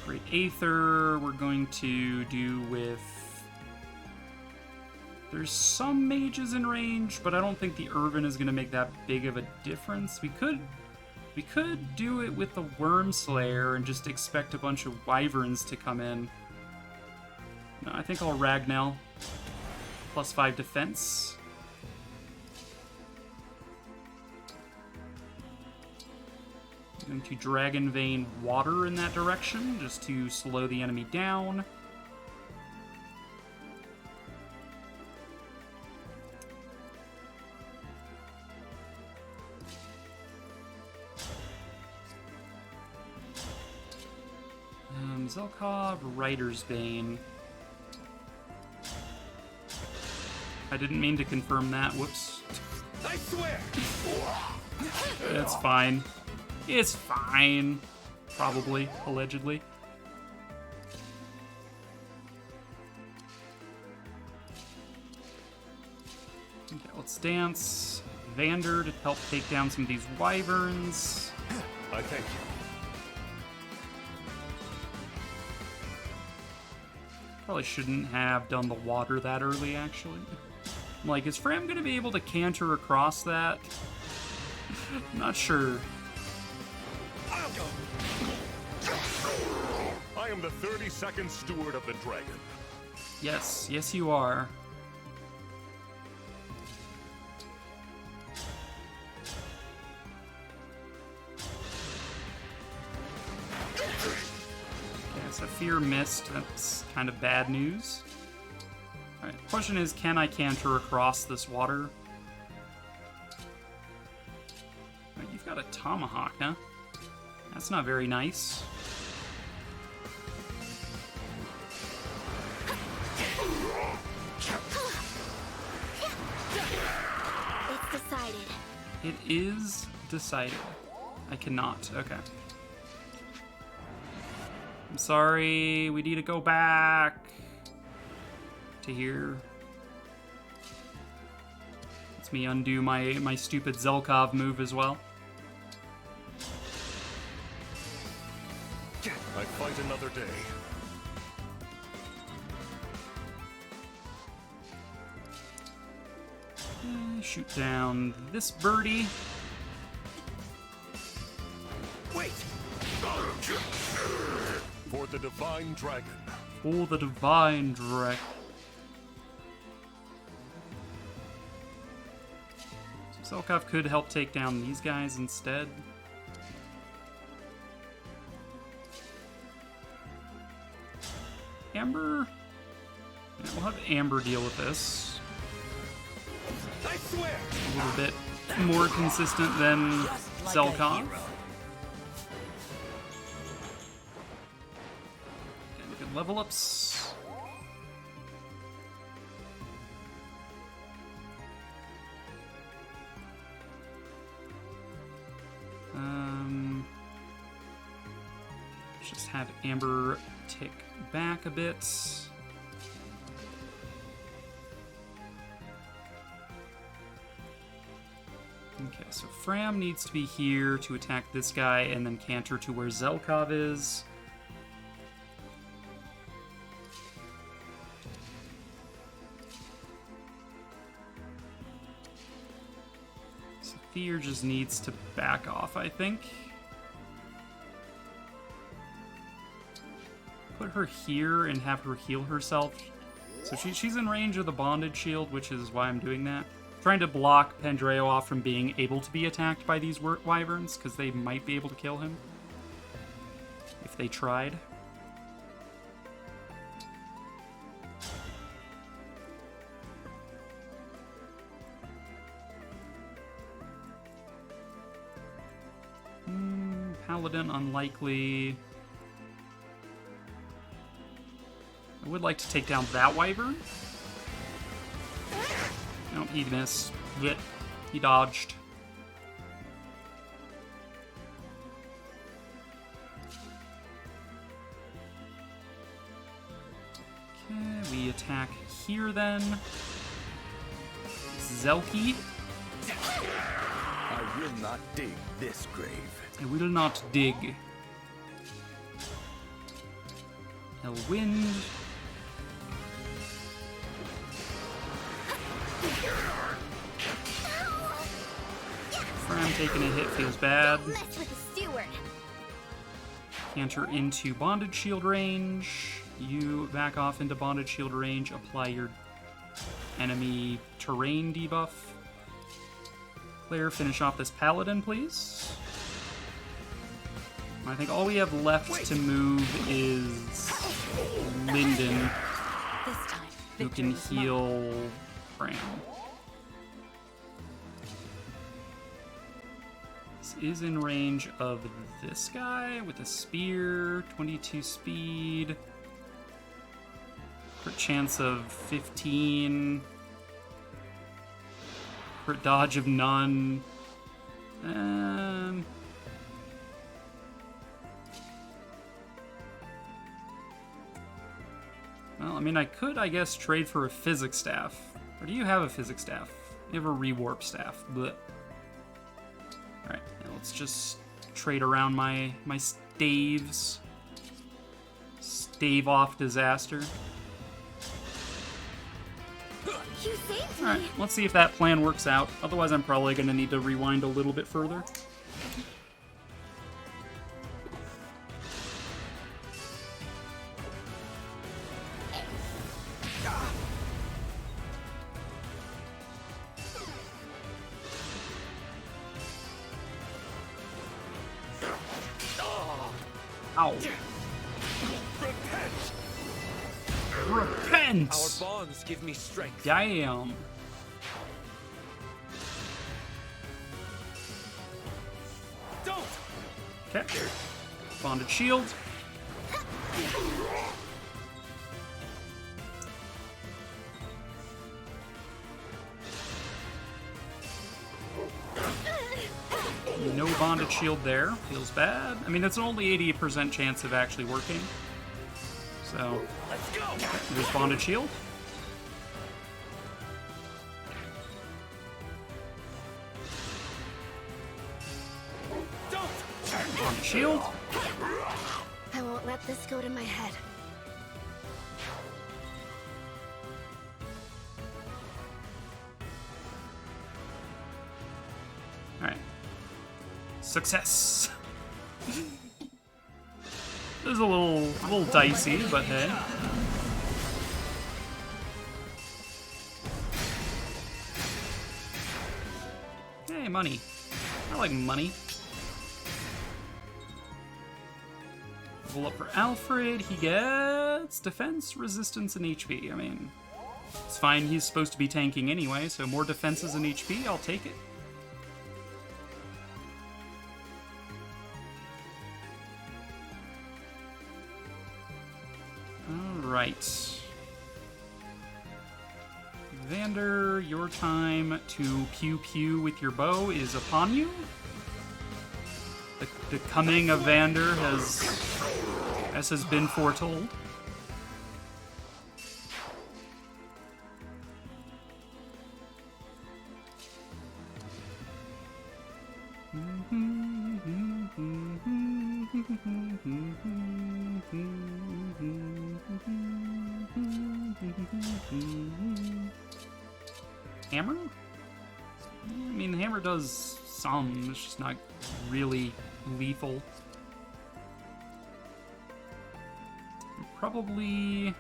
Great Aether, we're going to do with... There's some mages in range, but I don't think the Irvin is going to make that big of a difference. We could do it with the Worm Slayer and just expect a bunch of wyverns to come in. No, I think I'll Ragnell. +5 defense. I'm going to Dragon Vein Water in that direction, just to slow the enemy down. Zelkov, Rider's Bane. I didn't mean to confirm that. Whoops.
I swear.
It's fine. It's fine. Probably. Allegedly. Okay, let's dance Vander to help take down some of these wyverns.
I thank you.
Probably shouldn't have done the water that early, actually. I'm like, is Fram gonna be able to canter across that? I'm not sure.
I'll go. I am the 32nd Steward of the Dragon.
Yes, yes you are. Saphir missed. That's kind of bad news. Alright, question is, can I canter across this water? Right, you've got a tomahawk, huh? That's not very nice.
It's decided.
It is decided. I cannot. Okay. I'm sorry, we need to go back to here. Lets me undo my stupid Zelkov move as well.
I fight another day.
Shoot down this birdie.
Wait! For the Divine Dragon.
For the Divine Dragon. So Zelkov could help take down these guys instead. Amber? Yeah, we'll have Amber deal with this.
I swear.
A little bit more consistent than Zelkov. And good level ups. Just have Amber tick back a bit. Okay, so Fram needs to be here to attack this guy and then canter to where Zelkov is. Fear just needs to back off, I think. Put her here and have her heal herself. So she's in range of the bonded shield, which is why I'm doing that. Trying to block Pandreo off from being able to be attacked by these wyverns, because they might be able to kill him if they tried. Paladin unlikely. I would like to take down that wyvern. Nope, he missed. Blech. He dodged. Okay, we attack here then. Zelky.
I will not dig this grave.
I will not dig. Wind. Fram taking a hit feels bad. Canter into bonded shield range. You back off into bonded shield range. Apply your enemy terrain debuff. Claire, finish off this paladin, please. I think all we have left to move is Lyndon, who can heal Fram. This is in range of this guy with a spear, 22 speed, crit chance of 15, crit dodge of none. Well, I mean, I could, I guess, trade for a physics staff. Or do you have a physics staff? You have a rewarp staff. Blech. Alright, now let's just trade around my staves. Stave off disaster. Alright, let's see if that plan works out. Otherwise, I'm probably going to need to rewind a little bit further. Ow. Repent!
Our bonds give me strength.
Damn.
Don't.
Okay. Bonded shield. No bonded shield there. Feels bad. I mean, that's only 80% chance of actually working. So,
let's go.
There's bonded shield. Bonded shield.
I won't let this go to my head.
Alright. Success. This is a little dicey, but hey. Hey, money. I like money. Level up for Alfred. He gets stats, defense, resistance, and HP. I mean, it's fine, he's supposed to be tanking anyway, so more defenses and HP, I'll take it. Alright. Vander, your time to pew-pew with your bow is upon you. The coming of Vander has been foretold. Hammer? I mean, the hammer does some, it's just not really lethal. I'm probably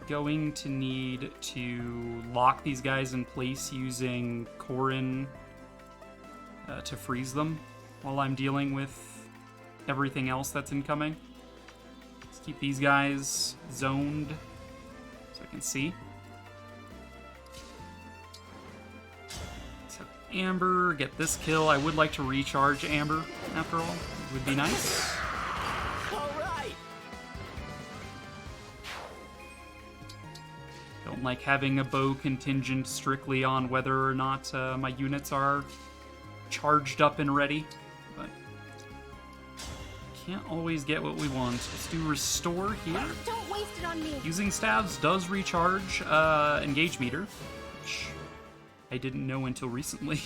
going to need to lock these guys in place using Corrin to freeze them while I'm dealing with everything else that's incoming. Let's keep these guys zoned so I can see. So Amber, get this kill. I would like to recharge Amber after all. It would be nice.
Alright!
Don't like having a bow contingent strictly on whether or not my units are charged up and ready, but can't always get what we want. Let's do restore here.
Don't waste it on me.
Using staves does recharge engage meter, which I didn't know until recently.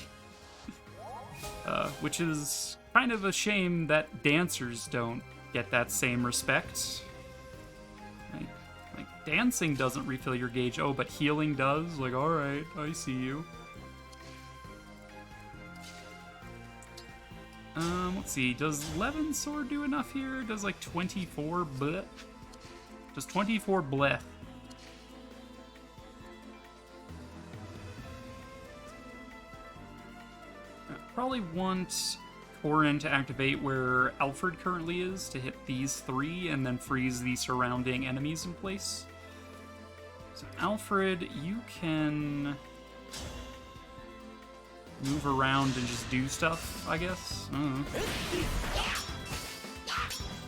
Which is kind of a shame that dancers don't get that same respect. Like dancing doesn't refill your gauge. Oh, but healing does? Like, alright, I see you. Let's see, does Levin Sword do enough here? Does like 24 bleh? Does 24 bleh? Probably want Corrin to activate where Alfred currently is to hit these three and then freeze the surrounding enemies in place. So Alfred, you can move around and just do stuff, I guess. I don't know.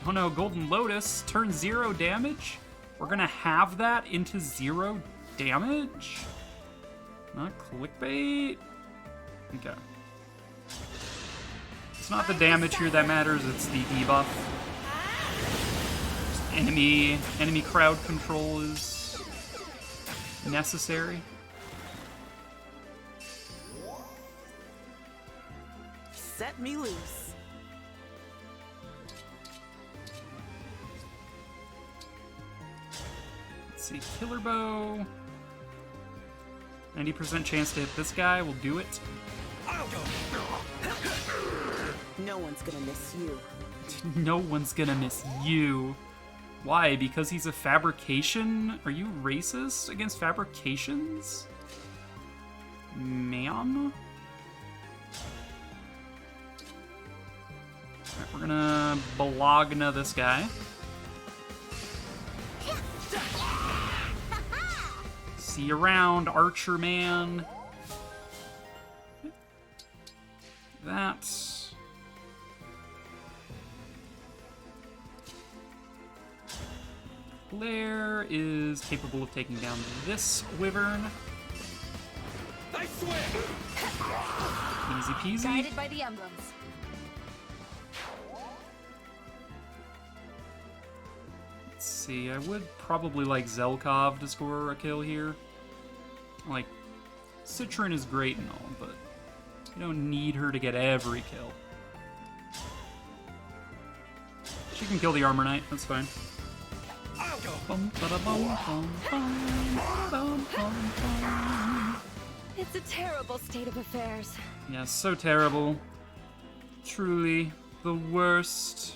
Oh no, Golden Lotus turns 0 damage? We're gonna have that into 0 damage? Not clickbait? Okay. It's not the damage here that matters, it's the debuff. Just enemy crowd control is necessary.
Set me loose.
Let's see, Killer Bow. 90% chance to hit this guy, we'll do it.
No one's gonna miss you.
No one's gonna miss you. Why? Because he's a fabrication? Are you racist against fabrications? Ma'am? Alright, we're gonna Bologna this guy. See you around, Archer Man. That's... Claire is capable of taking down this Wyvern.
I swear!
Easy peasy.
Guided by the emblems.
Let's see, I would probably like Zelkov to score a kill here. Like, Citron is great and all, but you don't need her to get every kill. She can kill the Armor Knight, that's fine.
It's a terrible state of affairs.
Yeah, so terrible. Truly the worst.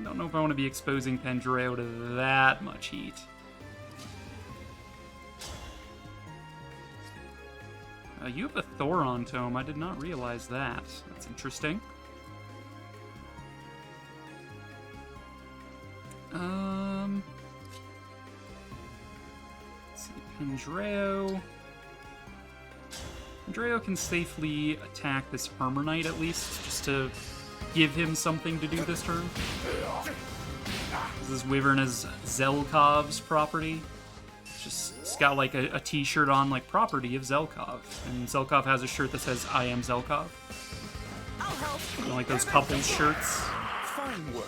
Don't know if I want to be exposing Pandreo to that much heat. You have a Thoron tome. I did not realize that. That's interesting. Let's see, Pendreo. Pendreo can safely attack this Armor Knight at least, just to give him something to do this turn. This Wyvern is Zelkov's property. It's got like a t-shirt on, like property of Zelkov. And Zelkov has a shirt that says, I am Zelkov. You know, like those couples shirts.
Fine work.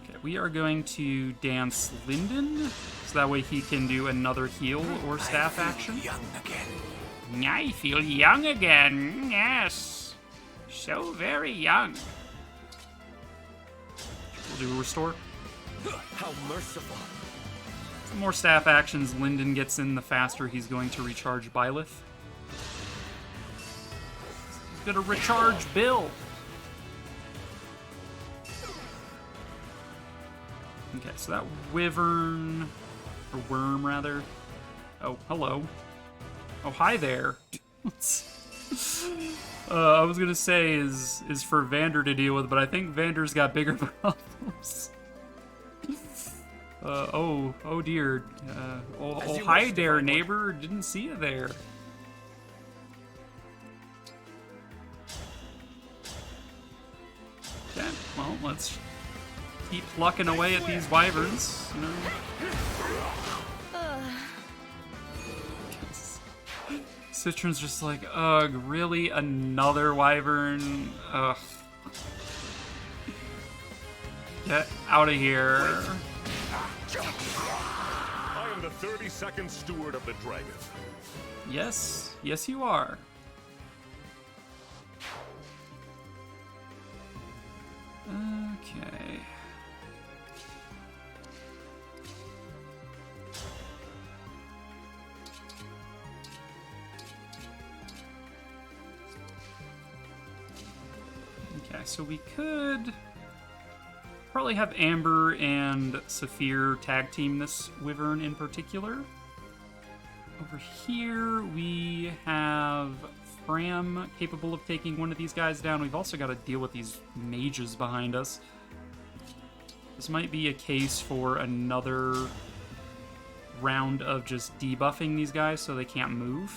Okay, we are going to dance Linden, so that way he can do another heal or staff action.
Young again.
I feel young again, yes. So very young. We'll do a restore.
How merciful.
The more staff actions Linden gets in, the faster he's going to recharge Byleth. He's gonna recharge Bill. Okay, so that Wyvern, or Worm rather. Oh, hello. Oh, hi there. I was gonna say is for Vander to deal with, but I think Vander's got bigger problems. Oh dear. Oh, hi there, neighbor. Didn't see you there. Okay, well, let's keep plucking away at these wyverns, you know. Citron's just like, ugh, really? Another wyvern? Ugh. Get out of here.
I am the 32nd steward of the dragon.
Yes, yes you are. Okay. Okay, so we could probably have Amber and Saphir tag team this Wyvern in particular. Over here, we have Fram capable of taking one of these guys down. We've also got to deal with these mages behind us. This might be a case for another round of just debuffing these guys so they can't move.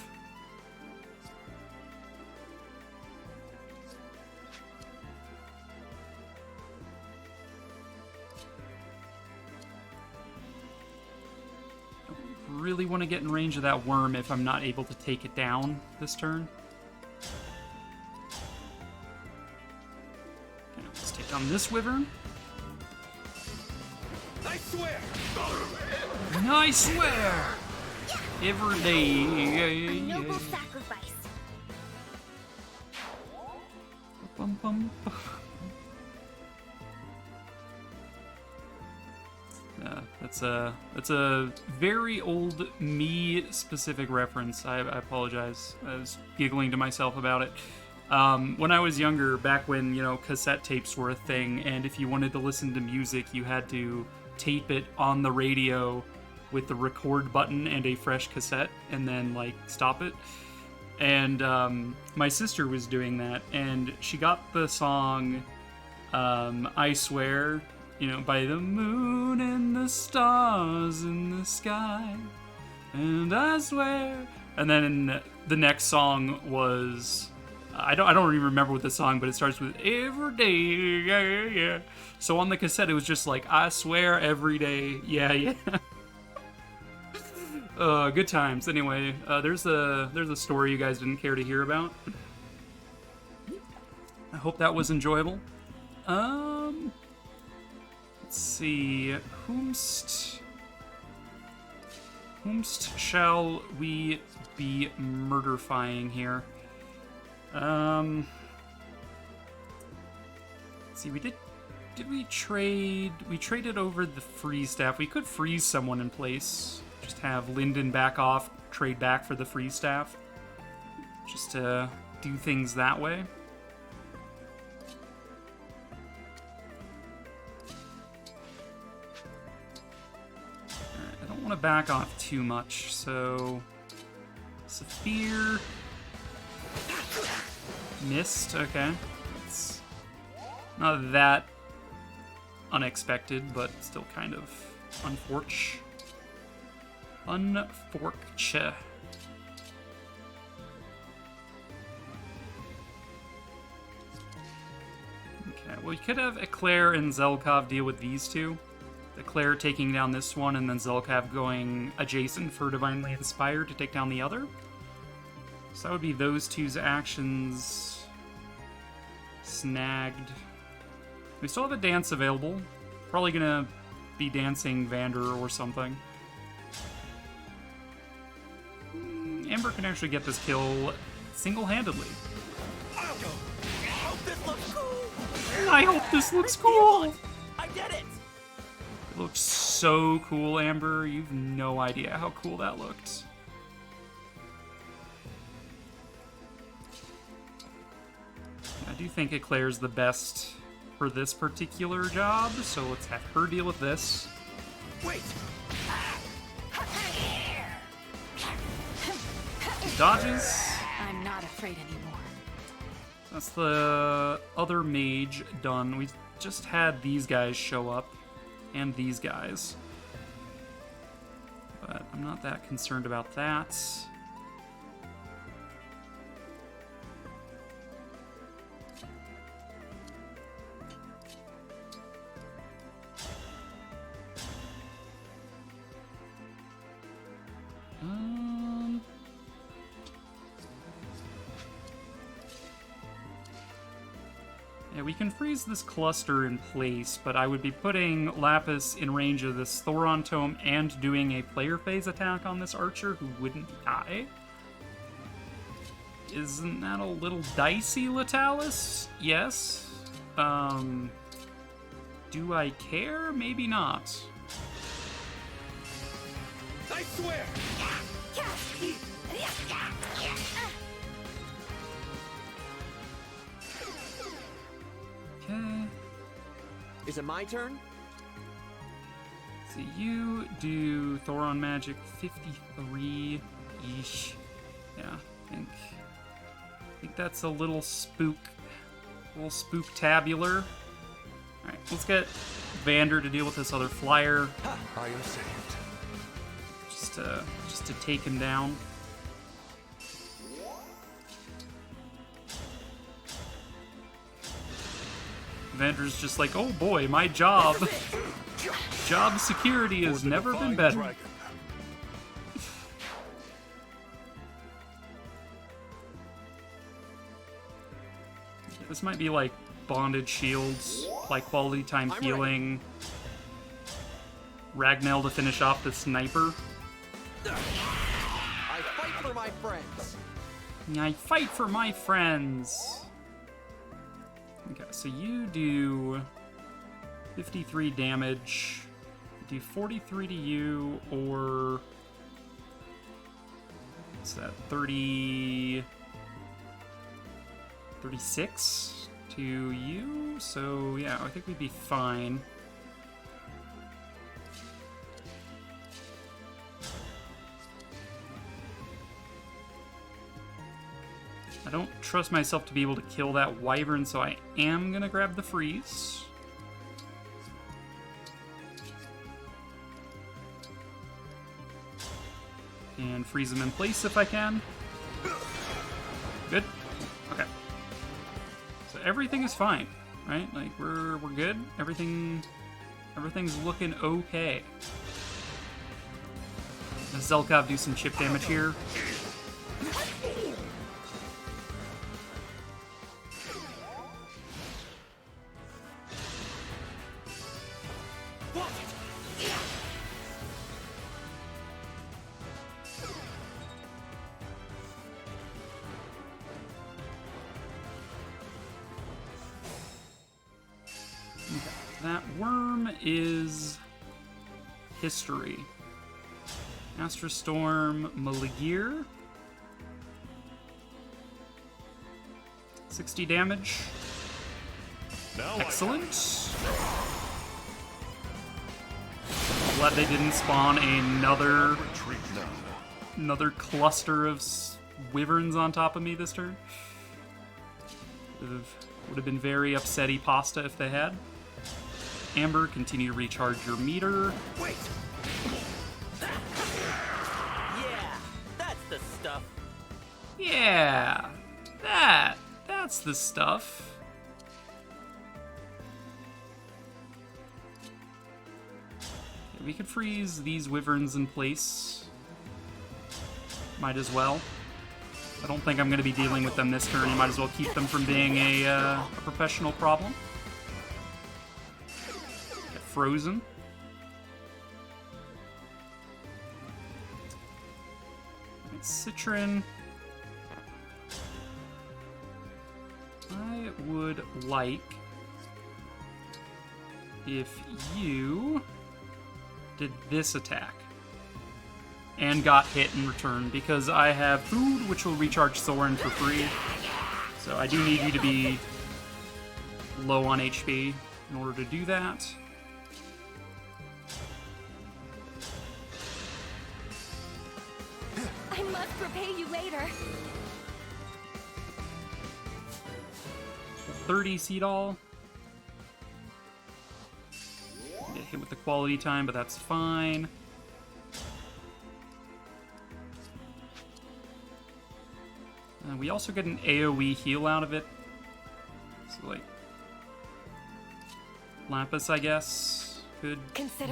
Really want to get in range of that worm if I'm not able to take it down this turn. Okay, let's take on this Wyvern.
I swear!
I swear! Every day.
A noble sacrifice.
Bum, bum, bum. That's a very old me-specific reference. I apologize. I was giggling to myself about it. When I was younger, back when, you know, cassette tapes were a thing, and if you wanted to listen to music, you had to tape it on the radio with the record button and a fresh cassette, and then, like, stop it. And my sister was doing that, and she got the song I Swear, you know, by the moon and the stars in the sky, and I swear. And then the next song was, I don't even remember what the song, but it starts with every day, yeah, yeah. So on the cassette, it was just like, I swear every day, yeah, yeah. Good times. Anyway, there's a story you guys didn't care to hear about. I hope that was enjoyable. Let's see, whomst shall we be murderfying here? Let's see, did we trade? We traded over the freeze staff. We could freeze someone in place. Just have Linden back off, trade back for the freeze staff. Just to do things that way. back off too much, so... Saphir... Missed, okay. It's not that unexpected, but still kind of unfortunate. Unfortunate. Okay, well, you could have Eclair and Zelkov deal with these two. Eclair taking down this one, and then Zelkov going adjacent for Divinely Inspired to take down the other. So that would be those two's actions snagged. We still have a dance available. Probably gonna be dancing Vander or something. Amber can actually get this kill single-handedly.
I hope this looks cool.
I hope this looks cool.
I did it.
It looks so cool, Amber. You've no idea how cool that looked. I do think Eclair's the best for this particular job, so let's have her deal with this.
Wait.
Dodges.
I'm not afraid anymore.
That's the other mage done. We just had these guys show up, and these guys. But I'm not that concerned about that. Yeah, we can freeze this cluster in place, but I would be putting Lapis in range of this Thoron Tome and doing a player phase attack on this archer who wouldn't die. Isn't that a little dicey, Latalis? Yes. Do I care? Maybe not.
I swear!
Okay.
Is it my turn?
So you do Thoron Magic 53-ish. Yeah, I think that's a little spook-tabular. Alright, let's get Vander to deal with this other flyer.
I am saved.
Just to take him down. Vander's just like, oh boy, my job security has never been better. This might be like bonded shields, like quality time healing. Ragnell to finish off the sniper.
I fight for my friends.
I fight for my friends. Okay, so you do 53 damage. Do 43 to you, or what's that? 36 to you. So yeah, I think we'd be fine. I don't trust myself to be able to kill that wyvern, so I am gonna grab the freeze. And freeze him in place if I can. Good. Okay. So everything is fine, right? Like we're good. Everything's looking okay. Does Zelkov do some chip damage here? That worm is history. Astra Storm, Maligir. 60 damage. Excellent. Glad they didn't spawn another cluster of wyverns on top of me this turn. Would have been very upsetty pasta if they had. Amber, continue to recharge your meter.
Wait! Yeah, that's the stuff.
Yeah, that's the stuff. We could freeze these wyverns in place. Might as well. I don't think I'm going to be dealing with them this turn. You might as well keep them from being a professional problem. Get frozen. Citron. I would like if you did this attack and got hit in return, because I have food which will recharge Soren for free. So I do need you to be low on HP in order to do that.
I must repay you later.
30 Seadall. Get hit with the quality time, but that's fine. We also get an AoE heal out of it. So, like, Lapis, I guess, could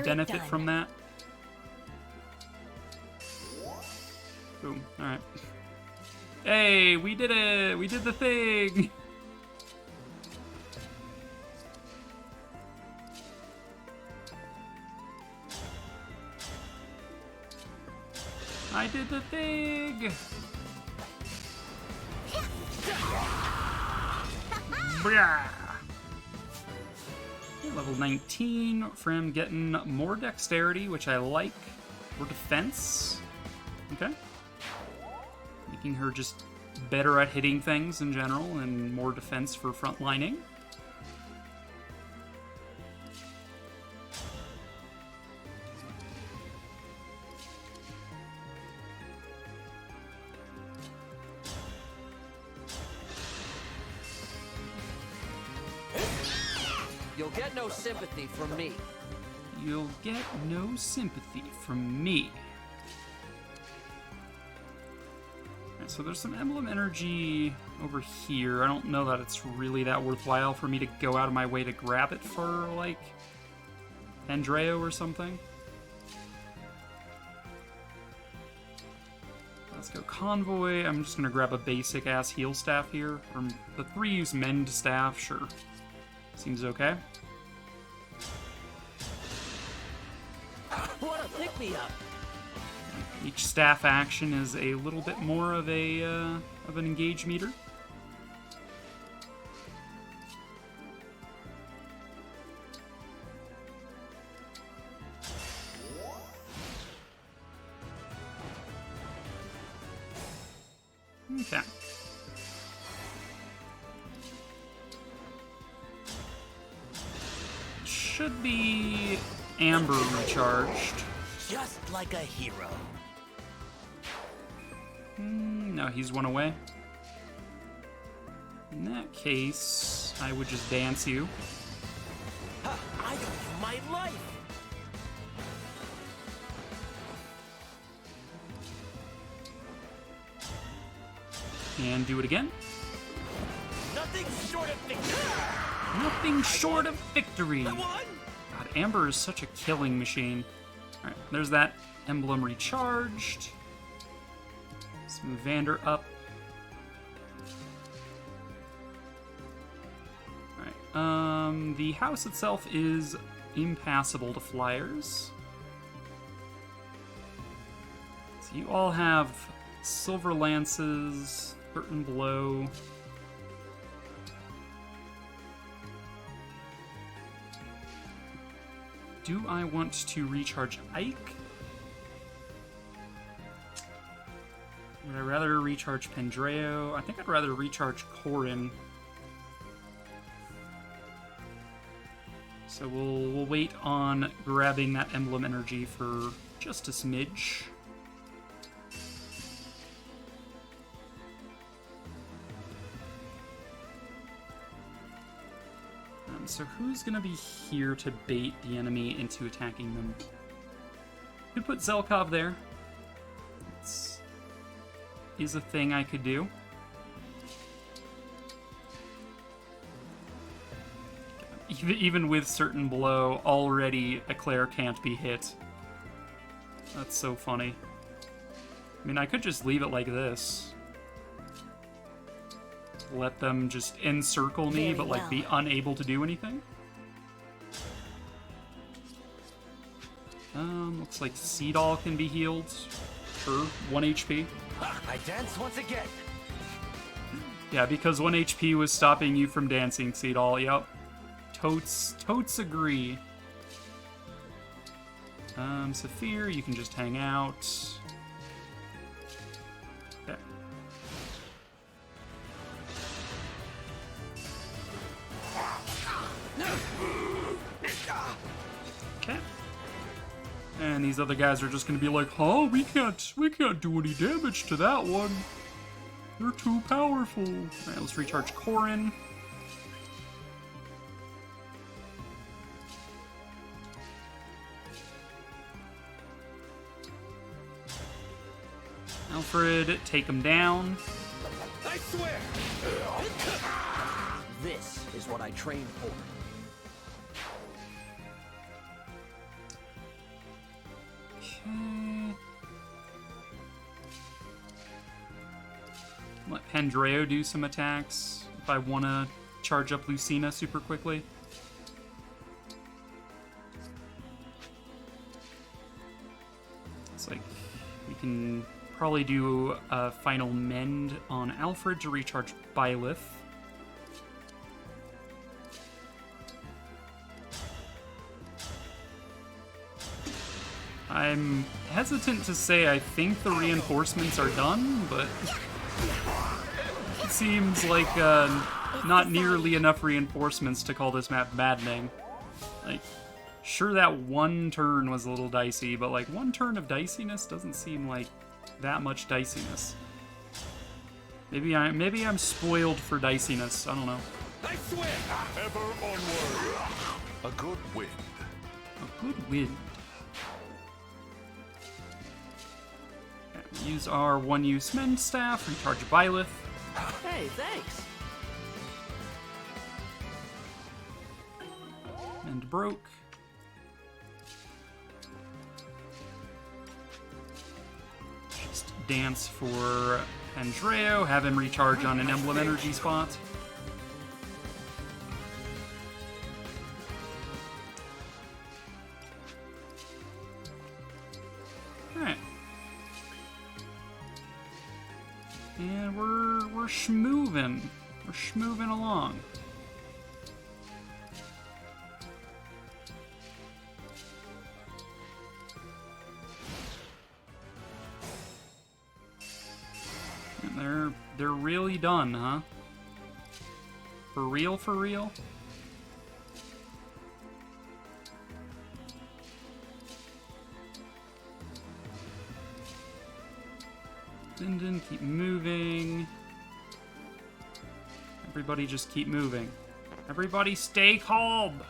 benefit from that. Boom. Alright. Hey, we did it! We did the thing! I did the thing! Level 19 from getting more dexterity, which I like. More defense. Okay. Making her just better at hitting things in general, and more defense for frontlining.
You'll get no sympathy from me.
You'll get no sympathy from me. Alright, so there's some emblem energy over here. I don't know that it's really that worthwhile for me to go out of my way to grab it for, like, Andreo or something. Let's go Convoy. I'm just gonna grab a basic-ass heal staff here. Or the 3-use Mend staff, sure. Seems okay.
What a pick-me-up!
Each staff action is a little bit more of an engage meter. Okay. Should be Amber recharged.
Just like a hero.
No, he's one away. In that case, I would just dance you.
I owe you my life.
And do it again.
Nothing short of victory.
Nothing short of victory. God, Amber is such a killing machine. Alright, there's that emblem recharged. Let's move Vander up. Alright, the house itself is impassable to flyers. So you all have silver lances, curtain blow. Do I want to recharge Ike? Would I rather recharge Pendreo? I think I'd rather recharge Corin. So we'll wait on grabbing that emblem energy for just a smidge. So who's gonna be here to bait the enemy into attacking them? Could put Zelkov there. Is a thing I could do. Even with certain blow, already Eclair can't be hit. That's so funny. I mean, I could just leave it like this. Let them just encircle me,
Very
but like be unable to do anything. Looks like Seadall can be healed for 1 HP.
I dance once again.
Yeah, because 1 HP was stopping you from dancing, Seadall. Yep. Totes agree. Saphir, you can just hang out. Okay. Okay. And these other guys are just gonna be like, huh, we can't do any damage to that one. They're too powerful. Alright, let's recharge Corrin. Alfred, take him down.
I swear! This is what I trained for.
Okay. Let Pandreo do some attacks if I want to charge up Lucina super quickly. It's like we can probably do a final mend on Alfred to recharge Byleth. I'm hesitant to say I think the reinforcements are done, but it seems like not nearly enough reinforcements to call this map maddening. Like, sure that one turn was a little dicey, but like one turn of diciness doesn't seem like that much diciness. Maybe I'm spoiled for diciness. I don't know.
I swear!
Ever onward. A good wind.
A good wind. Okay, use our one-use mend staff, recharge Byleth.
Hey, thanks.
Mend broke. Just dance for Andreo, have him recharge on an emblem energy spot. Alright. And we're schmoovin'. We're schmoovin' along. And they're really done, huh? For real, for real? Linden, keep moving. Everybody just keep moving. Everybody stay calm.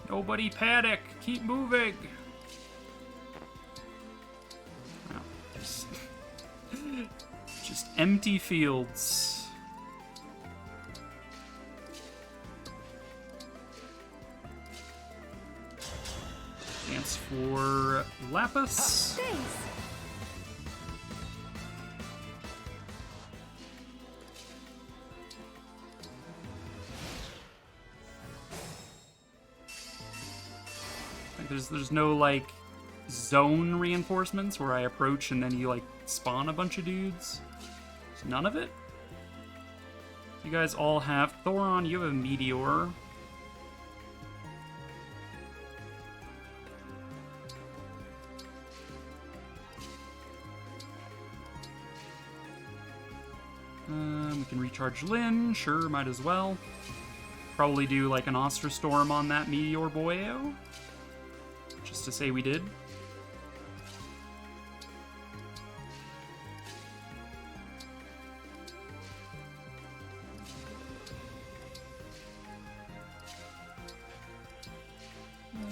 Nobody panic. Keep moving. Oh, just empty fields. Dance for Lapis.
Thanks.
There's no like zone reinforcements where I approach and then you like spawn a bunch of dudes. There's none of it. You guys all have Thoron. You have a meteor. We can recharge Lynn. Sure, might as well. Probably do like an Ostra Storm on that Meteor Boyo. Just to say we did.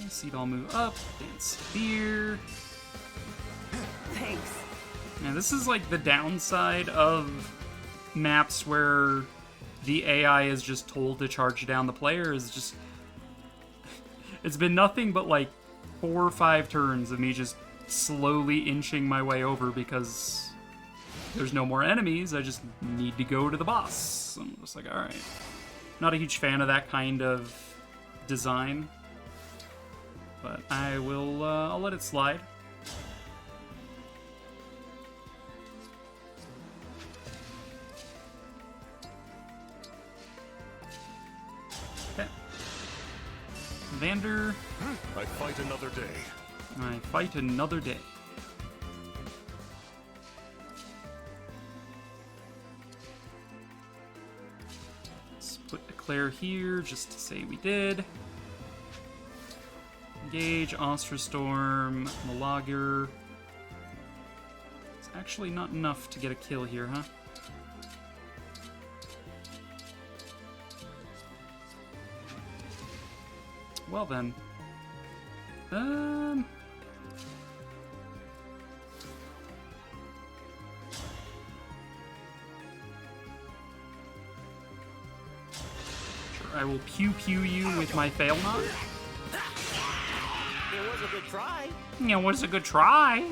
Seadall move up, dance here.
Thanks.
Yeah, this is like the downside of maps where the AI is just told to charge down the player. Is just it's been nothing but like 4 or 5 turns of me just slowly inching my way over because there's no more enemies. I just need to go to the boss. I'm just like, all right. Not a huge fan of that kind of design. But I will, I'll let it slide. Okay. Vander.
I fight another day.
I fight another day. Let's put Eclair here just to say we did. Engage, Ostra Storm, Malager. It's actually not enough to get a kill here, huh? Well then. Sure, I will pew-pew you with my fail knot.
It was a good try.
Yeah, it was a good try.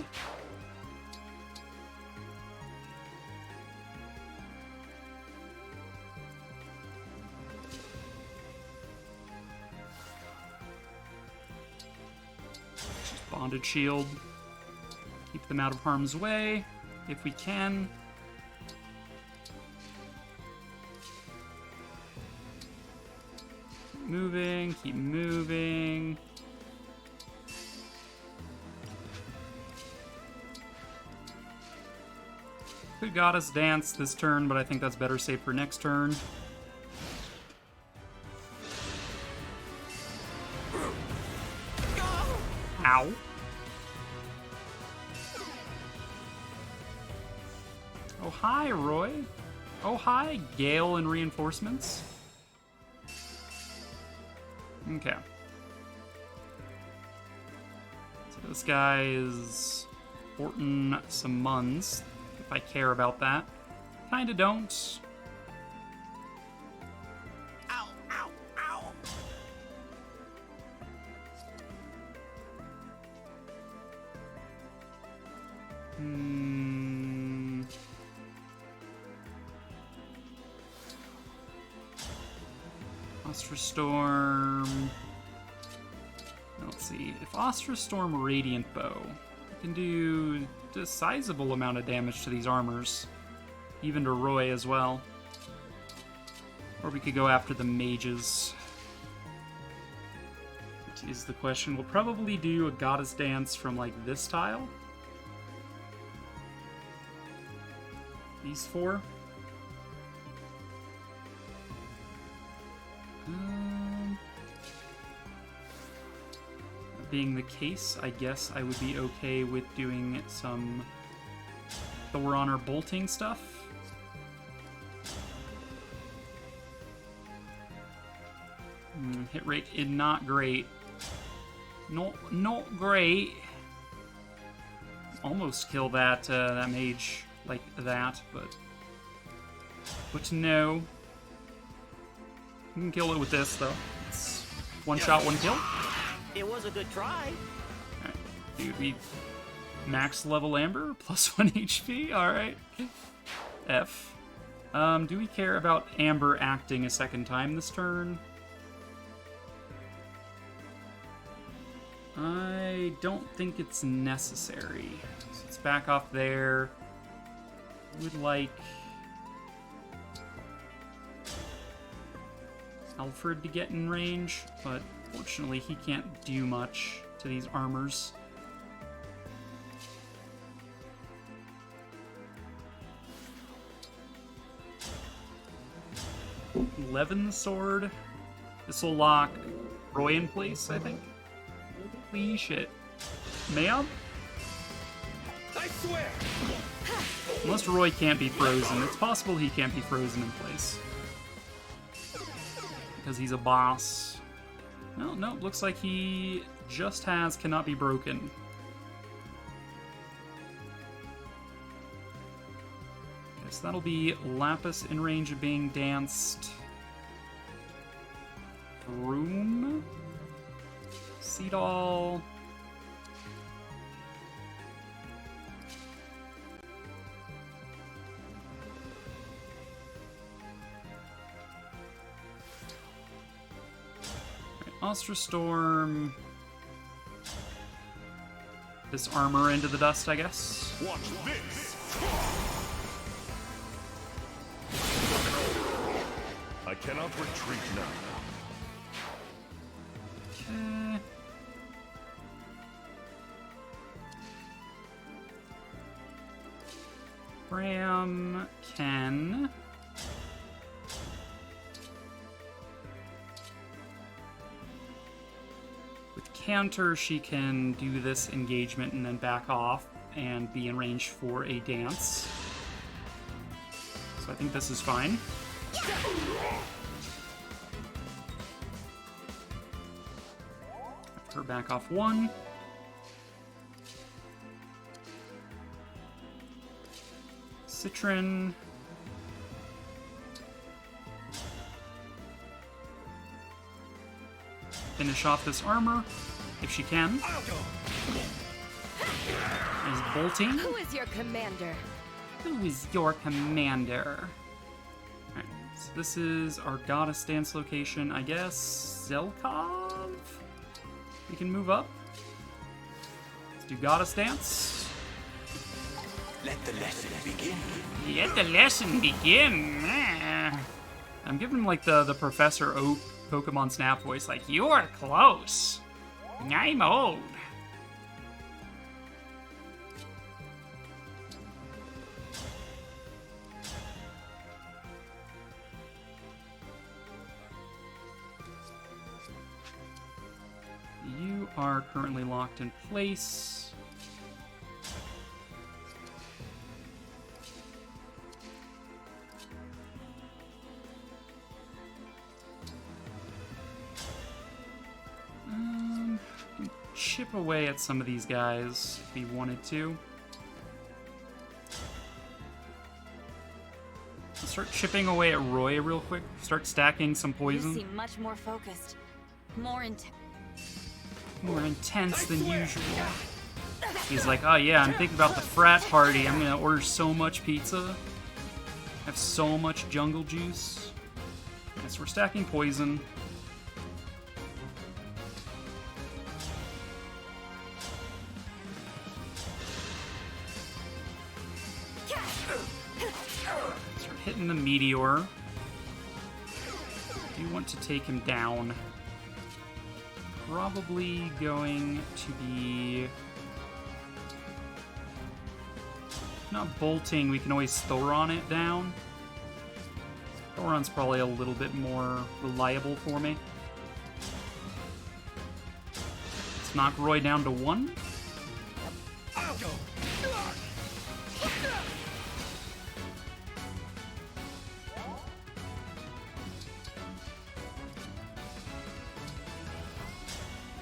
Just bonded shield. Keep them out of harm's way if we can. Keep moving, keep moving. Could Goddess Dance this turn, but I think that's better saved for next turn. Ow. Oh, hi, Roy. Oh, hi, Gale and reinforcements. Okay. So this guy is sporting some muns. If I care about that. Kinda don't.
Ow, ow, ow.
Ostra Storm. Let's see. If Ostra Storm Radiant Bow, I can do a sizable amount of damage to these armors. Even to Roy as well. Or we could go after the mages. That is the question. We'll probably do a Goddess Dance from like this tile. These 4. Being the case, I guess I would be okay with doing some Thor Honor bolting stuff. Hit rate is not great. Not great. Almost kill that that mage like that, but no. You can kill it with this though. It's one shot, one kill.
It was a good try.
Alright, dude, we max level Amber, plus 1 HP, alright. F. Do we care about Amber acting a second time this turn? I don't think it's necessary. So let's back off there. Would like Alfred to get in range, but fortunately he can't do much to these armors. Levin Sword. This will lock Roy in place, I think. Holy shit. Mayab?
I swear!
Unless Roy can't be frozen. It's possible he can't be frozen in place. Because he's a boss. No, looks like he just has cannot be broken. Okay, so that'll be Lapis in range of being danced. Broom. Seadall. Ostrostorm. This armor into the dust, I guess.
Watch this! I cannot retreat now.
Okay. Bram can... With Canter, she can do this engagement and then back off and be in range for a dance. So I think this is fine. Her back off 1. Citron. Finish off this armor, if she can. Is bolting.
Who is your commander?
Who is your commander? Alright, so this is our goddess dance location, I guess. Zelkov? We can move up. Let's do goddess dance.
Let the lesson begin.
Let the lesson begin. I'm giving him like the Professor Oak Pokemon Snap voice, like, you're close. I'm old. You are currently locked in place. Chip away at some of these guys if he wanted to. Let's start chipping away at Roy real quick. Start stacking some poison.
You seem much more focused. More intense
Than usual. He's like, oh yeah, I'm thinking about the frat party. I'm gonna order so much pizza. Have so much jungle juice. Yes, we're stacking poison. Start hitting the meteor. Do you want to take him down? Probably going to be... Not bolting, we can always Thoron it down. Thoron's probably a little bit more reliable for me. Let's knock Roy down to 1.
I'll go.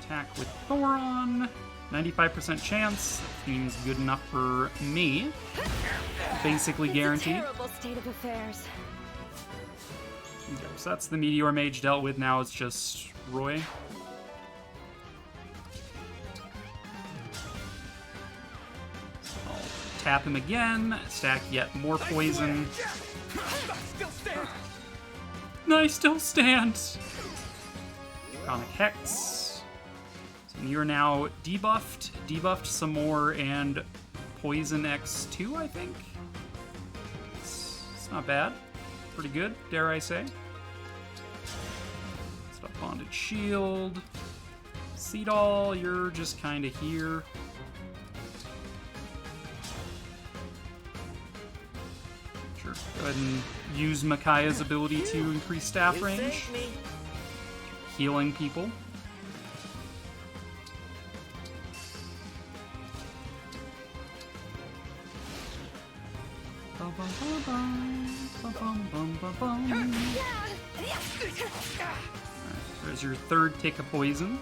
Attack with Thoron. 95% chance. That seems good enough for me. Basically guaranteed.
It's a terrible state of affairs.
Okay, so that's the Meteor Mage dealt with. Now it's just Roy. So I'll tap him again. Stack yet more poison. I still stand. Chronic Hex. You're now debuffed some more, and Poison X2, I think? It's not bad. Pretty good, dare I say. Stop Bonded Shield. Seadall, you're just kind of here. Sure, go ahead and use Micaiah's ability to increase staff range. healing people. There's your third tick of poison.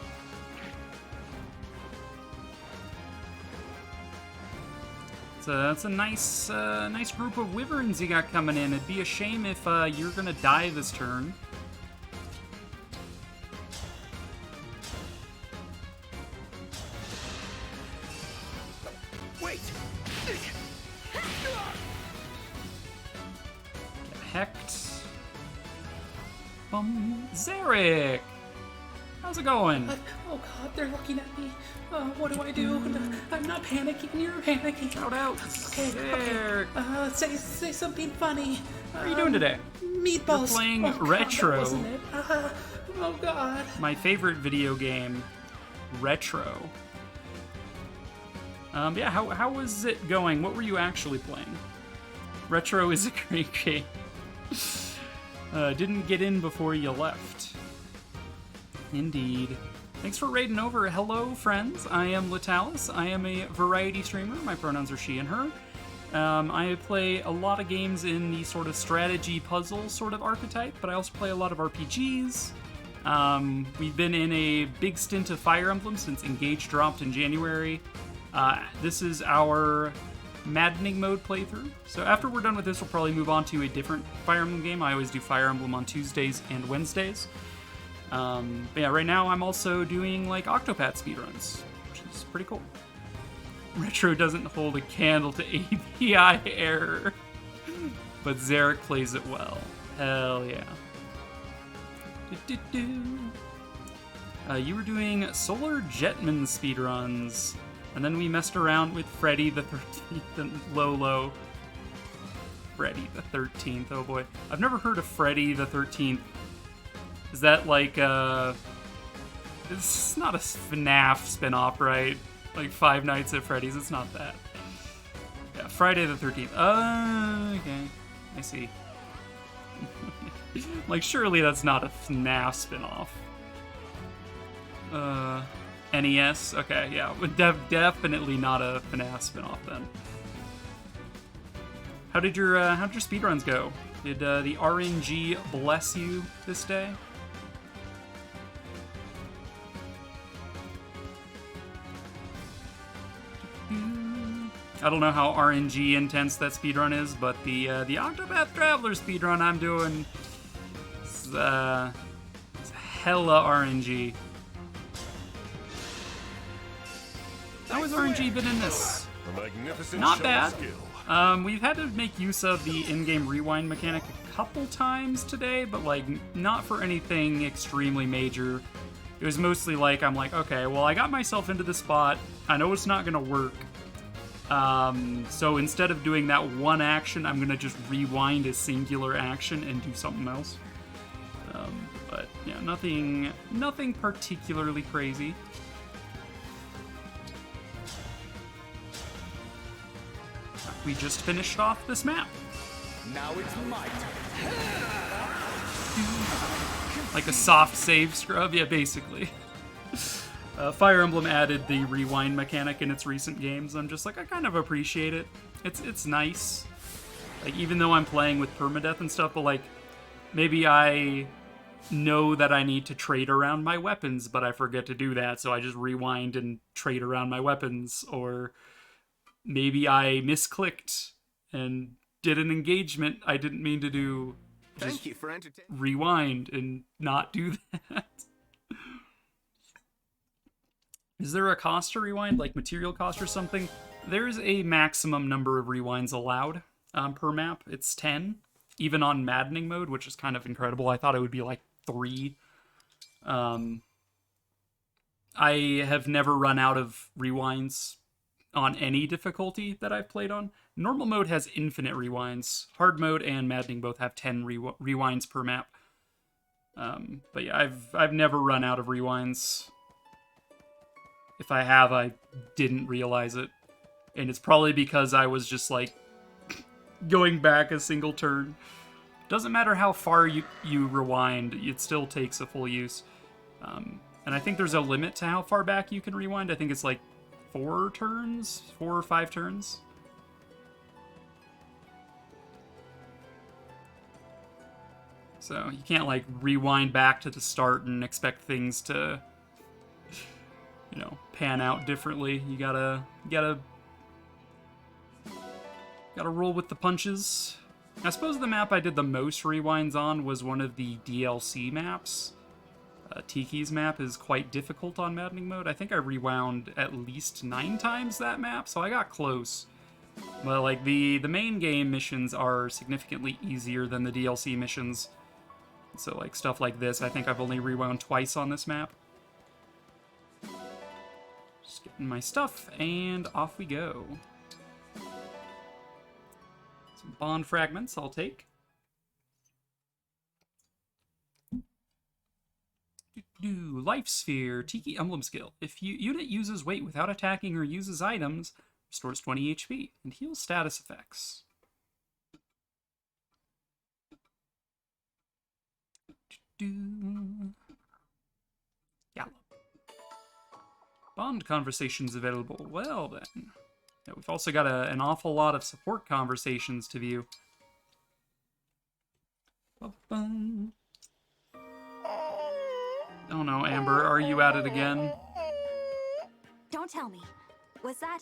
So that's a nice group of wyverns you got coming in. It'd be a shame if you're gonna die this turn.
Wait!
Hecht. Zarek! How's it going?
Oh god, they're looking at me. What do I do? I'm not panicking, you're panicking.
Shout out.
Okay. Say something funny.
How are you doing today?
Meatballs.
You're playing
God,
Retro.
that wasn't it. Oh god.
My favorite video game, Retro. Yeah, how was it going? What were you actually playing? Retro is a great game. Didn't get in before you left. Indeed. Thanks for raiding over. Hello, friends. I am Latalis. I am a variety streamer. My pronouns are she and her. I play a lot of games in the sort of strategy puzzle sort of archetype, but I also play a lot of RPGs. We've been in a big stint of Fire Emblem since Engage dropped in January. This is our Maddening Mode playthrough. So after we're done with this, we'll probably move on to a different Fire Emblem game. I always do Fire Emblem on Tuesdays and Wednesdays. But yeah, right now I'm also doing like Octopath speedruns, which is pretty cool. Retro doesn't hold a candle to API error, but Zarek plays it well. Hell yeah. You were doing Solar Jetman speedruns, and then we messed around with Freddy the 13th and Lolo. Freddy the 13th, oh boy. I've never heard of Freddy the 13th. Is that like, it's not a FNAF spinoff, right? Like Five Nights at Freddy's, it's not that. Yeah, Friday the 13th. Okay, I see. Like, surely that's not a FNAF spinoff. NES? Okay, yeah, definitely not a FNAF spinoff then. How did your speedruns go? Did the RNG bless you this day? I don't know how RNG intense that speedrun is, but the Octopath Traveler speedrun I'm doing is hella RNG. How has RNG been in this? Not bad. We've had to make use of the in-game rewind mechanic a couple times today, but like not for anything extremely major. It was mostly like, I'm like, okay, well, I got myself into this spot. I know it's not gonna work. So instead of doing that one action, I'm gonna just rewind a singular action and do something else. But yeah, nothing particularly crazy. We just finished off this map.
Now it's my turn.
Like a soft save scrub, yeah, basically. Fire Emblem added the rewind mechanic in its recent games. I'm just like, I kind of appreciate it. It's nice. Like, even though I'm playing with permadeath and stuff, but like, maybe I know that I need to trade around my weapons, but I forget to do that, so I just rewind and trade around my weapons. Or maybe I misclicked and did an engagement I didn't mean to do.
Thank you for entertaining.
Rewind and not do that. Is there a cost to rewind, like material cost or something? There's a maximum number of rewinds allowed per map. It's 10, even on Maddening Mode, which is kind of incredible. I thought it would be like 3. I have never run out of rewinds on any difficulty that I've played on. Normal mode has infinite rewinds. Hard mode and Maddening both have 10 rewinds per map. But yeah, I've never run out of rewinds. If I have, I didn't realize it. And it's probably because I was just like going back a single turn. Doesn't matter how far you rewind, it still takes a full use. And I think there's a limit to how far back you can rewind. I think it's like 4 or 5 turns. So you can't like rewind back to the start and expect things to, you know, pan out differently. You gotta roll with the punches. I suppose the map I did the most rewinds on was one of the DLC maps. Tiki's map is quite difficult on Maddening Mode. I think I rewound at least 9 times that map, so I got close. But like the main game missions are significantly easier than the DLC missions. So like stuff like this, I think I've only rewound twice on this map. Just getting my stuff, and off we go. Some bond fragments I'll take. Life Sphere, Tiki Emblem skill. If unit uses weight without attacking or uses items, restores 20 HP and heals status effects. Gallop. Bond conversations available. Well then. Yeah, we've also got an awful lot of support conversations to view. Ba-bum. Oh no, Amber, are you at it again?
Don't tell me. Was that...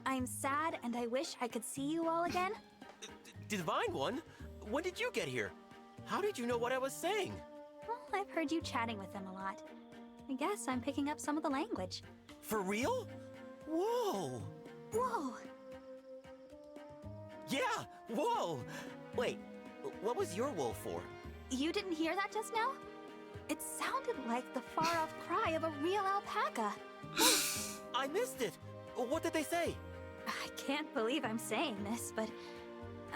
I'm sad and I wish I could see you all again?
Divine One? When did you get here? How did you know what I was saying?
Well, I've heard you chatting with them a lot. I guess I'm picking up some of the language.
For real? Whoa!
Whoa!
Yeah! Whoa! Wait, what was your whoa for?
You didn't hear that just now? It sounded like the far-off cry of a real alpaca.
I missed it! What did they say?
I can't believe I'm saying this, but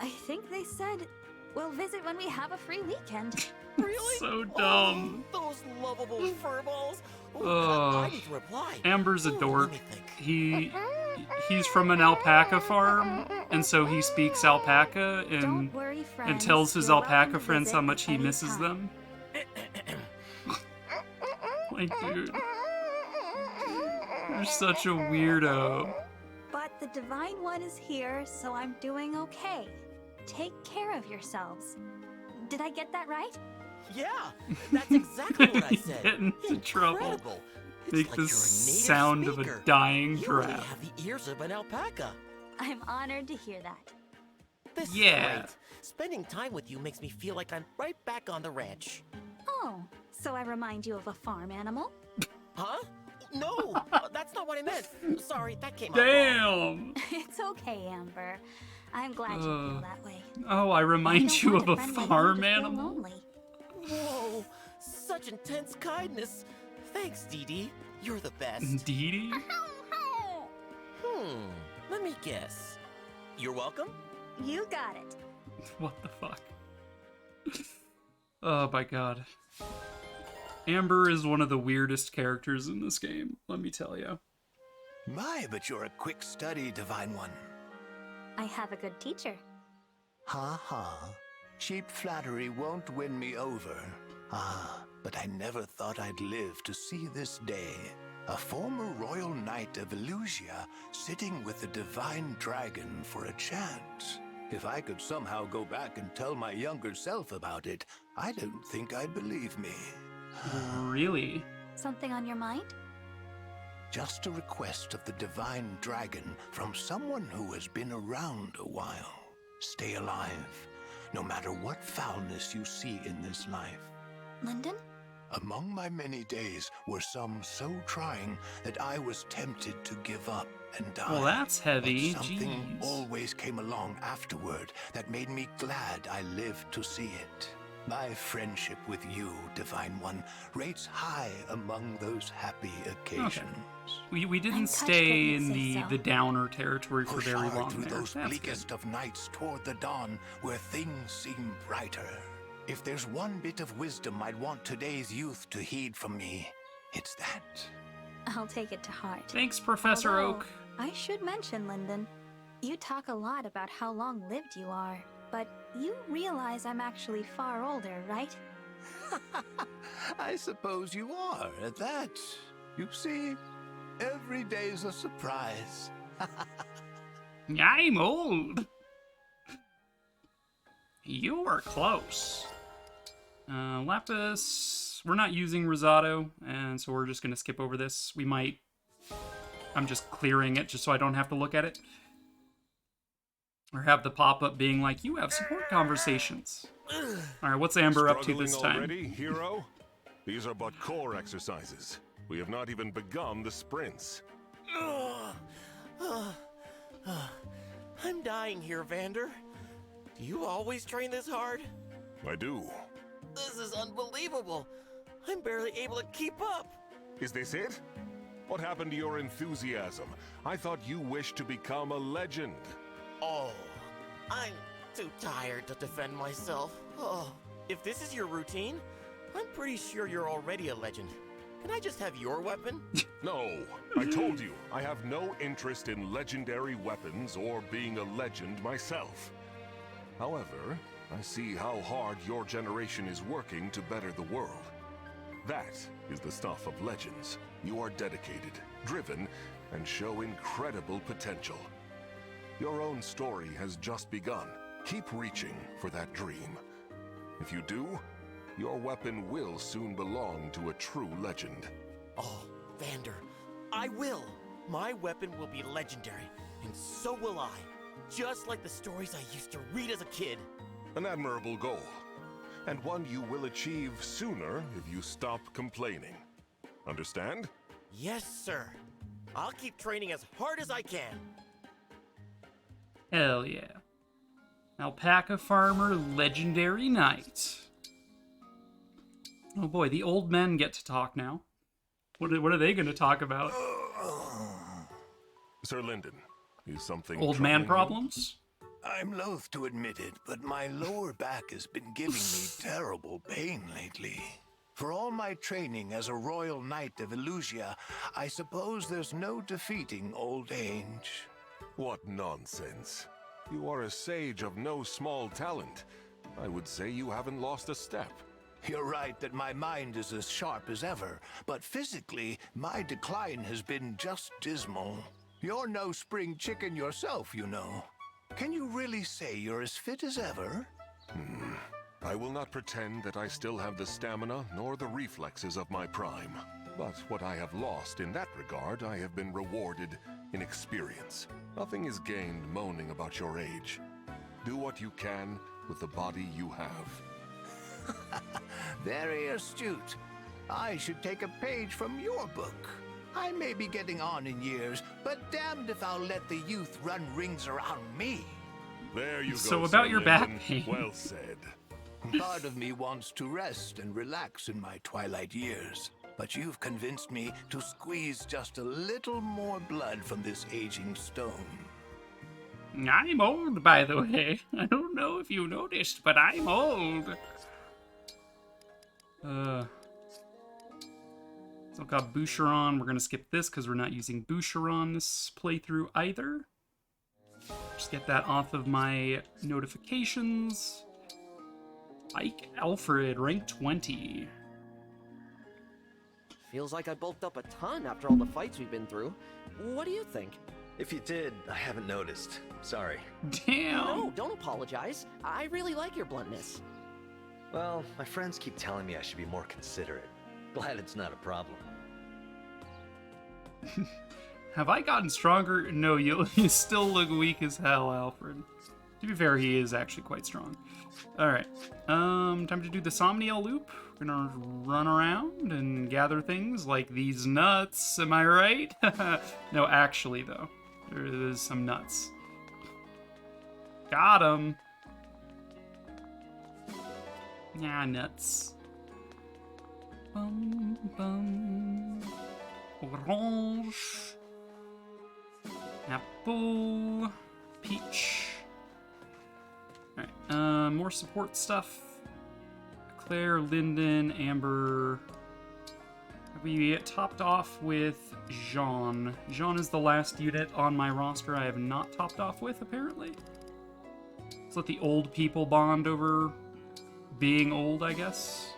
I think they said we'll visit when we have a free weekend.
Really?
So dumb.
Oh, those lovable furballs. I need to reply.
Amber's a dork. He's from an alpaca farm, and so he speaks alpaca and tells his alpaca friends how much he misses them. Like, dude, you're such a weirdo.
But the Divine One is here, so I'm doing okay. Take care of yourselves. Did I get that right?
Yeah, that's exactly what I said.
Get into trouble. Make
like
the sound of a dying
you
giraffe.
really have the ears of an alpaca.
I'm honored to hear that.
This
Yeah.
is great. Spending time with you makes me feel like I'm right back on the ranch.
Oh, so I remind you of a farm animal?
Huh? No, that's not what I meant. Sorry, that came out
Damn.
wrong.
It's okay, Amber. I'm glad you feel that way.
Oh, I remind you of a farm animal?
Lonely.
Whoa, such intense kindness. Thanks, Dee Dee. You're the best.
Dee Dee?
Let me guess. You're welcome?
You got it.
What the fuck? Oh my god. Amber is one of the weirdest characters in this game, let me tell you.
My, but you're a quick study, Divine One.
I have a good teacher.
Ha ha. Cheap flattery won't win me over. Ah, but I never thought I'd live to see this day. A former royal knight of Elusia sitting with the divine dragon for a chance. If I could somehow go back and tell my younger self about it, I don't think I'd believe me.
Really?
Something on your mind?
Just a request of the divine dragon from someone who has been around a while. Stay alive, no matter what foulness you see in this life.
Lyndon?
Among my many days were some so trying that I was tempted to give up and die.
Well, that's heavy.
But something
Jeez.
always came along afterward that made me glad I lived to see it. My friendship with you, Divine One, rates high among those happy occasions.
Okay. We didn't stay in the downer territory for very long
through
there.
those
That's
bleakest
good.
of nights toward the dawn where things seem brighter. If there's one bit of wisdom I'd want today's youth to heed from me, it's that.
I'll take it to heart.
Thanks, Professor
Although,
Oak.
I should mention, Lyndon, you talk a lot about how long-lived you are, but you realize I'm actually far older, right?
I suppose you are at that. You see, every day's a surprise.
I'm old. You are close. Lapis, we're not using Rosado, and so we're just going to skip over this. We might... I'm just clearing it just so I don't have to look at it. Or have the pop-up being like, you have support conversations. Alright, what's Amber up to this time?
Already, hero? These are but core exercises. We have not even begun the sprints.
I'm dying here, Vander. Do you always train this hard?
I do.
This is unbelievable. I'm barely able to keep up.
Is this it? What happened to your enthusiasm? I thought you wished to become a legend.
Oh, I'm too tired to defend myself. Oh, if this is your routine, I'm pretty sure you're already a legend. Can I just have your weapon?
No, I told you, I have no interest in legendary weapons or being a legend myself. However, I see how hard your generation is working to better the world. That is the stuff of legends. You are dedicated, driven, and show incredible potential. Your own story has just begun. Keep reaching for that dream. If you do, your weapon will soon belong to a true legend.
Oh, Vander, I will. My weapon will be legendary, and so will I. Just like the stories I used to read as a kid.
An admirable goal, and one you will achieve sooner if you stop complaining. Understand?
Yes, sir. I'll keep training as hard as I can.
Hell yeah. Alpaca Farmer Legendary Knight. Oh boy, the old men get to talk now. What are they going to talk about?
Sir Lyndon, is something
old man
troubling
problems?
I'm loath to admit it, but my lower back has been giving me terrible pain lately. For all my training as a Royal Knight of Elusia, I suppose there's no defeating old age.
What nonsense. You are a sage of no small talent. I would say you haven't lost a step.
You're right that my mind is as sharp as ever, but physically, my decline has been just dismal. You're no spring chicken yourself, you know. Can you really say you're as fit as ever?
I will not pretend that I still have the stamina nor the reflexes of my prime. But what I have lost in that regard, I have been rewarded in experience. Nothing is gained moaning about your age. Do what you can with the body you have.
Very astute. I should take a page from your book. I may be getting on in years, but damned if I'll let the youth run rings around me.
There you go.
So about
Sir
your back
Lyndon.
pain.
Well said.
Part of me wants to rest and relax in my twilight years, but you've convinced me to squeeze just a little more blood from this aging stone.
I'm old, by the way. I don't know if you noticed, but I'm old. So I've got Boucheron. We're going to skip this because we're not using Boucheron this playthrough either. Just get that off of my notifications. Ike Alfred, rank 20.
Feels like I bulked up a ton after all the fights we've been through. What do you think?
If you did, I haven't noticed. Sorry.
Damn.
No, don't apologize. I really like your bluntness.
Well, my friends keep telling me I should be more considerate. Glad it's not a problem.
Have I gotten stronger? No, you still look weak as hell, Alfred. To be fair, he is actually quite strong. Alright. Time to do the Somniel loop. We're gonna run around and gather things like these nuts. Am I right? No, actually, though. There is some nuts. Got him. Yeah, nuts. Bum, bum. Orange. Apple. Peach. Alright, more support stuff. Claire, Lyndon, Amber. We topped off with Jean. Jean is the last unit on my roster I have not topped off with, apparently. Let's let the old people bond over being old, I guess.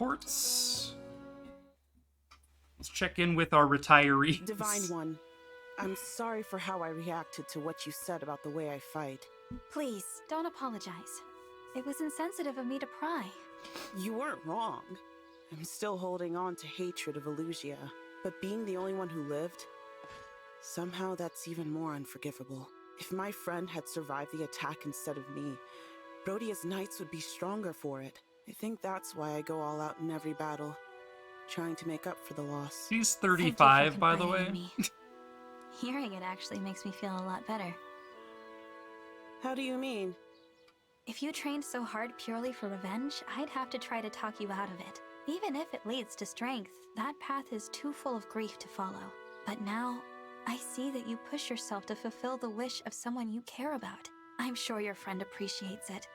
reports. Let's check in with our retirees.
Divine One, I'm sorry for how I reacted to what you said about the way I fight.
Please, don't apologize. It was insensitive of me to pry.
You weren't wrong. I'm still holding on to hatred of Elusia, but being the only one who lived, somehow that's even more unforgivable. If my friend had survived the attack instead of me, Rhodia's knights would be stronger for it. I think that's why I go all out in every battle, trying to make up for the loss.
She's 35, by the way.
Hearing it actually makes me feel a lot better.
How do you mean?
If you trained so hard purely for revenge, I'd have to try to talk you out of it. Even if it leads to strength, that path is too full of grief to follow. But now, I see that you push yourself to fulfill the wish of someone you care about. I'm sure your friend appreciates it.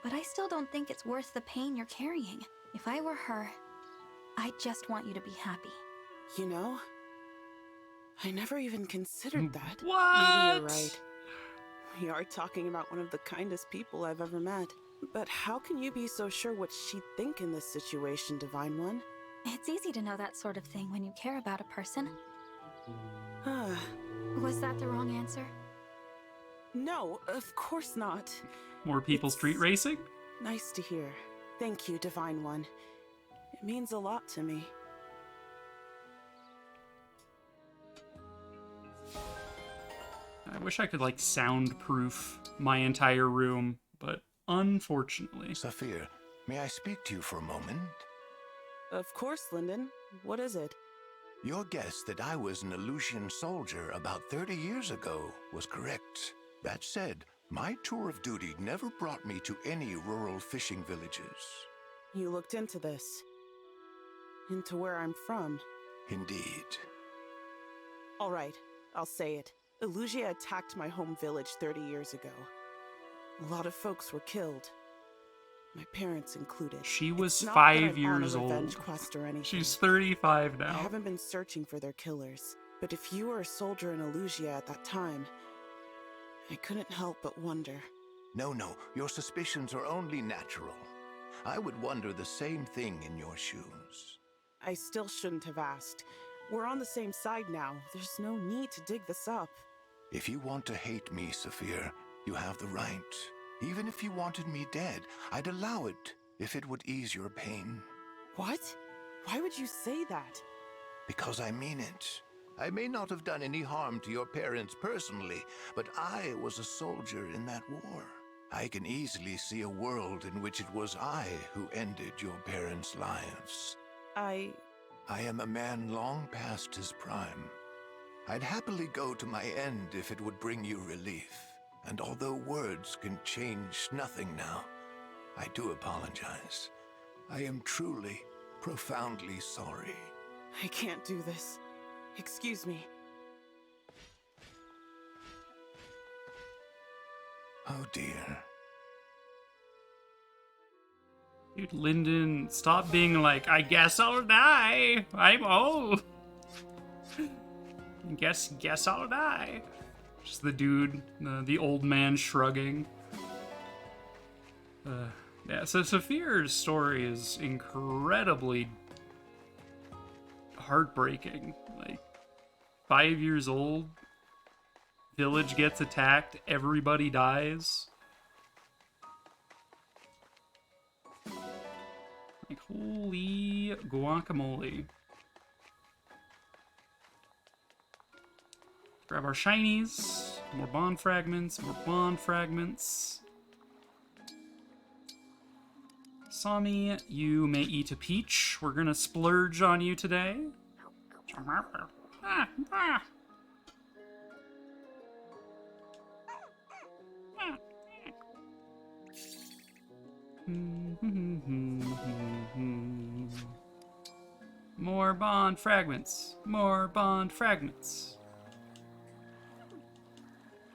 But I still don't think it's worth the pain you're carrying. If I were her, I just want you to be happy.
You know, I never even considered that.
What?
Maybe you're right. We are talking about one of the kindest people I've ever met. But how can you be so sure what she'd think in this situation, Divine One?
It's easy to know that sort of thing when you care about a person. Was that the wrong answer?
No, of course not.
More people street racing?
Nice to hear. Thank you, Divine One. It means a lot to me.
I wish I could, like, soundproof my entire room, but unfortunately.
Saphir, may I speak to you for a moment?
Of course, Lyndon. What is it?
Your guess that I was an Elusian soldier about 30 years ago was correct. That said, my tour of duty never brought me to any rural fishing villages.
You looked into this. Into where I'm from.
Indeed.
All right, I'll say it. Elusia attacked my home village 30 years ago. A lot of folks were killed. My parents included.
She was
It's not
5
that I'm
years
on a revenge
old.
quest or anything.
She's 35 now.
I haven't been searching for their killers. But if you were a soldier in Elusia at that time, I couldn't help but wonder.
No, your suspicions are only natural. I would wonder the same thing in your shoes.
I still shouldn't have asked. We're on the same side now. There's no need to dig this up.
If you want to hate me, Saphir, you have the right. Even if you wanted me dead, I'd allow it if it would ease your pain.
What? Why would you say that?
Because I mean it. I may not have done any harm to your parents personally, but I was a soldier in that war. I can easily see a world in which it was I who ended your parents' lives. I am a man long past his prime. I'd happily go to my end if it would bring you relief. And although words can change nothing now, I do apologize. I am truly, profoundly sorry.
I can't do this. Excuse me.
Oh dear.
Dude, Lyndon, stop being like, I guess I'll die. I'm old. Guess I'll die. Just the dude, the old man shrugging. Yeah, so Saphir's story is incredibly heartbreaking. Like, 5 years old, village gets attacked, everybody dies. Like, holy guacamole. Grab our shinies. More bond fragments, more bond fragments. Sami, you may eat a peach. We're gonna splurge on you today. More bond fragments. More bond fragments.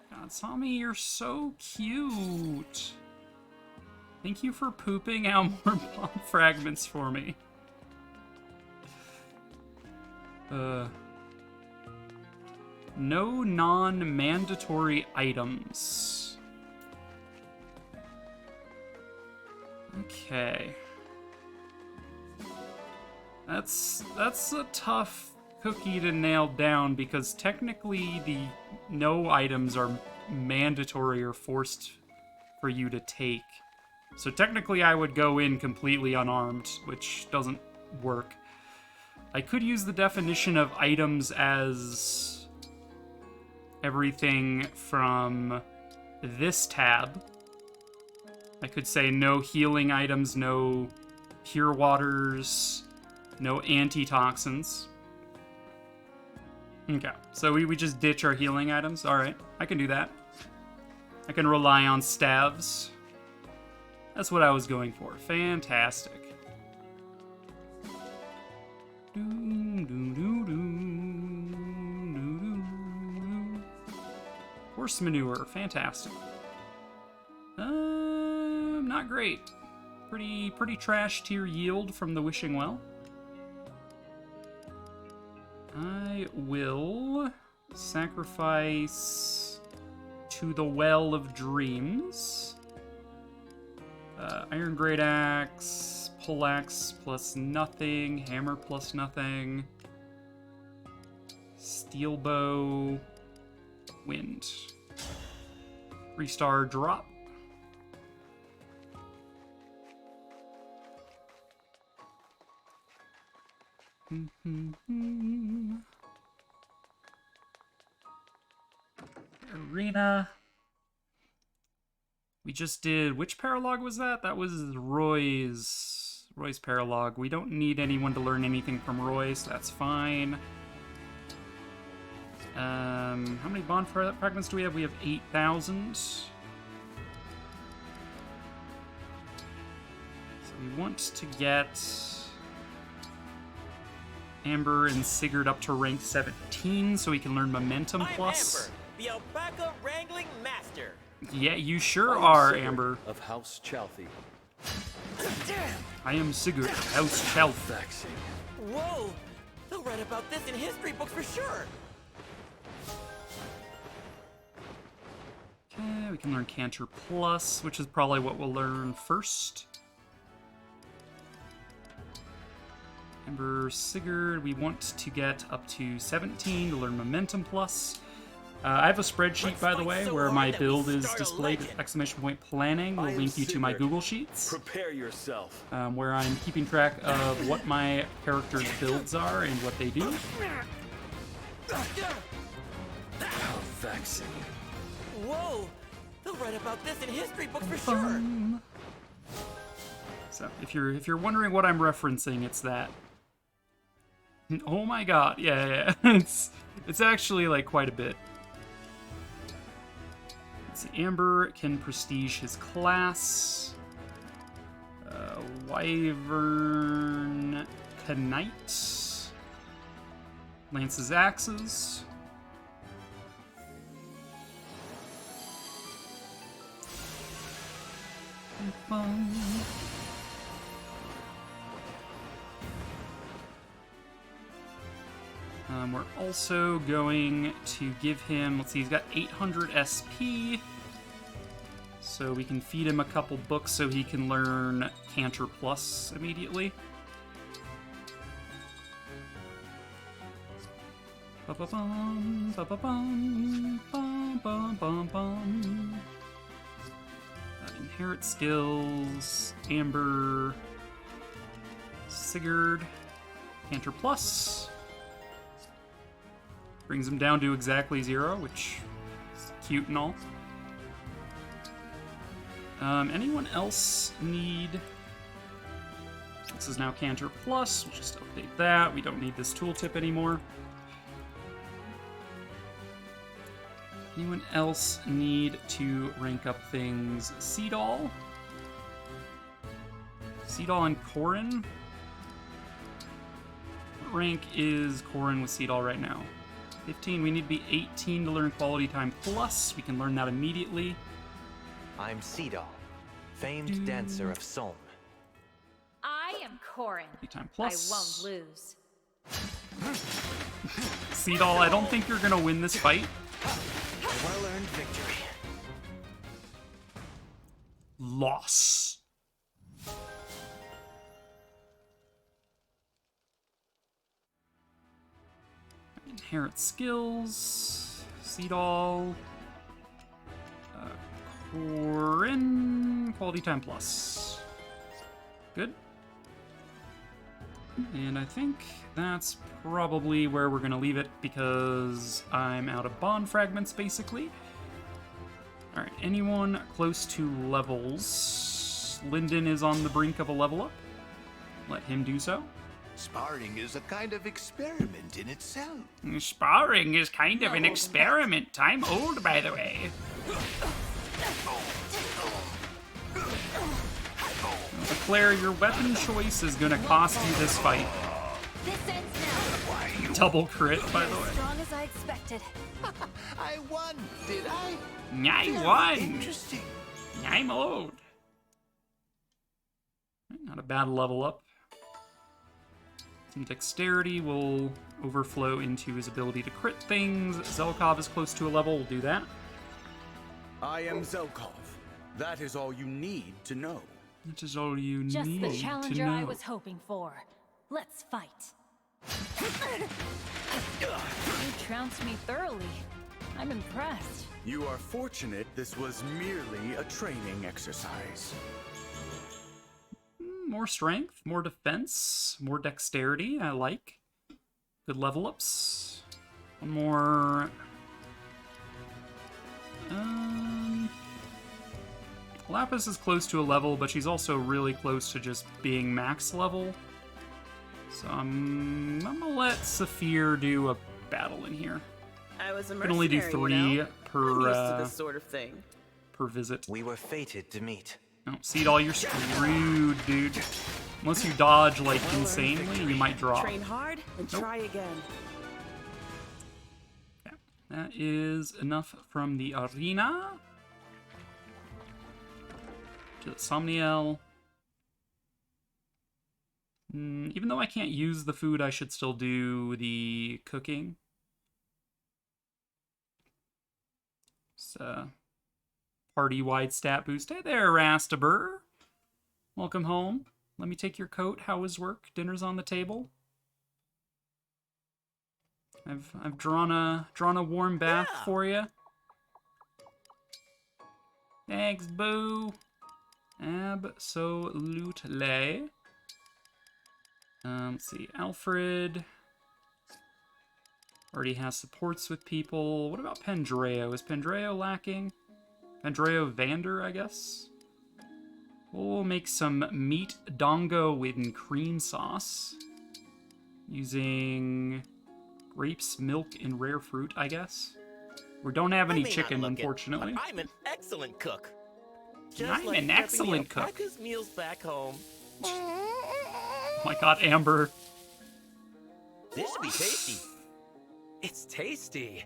God, Sami, you're so cute. Thank you for pooping out more bomb fragments for me. No non-mandatory items. Okay. That's a tough cookie to nail down because technically the no items are mandatory or forced for you to take. So technically I would go in completely unarmed, which doesn't work. I could use the definition of items as everything from this tab. I could say no healing items, no pure waters, no antitoxins. Okay, so we just ditch our healing items. Alright, I can do that. I can rely on staves. That's what I was going for. Fantastic. Horse manure, fantastic. Not great. Pretty trash tier yield from the Wishing Well. I will sacrifice to the Well of Dreams. Iron Great Axe, Poleaxe plus nothing, Hammer plus nothing, Steel Bow, Wind. 3-star drop. Arena. We just did, which paralogue was that? That was Roy's paralogue. We don't need anyone to learn anything from Roy, so that's fine. How many bond fragments do we have? We have 8,000. So we want to get Amber and Sigurd up to rank 17 so we can learn Momentum Plus.
I'm Amber, the alpaca wrangling master.
Yeah, you sure are, Amber.
Of House Chalfie.
I am Sigurd, House Chalfie.
Whoa! They'll write about this in history books for sure.
Okay, we can learn Canter Plus, which is probably what we'll learn first. Amber, Sigurd, we want to get up to 17 to learn Momentum Plus. I have a spreadsheet, by the way, where my build is displayed with exclamation point planning. We'll link you to my Google Sheets.
Prepare yourself.
Where I'm keeping track of what my characters' builds are and what they do.
How vexing.
Whoa! They'll write about this in history books for sure.
So if you're wondering what I'm referencing, it's that. Oh my god, yeah. It's actually like quite a bit. Let's see, Amber can prestige his class. Wyvern Knight. Lance's axes. We're also going to give him, let's see, he's got 800 SP. So we can feed him a couple books so he can learn Canter Plus immediately. Ba-ba-bum, ba-ba-bum, bum-bum-bum-bum. Inherit skills, Amber, Sigurd, Canter Plus. Brings him down to exactly 0, which is cute and all. Anyone else need... This is now Canter Plus. We'll just update that. We don't need this tooltip anymore. Anyone else need to rank up things? Seadall? Seadall and Corrin? What rank is Corrin with Seadall right now? 15. We need to be 18 to learn Quality Time Plus. We can learn that immediately.
I'm Seadall, famed dancer of Solm.
I am Corrin.
Time Plus.
I won't lose.
Seadall, I don't think you're gonna win this fight.
Well-earned victory.
Loss. Inherent skills. Seadall. Corin. Quality time plus. Good. And I think that's probably where we're going to leave it because I'm out of bond fragments, basically. Alright, anyone close to levels? Lyndon is on the brink of a level up. Let him do so.
Sparring is a kind of experiment in itself.
Sparring is kind of an experiment. I'm old, by the way. Claire, your weapon choice is going to cost you this fight.
This ends now.
Double crit, by the way.
As strong as I expected.
I won, did I?
I won.
Interesting.
I'm old. Not a bad level up. Some dexterity will overflow into his ability to crit things. Zelkov is close to a level. We'll do that.
I am Zelkov. That is all you need to know.
That is all you need to know.
Just the challenger I was hoping for. Let's fight. You trounced me thoroughly. I'm impressed.
You are fortunate this was merely a training exercise.
More strength, more defense, more dexterity. I like. Good level ups. One more. Lapis is close to a level, but she's also really close to just being max level. So I'm gonna let Saphir do a battle in here.
I was a
can only do 3
you know?
per
I'm used to this sort of thing.
per visit.
We were fated to meet.
No, Seadall, you're screwed, dude. Unless you dodge like insanely, you might drop.
Train hard and try again.
Okay. That is enough from the arena. To the Somniel. Even though I can't use the food, I should still do the cooking. So, party-wide stat boost. Hey there, Rastaber. Welcome home. Let me take your coat. How was work? Dinner's on the table. I've drawn a warm bath for you. Thanks, boo. Absolutely. Let's see. Alfred already has supports with people. What about Pendreo? Is Pendreo lacking? Pendreo Vander, I guess. We'll make some meat dongo with cream sauce using grapes, milk, and rare fruit, I guess. We don't have any chicken, unfortunately.
But I'm an excellent cook.
I'm an excellent cook.
His meals back home.
Oh my god, Amber.
This should be tasty.
It's tasty.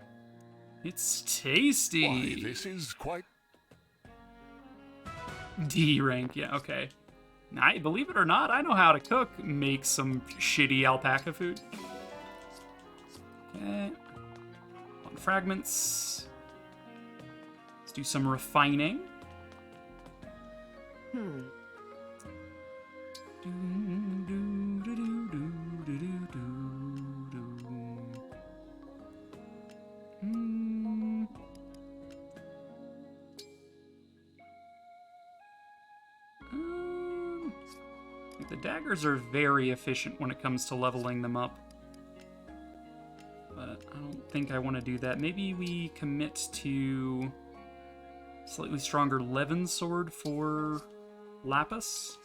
It's tasty.
Why, this is quite...
D rank, yeah, okay. Believe it or not, I know how to cook. Make some shitty alpaca food. Okay. On fragments. Let's do some refining. The daggers are very efficient when it comes to leveling them up. But I don't think I want to do that. Maybe we commit to slightly stronger Levin sword for Lapis.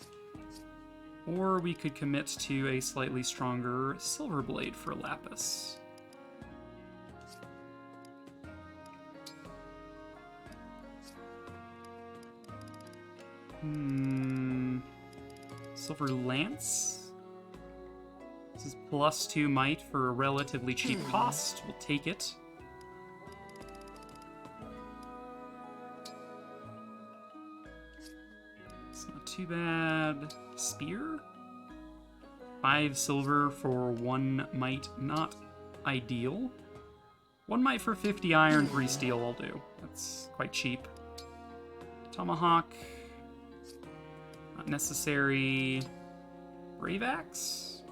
Or we could commit to a slightly stronger Silver Blade for Lapis. Silver Lance. This is +2 might for a relatively cheap cost. We'll take it. It's not too bad. Spear? 5 silver for 1 might. Not ideal. 1 might for 50 iron, 3 steel I'll do. That's quite cheap. Tomahawk. Not necessary. Brave Axe?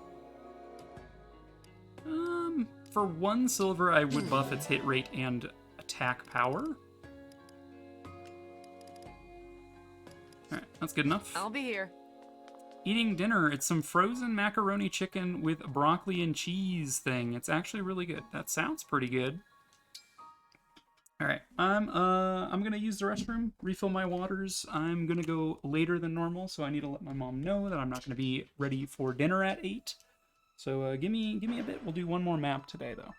For 1 silver, I would buff its hit rate and attack power. Alright, that's good enough.
I'll be here.
Eating dinner. It's some frozen macaroni chicken with broccoli and cheese thing. It's actually really good. That sounds pretty good. Alright, I'm gonna use the restroom, refill my waters. I'm gonna go later than normal, so I need to let my mom know that I'm not gonna be ready for dinner at 8. So give me a bit. We'll do one more map today, though.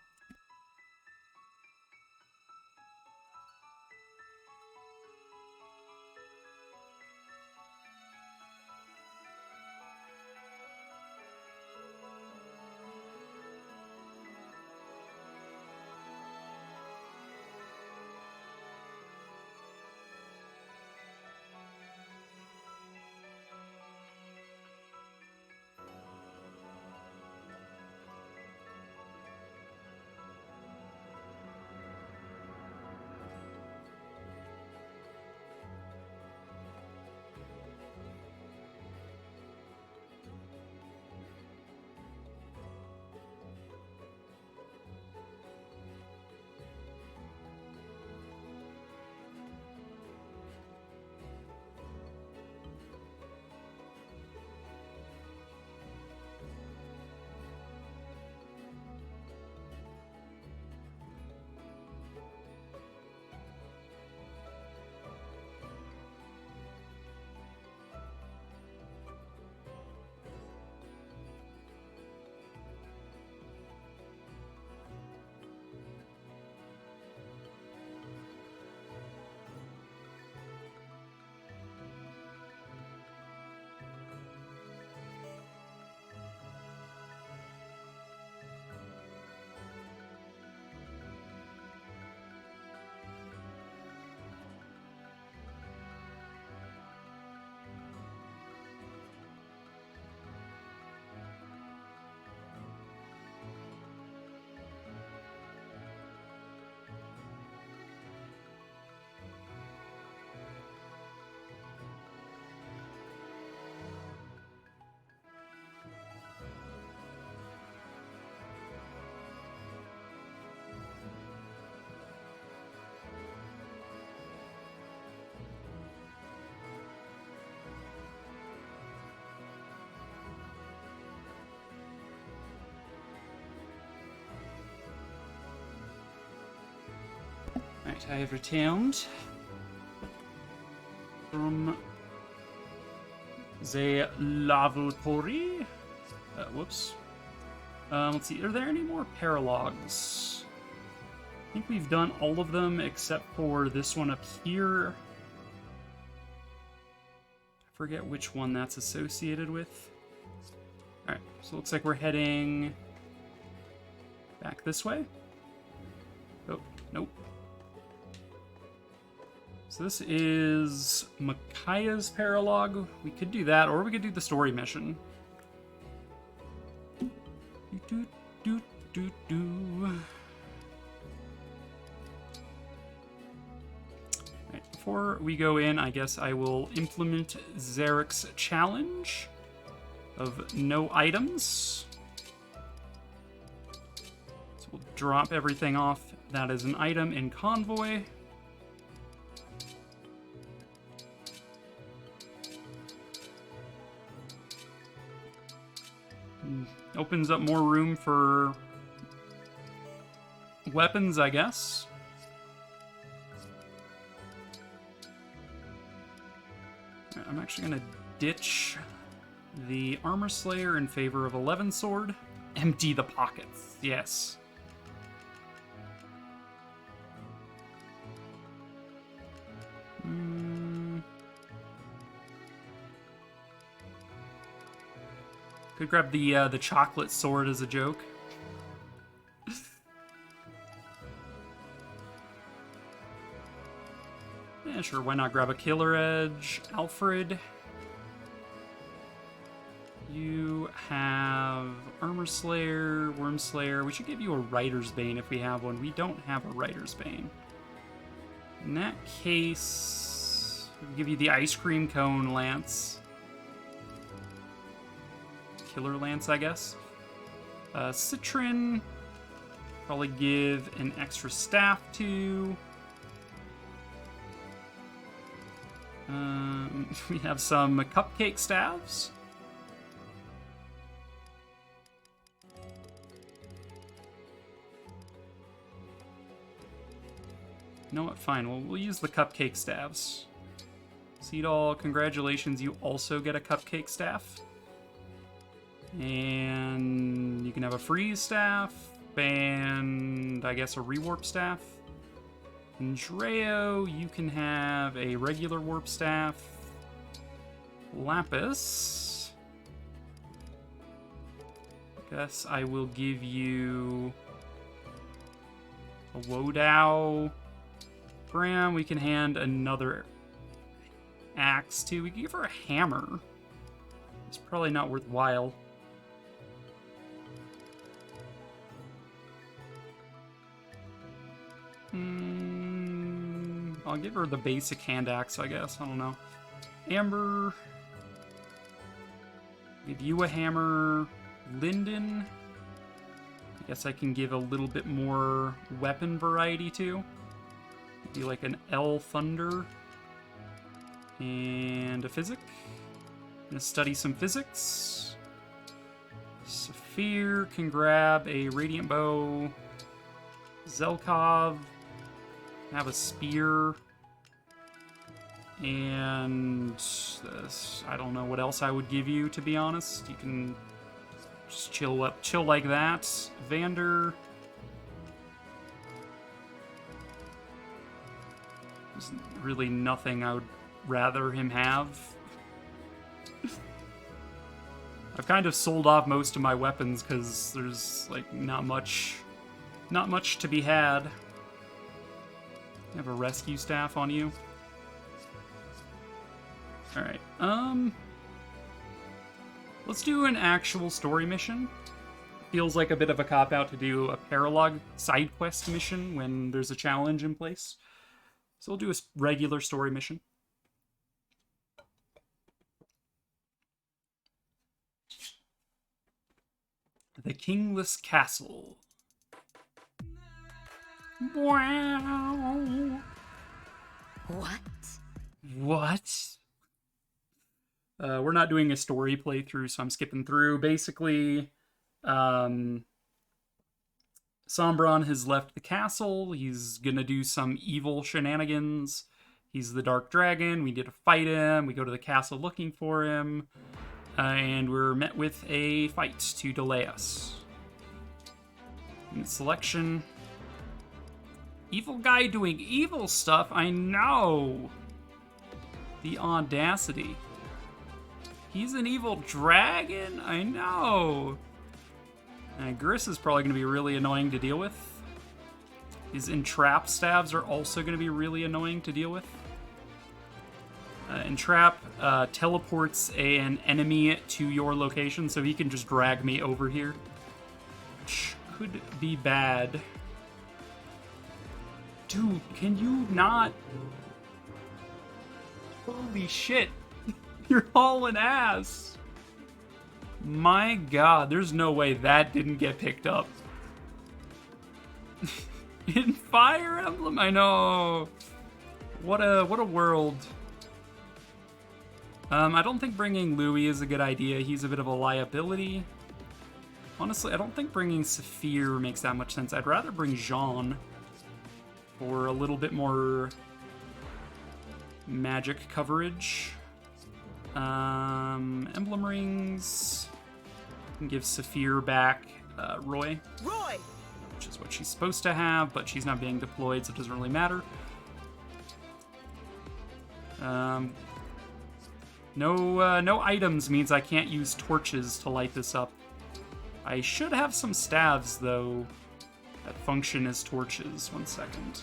Right, I have returned from the lavatory. Whoops. Let's see, are there any more paralogs? I think we've done all of them except for this one up here. I forget which one that's associated with. Alright, so it looks like we're heading back this way. Oh, nope. So this is Micaiah's paralog. We could do that, or we could do the story mission. Right, before we go in, I guess I will implement Zarek's challenge of no items. So we'll drop everything off that is an item in Convoy. Opens up more room for weapons, I guess. I'm actually going to ditch the Armor Slayer in favor of 11 Sword. Empty the pockets, yes. Could grab the chocolate sword as a joke. Yeah, sure, why not grab a Killer Edge? Alfred. You have Armor Slayer, Worm Slayer. We should give you a Rider's Bane if we have one. We don't have a Rider's Bane. In that case, we'll give you the Ice Cream Cone Lance. Killer Lance, I guess. Citron. Probably give an extra staff to. We have some cupcake staves. You know what? Fine. Well, we'll use the cupcake staves. Seadall, congratulations. You also get a cupcake staff. And you can have a freeze staff. And I guess a rewarp staff. And Dreo, you can have a regular warp staff. Lapis. Guess I will give you a Wodow. Bram, we can hand another axe to. We can give her a hammer. It's probably not worthwhile. I'll give her the basic hand axe, I guess. I don't know. Amber. Give you a hammer. Linden. I guess I can give a little bit more weapon variety too. Maybe like an L Thunder. And a Physic. Gonna study some physics. Saphir can grab a Radiant Bow. Zelkov. Have a spear. And this, I don't know what else I would give you, to be honest. You can just chill like that. Vander. There's really nothing I would rather him have. I've kind of sold off most of my weapons because there's like not much to be had. I have a rescue staff on you. Alright, let's do an actual story mission. Feels like a bit of a cop-out to do a paralog side quest mission when there's a challenge in place. So we'll do a regular story mission. The Kingless Castle. Wow. What? We're not doing a story playthrough, so I'm skipping through. Basically, Sombron has left the castle. He's gonna do some evil shenanigans. He's the Dark Dragon. We need to fight him. We go to the castle looking for him. And we're met with a fight to delay us. And selection. Evil guy doing evil stuff? I know! The audacity. He's an evil dragon? I know! And Gris is probably going to be really annoying to deal with. His entrap stabs are also going to be really annoying to deal with. Entrap teleports an enemy to your location, so he can just drag me over here. Which could be bad. Dude, can you not? Holy shit. You're hauling ass. My god, there's no way that didn't get picked up. In Fire Emblem? I know. What a world. I don't think bringing Louis is a good idea. He's a bit of a liability. Honestly, I don't think bringing Saphir makes that much sense. I'd rather bring Jean for a little bit more magic coverage. Emblem rings. Can give Saphir back Roy.
Roy!
Which is what she's supposed to have, but she's not being deployed, so it doesn't really matter. No items means I can't use torches to light this up. I should have some staves, though, that function as torches. 1 second.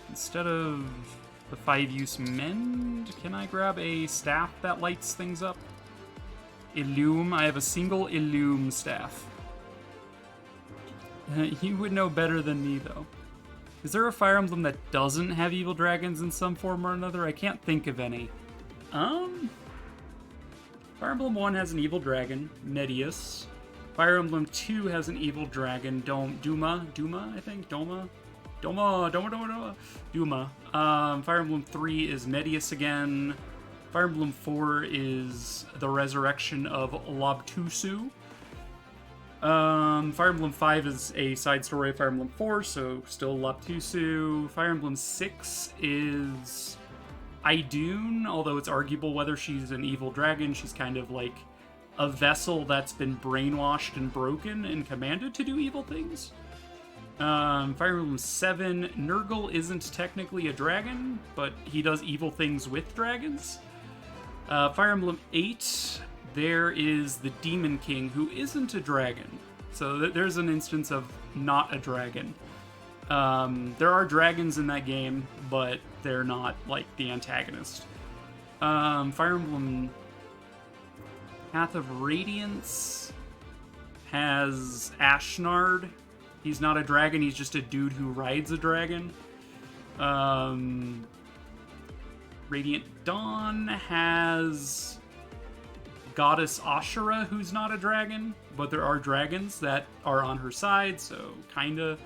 Instead of the 5-use mend, can I grab a staff that lights things up? Illume. I have a single Illume staff. You would know better than me, though. Is there a Fire Emblem that doesn't have evil dragons in some form or another? I can't think of any. Fire Emblem 1 has an evil dragon, Medius. Fire Emblem 2 has an evil dragon, Duma, I think? Duma. Fire Emblem 3 is Medius again. Fire Emblem 4 is the resurrection of Lobtusu. Fire Emblem 5 is a side story of Fire Emblem 4, so still Lobtusu. Fire Emblem 6 is Idune, although it's arguable whether she's an evil dragon. She's kind of like a vessel that's been brainwashed and broken and commanded to do evil things. Fire Emblem 7, Nurgle isn't technically a dragon, but he does evil things with dragons. Fire Emblem 8, there is the Demon King, who isn't a dragon. So there's an instance of not a dragon. There are dragons in that game, but they're not, like, the antagonist. Fire Emblem Path of Radiance has Ashnard. He's not a dragon, he's just a dude who rides a dragon. Radiant Dawn has Goddess Ashura, who's not a dragon, but there are dragons that are on her side, so kinda.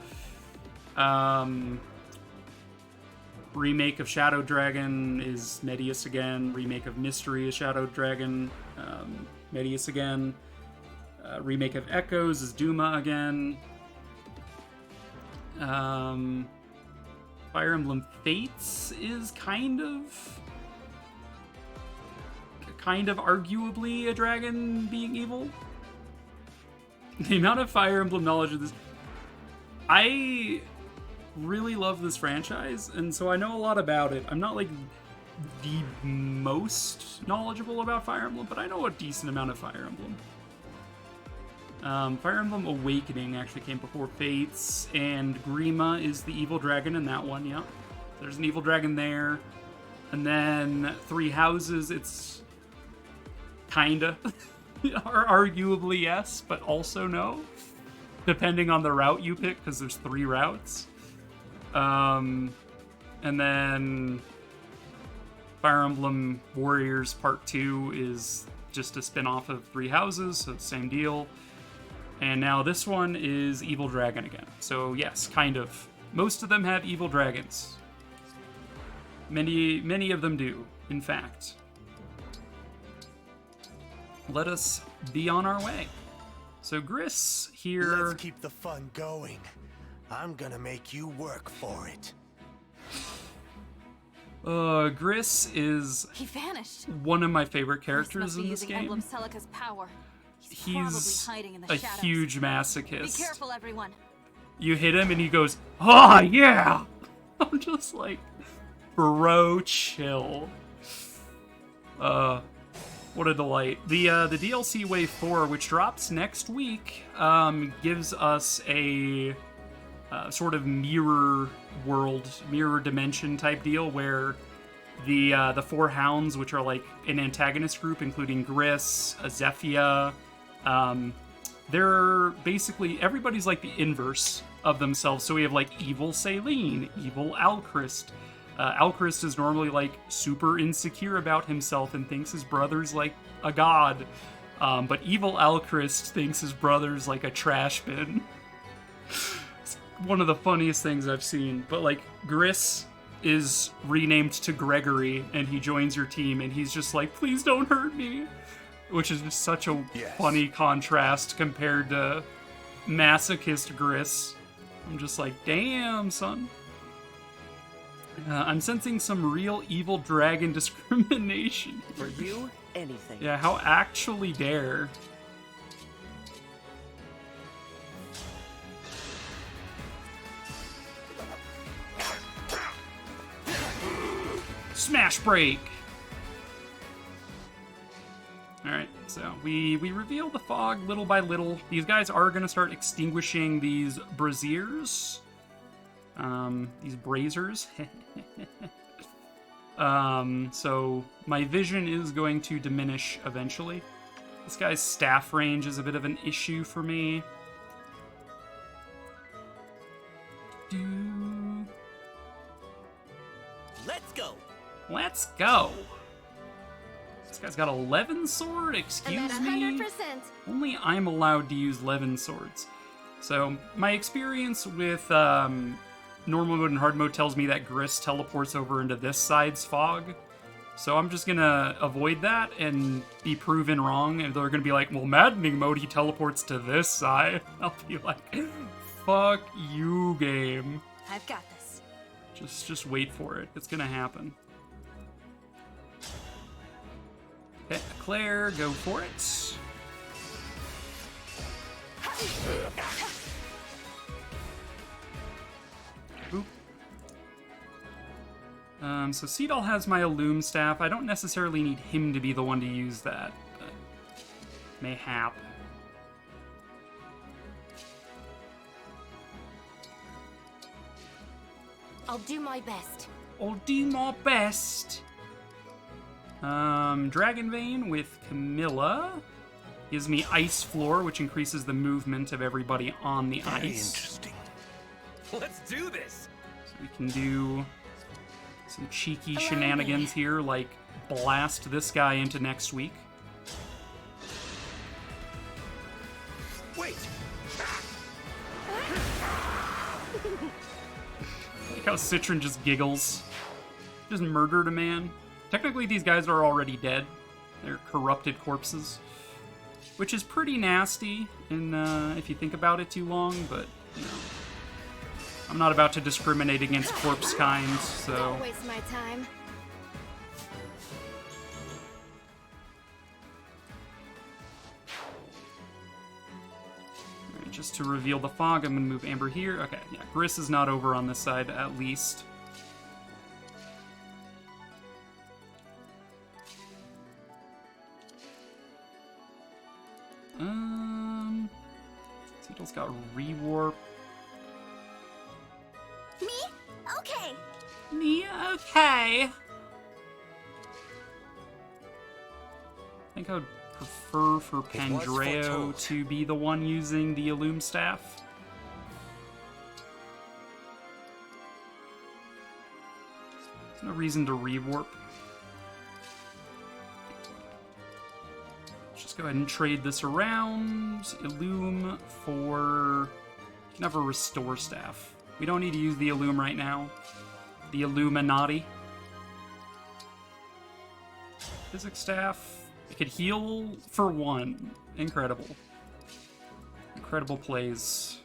Remake of Shadow Dragon is Medius again. Remake of Mystery is Shadow Dragon, Medius again. Remake of Echoes is Duma again. Fire Emblem Fates is kind of arguably a dragon being evil. The amount of Fire Emblem knowledge of this... I really love this franchise, and so I know a lot about it. I'm not, like, the most knowledgeable about Fire Emblem, but I know a decent amount of Fire Emblem. Fire Emblem Awakening actually came before Fates, and Grima is the evil dragon in that one, yeah. There's an evil dragon there. And then Three Houses, it's kinda. Arguably yes, but also no. Depending on the route you pick, because there's 3 routes. And then Fire Emblem Warriors Part 2 is just a spin-off of Three Houses, so it's the same deal. And now this one is Evil Dragon again. So yes, kind of. Most of them have evil dragons. Many of them do, in fact. Let us be on our way. So Gris here...
Let's keep the fun going. I'm gonna make you work for it.
Gris is
He vanished.
one of my favorite characters in this
using
game.
Emblem Celica's power.
He's
hiding in the
a
shadows.
huge masochist.
Be careful, everyone.
You hit him and he goes, "Oh yeah!" I'm just like, bro, chill. What a delight. The DLC Wave 4, which drops next week, gives us a sort of mirror world, mirror dimension type deal where the 4 hounds, which are like an antagonist group, including Gris, Azefia, they're basically, everybody's like the inverse of themselves. So we have like evil Celine, evil Alchrist. Alchrist is normally like super insecure about himself and thinks his brother's like a god. But evil Alchrist thinks his brother's like a trash bin. It's one of the funniest things I've seen. But like Gris is renamed to Gregory and he joins your team and he's just like, "Please don't hurt me." Which is just such a funny contrast compared to masochist Gris. I'm just like, damn, son. I'm sensing some real evil dragon discrimination.
For you, anything.
Yeah, how actually dare. Smash break! Alright, so we reveal the fog little by little. These guys are going to start extinguishing these braziers. These brazers. So my vision is going to diminish eventually. This guy's staff range is a bit of an issue for me.
Let's go!
Let's go! This guy's got a Levin sword? Excuse me?
100%.
Only I'm allowed to use Levin swords. So, my experience with normal mode and hard mode tells me that Gris teleports over into this side's fog. So I'm just gonna avoid that and be proven wrong. And they're gonna be like, well, Maddening Mode, he teleports to this side. I'll be like, fuck you, game.
I've got this.
Just wait for it. It's gonna happen. Okay, Claire, go for it. Boop. So Seadall has my Illume Staff. I don't necessarily need him to be the one to use that, but mayhap.
I'll do my best.
I'll do my best. Dragon Vein with Camilla gives me Ice Floor, which increases the movement of everybody on the ice.
Interesting.
Let's do this.
So we can do some cheeky shenanigans here, like blast this guy into next week.
Wait.
Like how Citron just giggles. Just murdered a man. Technically, these guys are already dead. They're corrupted corpses. Which is pretty nasty, if you think about it too long, but, you know. I'm not about to discriminate against corpse kind, so...
Don't waste my time.
Alright, just to reveal the fog, I'm gonna move Amber here. Okay, yeah, Gris is not over on this side, at least. Seadall's got rewarp.
Me? Okay.
Me? Okay. I think I would prefer for Pandreo to be the one using the Illume Staff. There's no reason to rewarp. Just go ahead and trade this around. Illume for... You can have a Restore Staff. We don't need to use the Illume right now. The Illuminati. Physics Staff. It could heal for 1. Incredible. Incredible plays.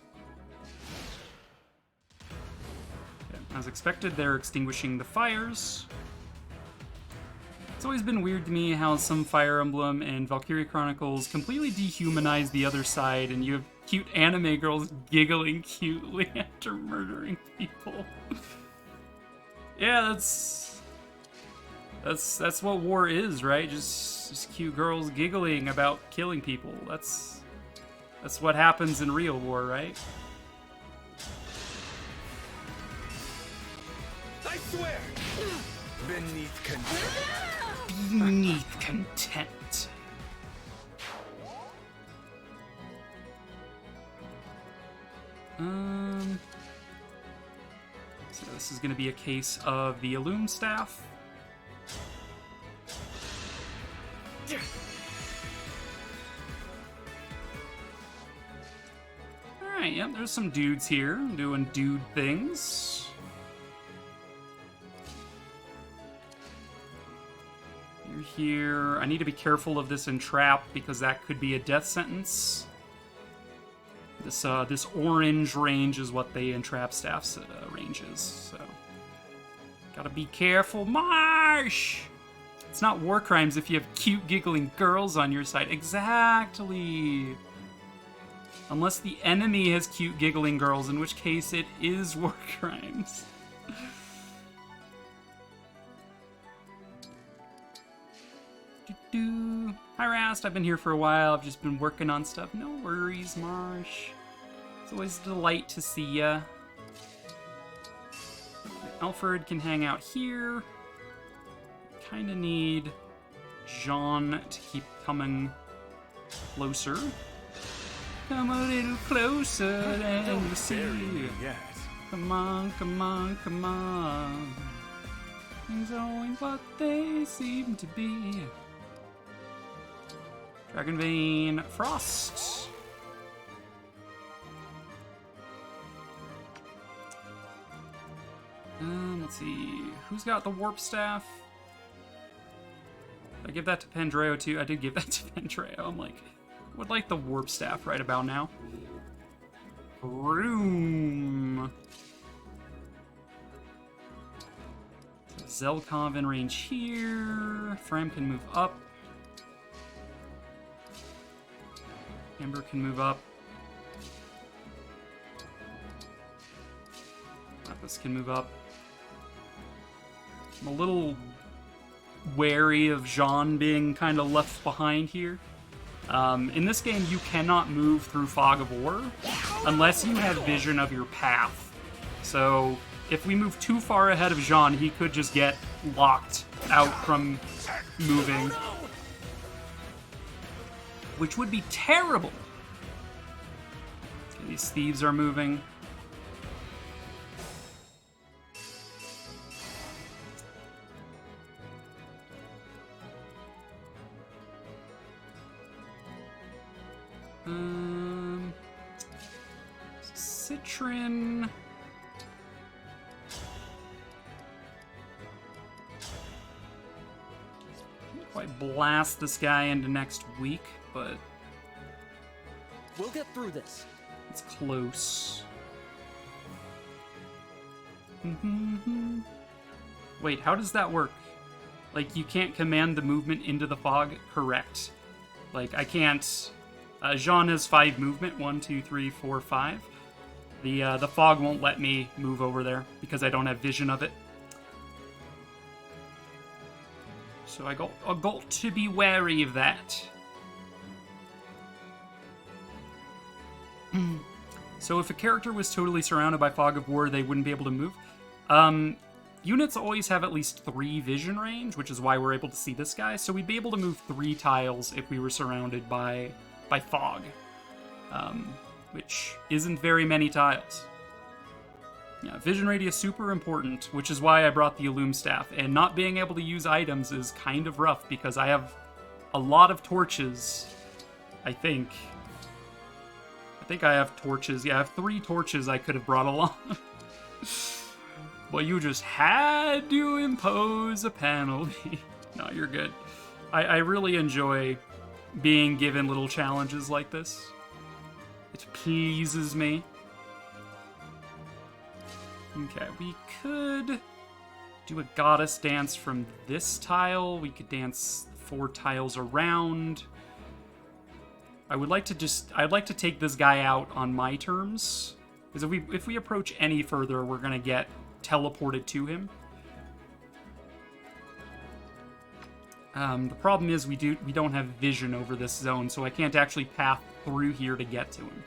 Okay, as expected, they're extinguishing the fires. It's always been weird to me how some Fire Emblem and Valkyria Chronicles completely dehumanize the other side, and you have cute anime girls giggling cutely after murdering people. Yeah, that's what war is, right? Just cute girls giggling about killing people. That's what happens in real war, right?
I swear.
Beneath contempt.
Beneath contempt. So this is going to be a case of the Illume Staff. Alright, yep, there's some dudes here doing dude things. You're here. I need to be careful of this entrap because that could be a death sentence. This orange range is what the entrap staff's range is, so gotta be careful. Marsh! It's not war crimes if you have cute giggling girls on your side. Exactly. Unless the enemy has cute giggling girls, in which case it is war crimes. Hi Rast, I've been here for a while. I've just been working on stuff. No worries, Marsh. It's always a delight to see ya. Alfred can hang out here. Kind of need Jean to keep coming closer. Come a little closer and you see. Come on, come on, come on. Things aren't what they seem to be. Dragon Vein, Frost. Let's see. Who's got the Warp Staff? I give that to Pandreo too. I did give that to Pandreo. I'm like, would like the Warp Staff right about now. Room. Zelkov in range here. Fram can move up. Amber can move up. Lapis can move up. I'm a little wary of Jean being kind of left behind here. In this game, you cannot move through Fog of War unless you have vision of your path. So if we move too far ahead of Jean, he could just get locked out from moving, which would be terrible. Okay, these thieves are moving. Citron. Can't quite blast this guy into next week, but
we'll get through this.
It's close. Wait, how does that work? Like, you can't command the movement into the fog? Correct. Like, I can't... Jean has 5 movement. 1, 2, 3, 4, 5. The fog won't let me move over there because I don't have vision of it. So I got to be wary of that. So if a character was totally surrounded by Fog of War, they wouldn't be able to move. Units always have at least 3 vision range, which is why we're able to see this guy. So we'd be able to move 3 tiles if we were surrounded by fog, which isn't very many tiles. Yeah, vision radius super important, which is why I brought the Illume Staff. And not being able to use items is kind of rough because I have a lot of torches, I think. I have torches. Yeah, I have 3 torches I could have brought along. But you just had to impose a penalty. No, you're good. I really enjoy being given little challenges like this. It pleases me. Okay, we could do a goddess dance from this tile. We could dance 4 tiles around. I'd like to take this guy out on my terms. Because if we approach any further, we're gonna get teleported to him. The problem is we don't have vision over this zone, so I can't actually path through here to get to him.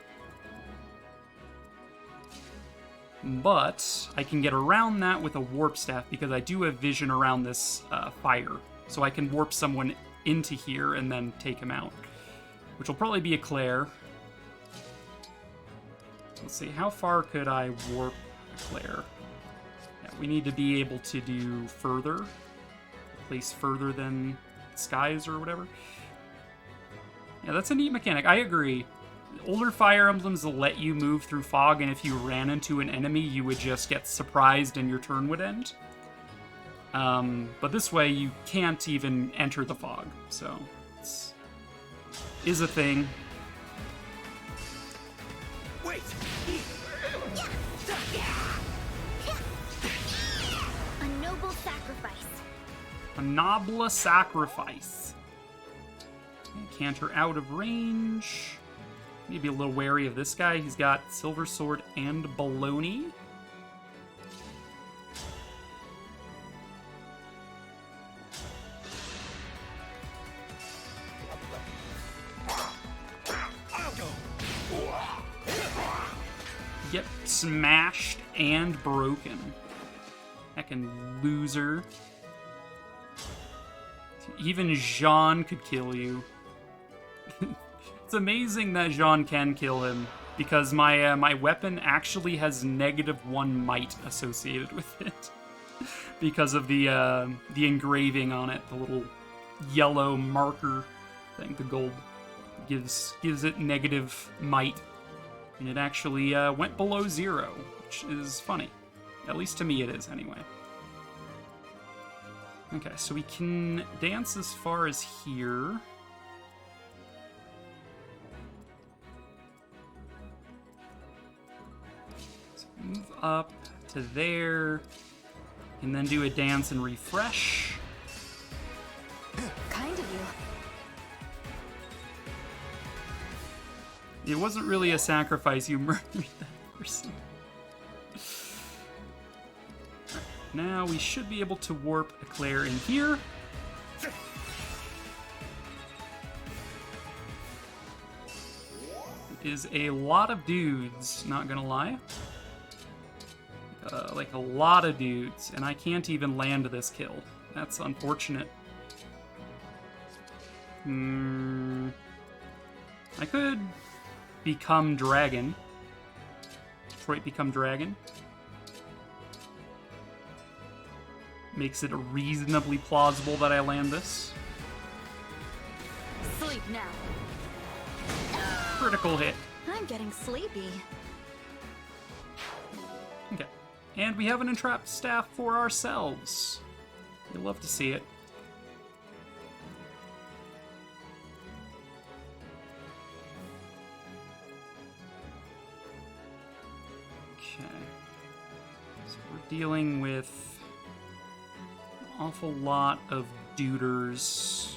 But I can get around that with a warp staff because I do have vision around this fire. So I can warp someone into here and then take him out. Which will probably be a Claire. Let's see, how far could I warp Claire? Yeah, we need to be able to do further. Place further than skies or whatever. Yeah, that's a neat mechanic. I agree. Older Fire Emblems will let you move through fog, and if you ran into an enemy, you would just get surprised and your turn would end. But this way, you can't even enter the fog, so it's is a thing.
Wait!
A noble sacrifice.
A noble sacrifice. Canter out of range. Need to be a little wary of this guy. He's got Silver Sword and Baloney. Yep, smashed and broken. Heckin' loser. Even Jean could kill you. It's amazing that Jean can kill him, because my my weapon actually has -1 might associated with it. Because of the engraving on it, the little yellow marker thing, the gold gives it negative might. And it actually went below 0, which is funny. At least to me it is, anyway. Okay, so we can dance as far as here. So move up to there, and then do a dance and refresh.
Kind of you.
It wasn't really a sacrifice, you murdered that person. Now we should be able to warp Eclair in here. It is a lot of dudes, not gonna lie. Like a lot of dudes, and I can't even land this kill. That's unfortunate. I could become dragon. Detroit become dragon. Makes it reasonably plausible that I land this.
Sleep now.
Critical hit.
I'm getting sleepy.
Okay. And we have an entrapped staff for ourselves. You'll love to see it. Okay. So we're dealing with an awful lot of duders.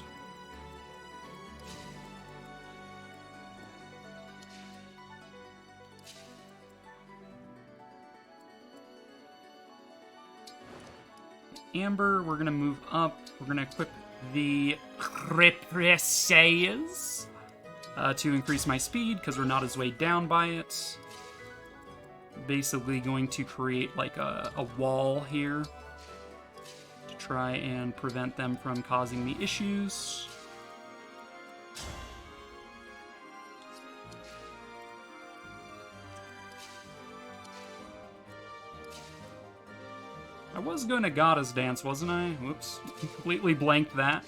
Amber, we're gonna move up. We're gonna equip the Represses to increase my speed because we're not as weighed down by it. Basically going to create like a wall here to try and prevent them from causing me issues. I was going to Goddess Dance, wasn't I? Whoops. Completely blanked that.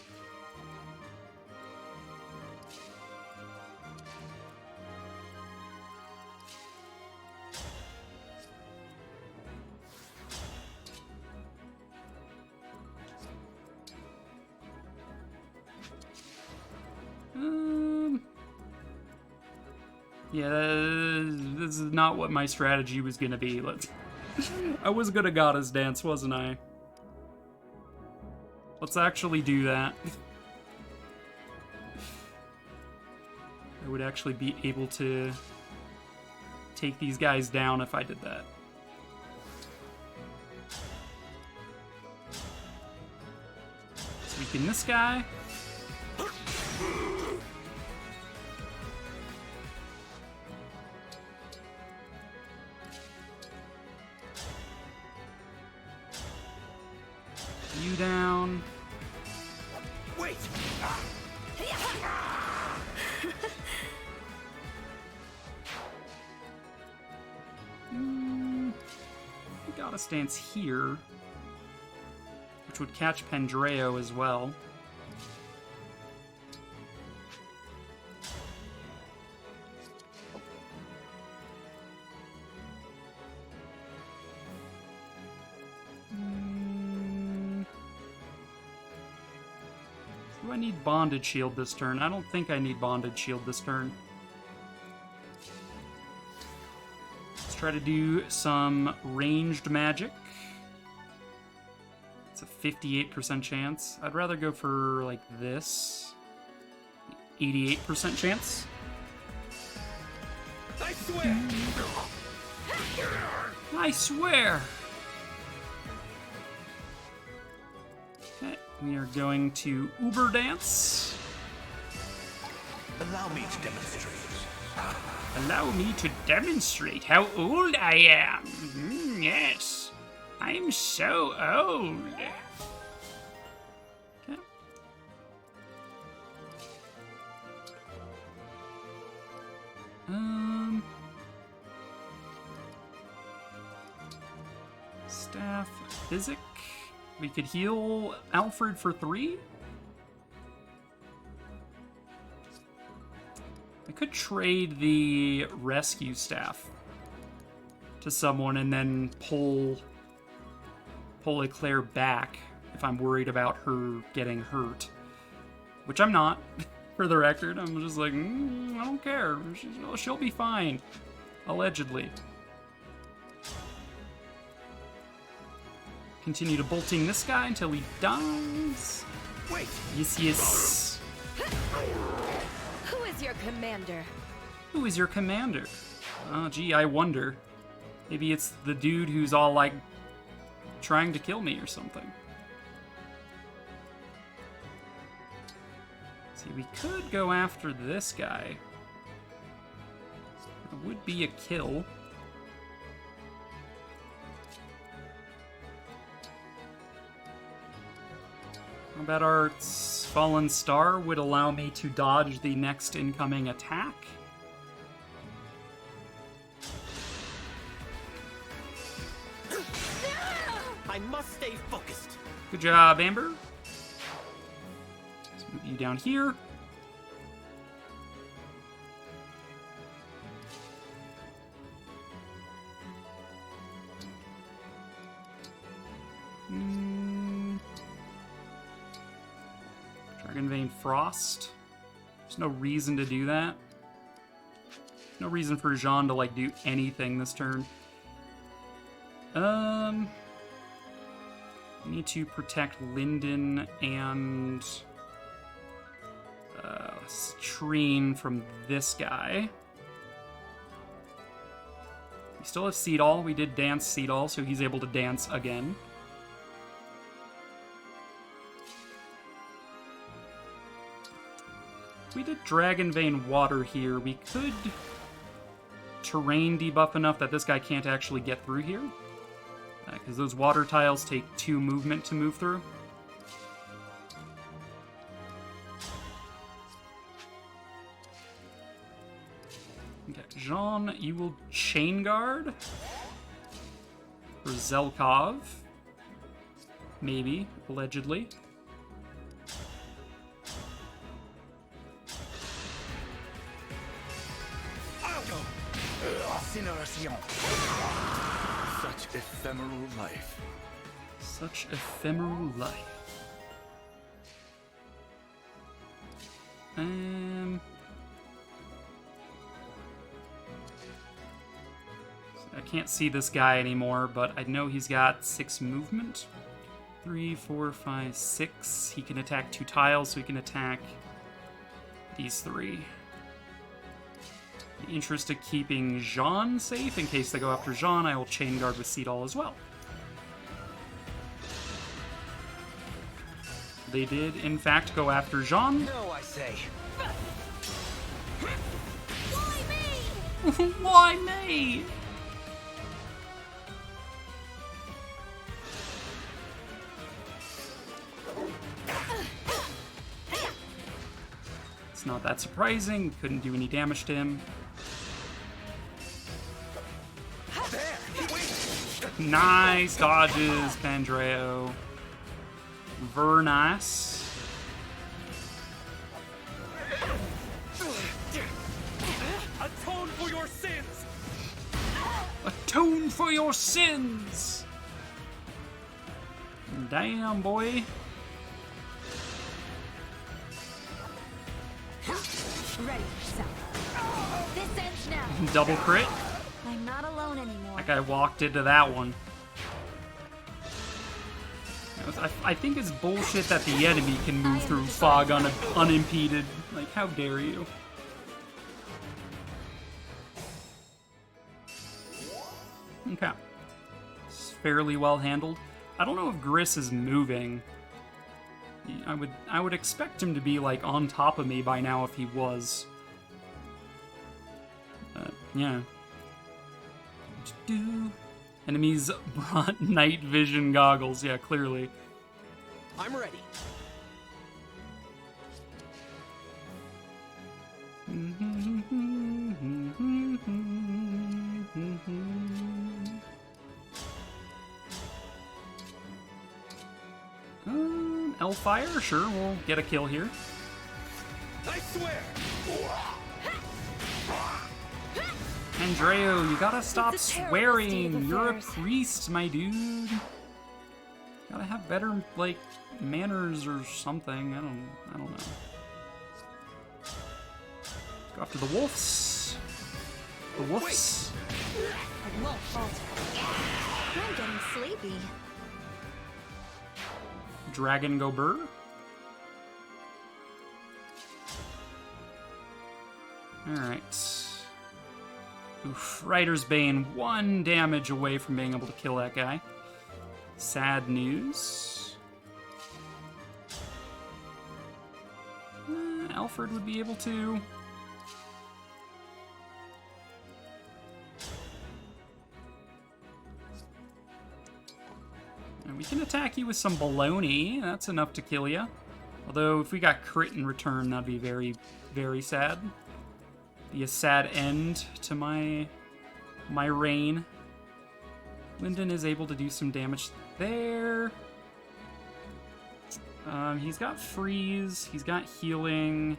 Yeah, this is not what my strategy was going to be. I was gonna Goddess Dance, wasn't I? Let's actually do that. I would actually be able to take these guys down if I did that. So weaken this guy. You down.
Wait.
Gotta stance here, which would catch Pendreo as well. Do I need Bonded Shield this turn? I don't think I need Bonded Shield this turn. Let's try to do some ranged magic. It's a 58% chance. I'd rather go for, like, this. 88% chance.
I swear!
I swear! Okay, we are going to Uber Dance.
Allow me to demonstrate.
Allow me to demonstrate how old I am. Yes, I'm so old. Okay. Staff, Physic. We could heal Alfred for 3. could trade the rescue staff to someone and then pull Eclair back if I'm worried about her getting hurt. Which I'm not, for the record. I'm just like, I don't care. She'll be fine. Allegedly. Continue to bolting this guy until he dies.
Wait!
Yes, yes.
Who is your commander?
Who is your commander? Oh, gee, I wonder. Maybe it's the dude who's all like trying to kill me or something. See, we could go after this guy. It would be a kill. How about our Fallen Star would allow me to dodge the next incoming attack?
I must stay focused.
Good job, Amber. Let's move you down here. Dragon Vein Frost. There's no reason to do that. No reason for Jean to like do anything this turn. We need to protect Linden and Treen from this guy. We still have Seadall. We did dance Seadall, so he's able to dance again. We did Dragon Vein Water here. We could terrain debuff enough that this guy can't actually get through here. Because those water tiles take 2 movement to move through. Okay, Jean, you will Chain Guard. For Zelkov. Maybe, allegedly.
Such ephemeral life.
Such ephemeral life. I can't see this guy anymore, but I know he's got 6 movement. 3, 4, 5, 6. He can attack 2 tiles, so he can attack these 3. In the interest of keeping Jean safe, in case they go after Jean, I will Chain Guard with Seadall as well. They did, in fact, go after Jean.
No, I say.
Why me?
Why me? It's not that surprising. Couldn't do any damage to him. Nice dodges, Pandreo. Ver nice.
Atone for your sins!
Atone for your sins! Damn, boy.
Ready yourself. This ends now.
Double crit.
I'm not alone anymore.
That guy walked into that one. I think it's bullshit that the enemy can move through fog unimpeded. Like, how dare you? Okay. It's fairly well handled. I don't know if Gris is moving. I would expect him to be, like, on top of me by now if he was. Yeah. Enemies brought night vision goggles. Yeah, clearly.
I'm ready.
Hellfire? Sure, we'll get a kill here.
I swear!
Andreo, you gotta stop
It's a terrible state
swearing.
of
You're a
affairs.
priest, my dude. Gotta have better, like, manners or something. I don't know. Go after the wolves. The wolves.
I won't falter. I'm getting sleepy.
Dragon go burr. Alright. Oof. Rider's Bane, 1 damage away from being able to kill that guy. Sad news. Alfred would be able to. And we can attack you with some baloney. That's enough to kill you. Although, if we got crit in return, that'd be very, very sad. Be a sad end to my reign. Lyndon is able to do some damage there. He's got freeze. He's got healing.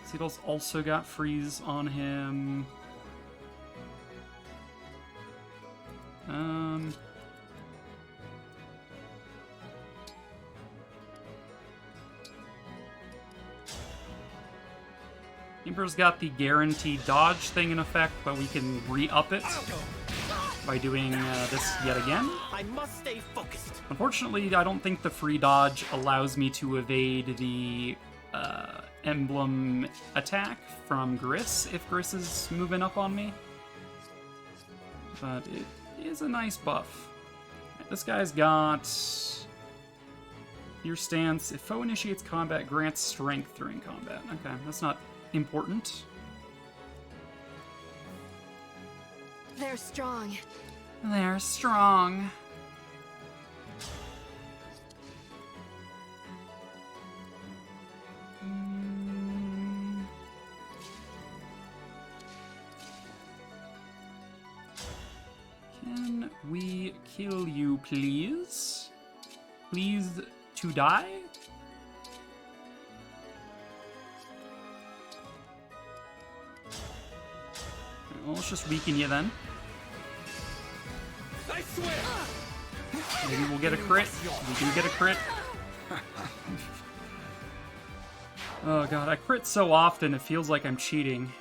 Seadall's also got freeze on him. Emperor's got the guaranteed dodge thing in effect, but we can re-up it by doing this yet again.
I must stay focused.
Unfortunately, I don't think the free dodge allows me to evade the emblem attack from Gris if Gris is moving up on me. But it is a nice buff. This guy's got Your stance. If foe initiates combat, grants strength during combat. Okay, that's not important.
They're strong.
They're strong. Can we kill you, please? Please to die? Well, let's just weaken you then.
I swear.
Maybe we'll get a crit. We do get a crit. Oh god, I crit so often it feels like I'm cheating.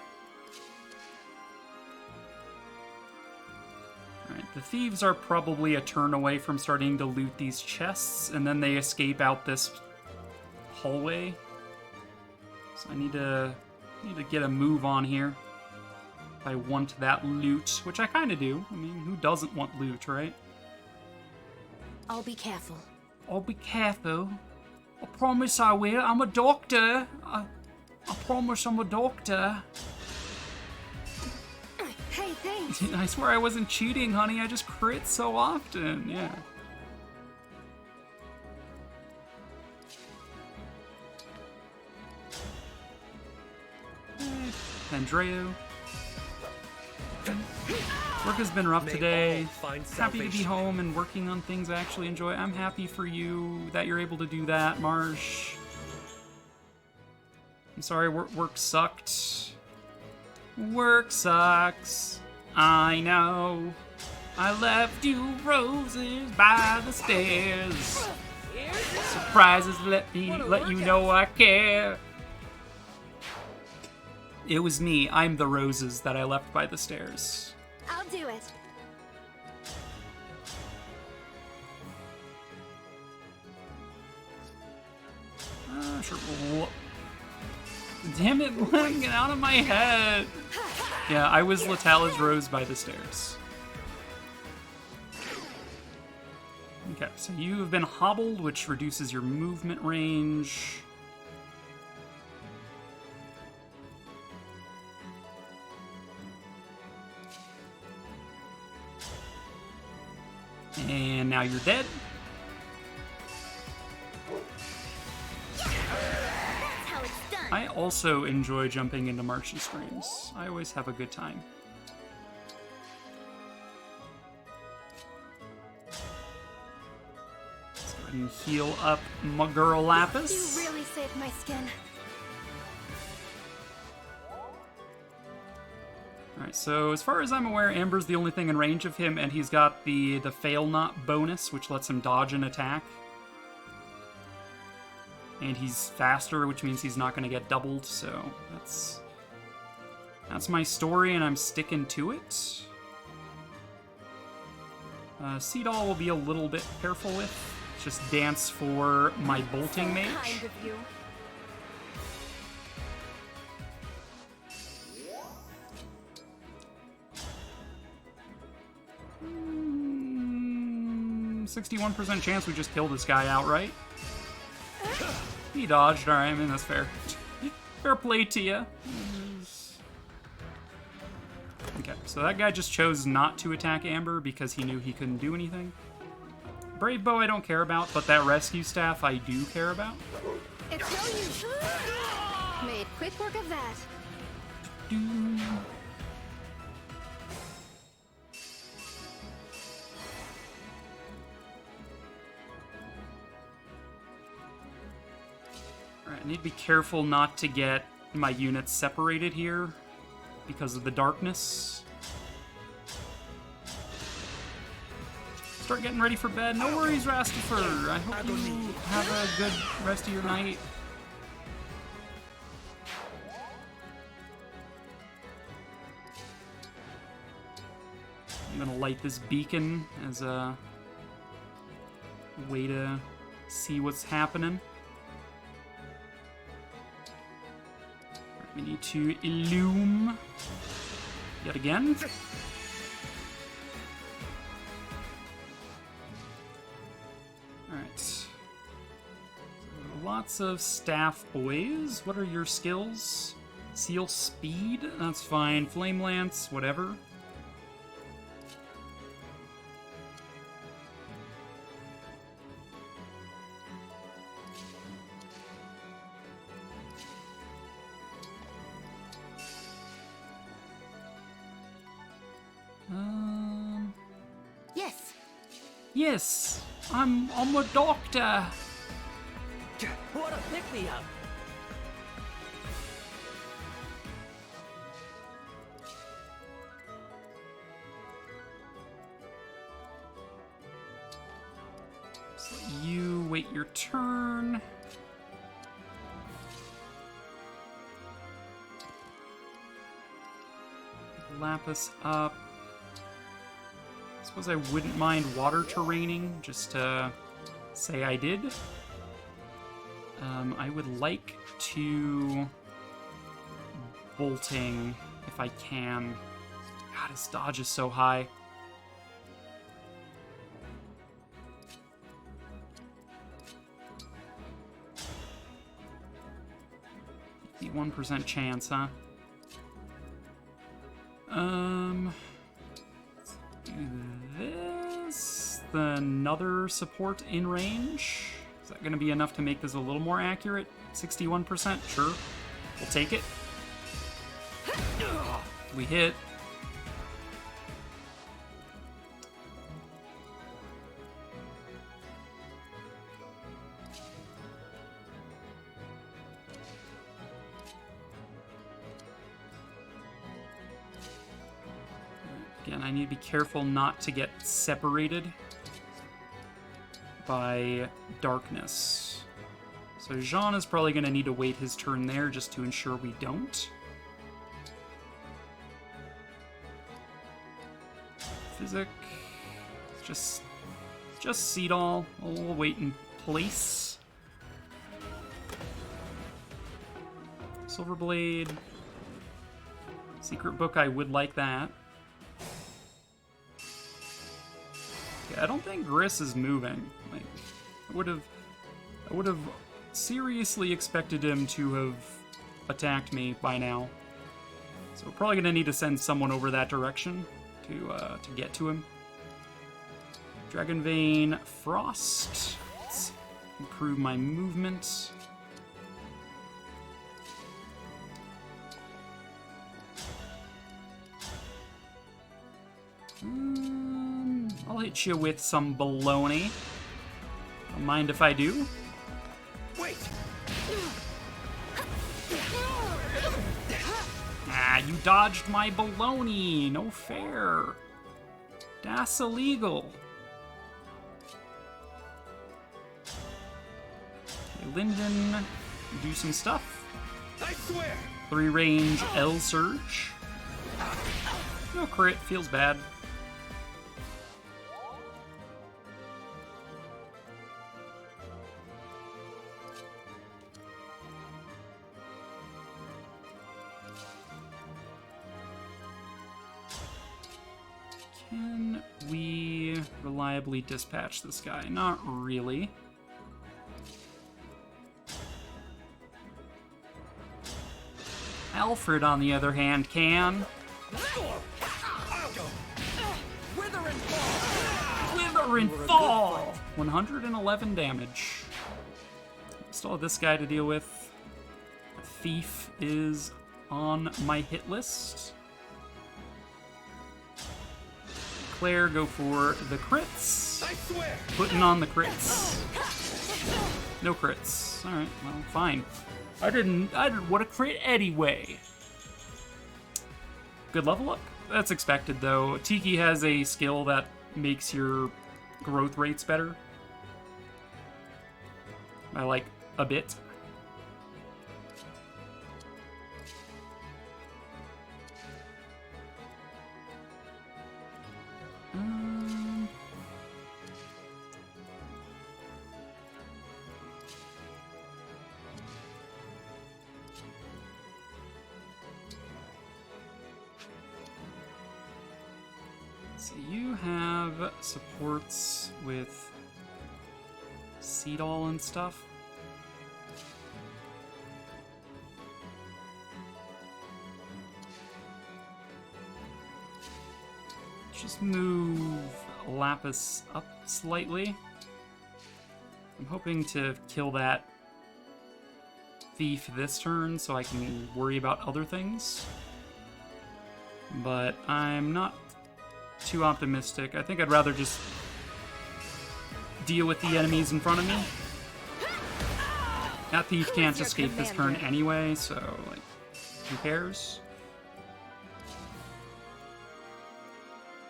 Alright, the thieves are probably a turn away from starting to loot these chests, and then they escape out this hallway. So I need to get a move on here. If I want that loot, which I kind of do. I mean, who doesn't want loot, right?
I'll be careful.
I'll be careful. I promise I will. I'm a doctor. I promise I'm a doctor.
Hey, thanks.
I swear I wasn't cheating, honey. I just crit so often. Yeah. Andreu. Work has been rough today. Happy to be home and working on things I actually enjoy. I'm happy for you that you're able to do that, Marsh. I'm sorry, work sucked. Work sucks. I know. I left you roses by the stairs. Surprises let you know I care. It was me. I'm the roses that I left by the stairs.
I'll do it.
Sure. Damn it, get out of my head. Yeah, I was Latala's rose by the stairs. Okay, so you have been hobbled, which reduces your movement range. And now you're dead. I also enjoy jumping into March's streams. I always have a good time. Let's go ahead and heal up my girl Lapis.
You really saved my skin.
Alright, so as far as I'm aware, Amber's the only thing in range of him, and he's got the fail not bonus, which lets him dodge an attack. And he's faster, which means he's not going to get doubled, so that's my story, and I'm sticking to it. Seadall will be a little bit careful with. Just dance for my bolting mage.
Kind of you.
61% chance we just kill this guy outright. He dodged. Alright, I mean, that's fair. Fair play to ya. Okay, so that guy just chose not to attack Amber because he knew he couldn't do anything. Brave Bow I don't care about, but that rescue staff I do care about.
It's no use. Made quick work of that.
Alright, I need to be careful not to get my units separated here because of the darkness. Start getting ready for bed. No worries, Rastifer. I hope you have a good rest of your night. I'm gonna light this beacon as a way to see what's happening. We need to illume yet again. Alright. So, lots of staff boys. What are your skills? Seal speed? That's fine. Flame lance, whatever.
Yes.
Yes, I'm a doctor.
What a pick-me-up!
So you wait your turn. Lapis up. Suppose I wouldn't mind water terraining, just to say I did. I would like to bolting if I can. God, his dodge is so high. 51% chance, huh? Let's do this. Another support in range. Is that going to be enough to make this a little more accurate? 61%? Sure. We'll take it. We hit. Again, I need to be careful not to get separated by darkness. So Jean is probably going to need to wait his turn there just to ensure we don't. Physic. Just Seadall. We'll wait in place. Silverblade. Secret book, I would like that. I don't think Gris is moving. Like, I would have seriously expected him to have attacked me by now. So we're probably gonna need to send someone over that direction to get to him. Dragon Vein, Frost. Let's improve my movement. I'll hit you with some baloney. Don't mind if I do.
Wait.
Ah, You dodged my baloney. No fair. That's illegal. Okay, Linden, do some stuff.
I swear.
3 range L Surge. No crit, feels bad. Can we reliably dispatch this guy? Not really. Alfred, on the other hand, can.
Wither and fall.
Wither and fall! 111 damage. Still have this guy to deal with. Thief is on my hit list. Claire, go for the crits.
I swear.
Putting on the crits. No crits. Alright, well, fine. I didn't want to crit anyway. Good level up. That's expected, though. Tiki has a skill that makes your growth rates better. By, like, a bit. So you have supports with Seadall and stuff. Just move Lapis up slightly. I'm hoping to kill that thief this turn so I can worry about other things. But I'm not too optimistic. I think I'd rather just deal with the enemies in front of me. That thief can't escape this turn anyway, so, like, who cares?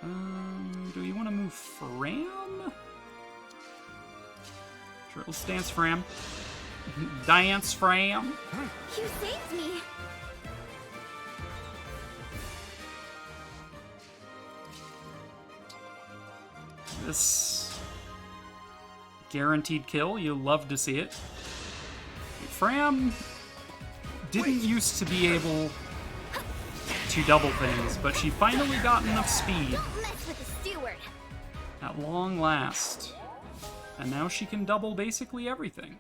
Do we want to move Fram? Sure, let's dance Fram. Dance Fram.
You saved me.
This guaranteed kill, you love to see it. Fram didn't used to be able to double things, but she finally got enough speed
Don't mess with the steward.
at long last. And now she can double basically everything.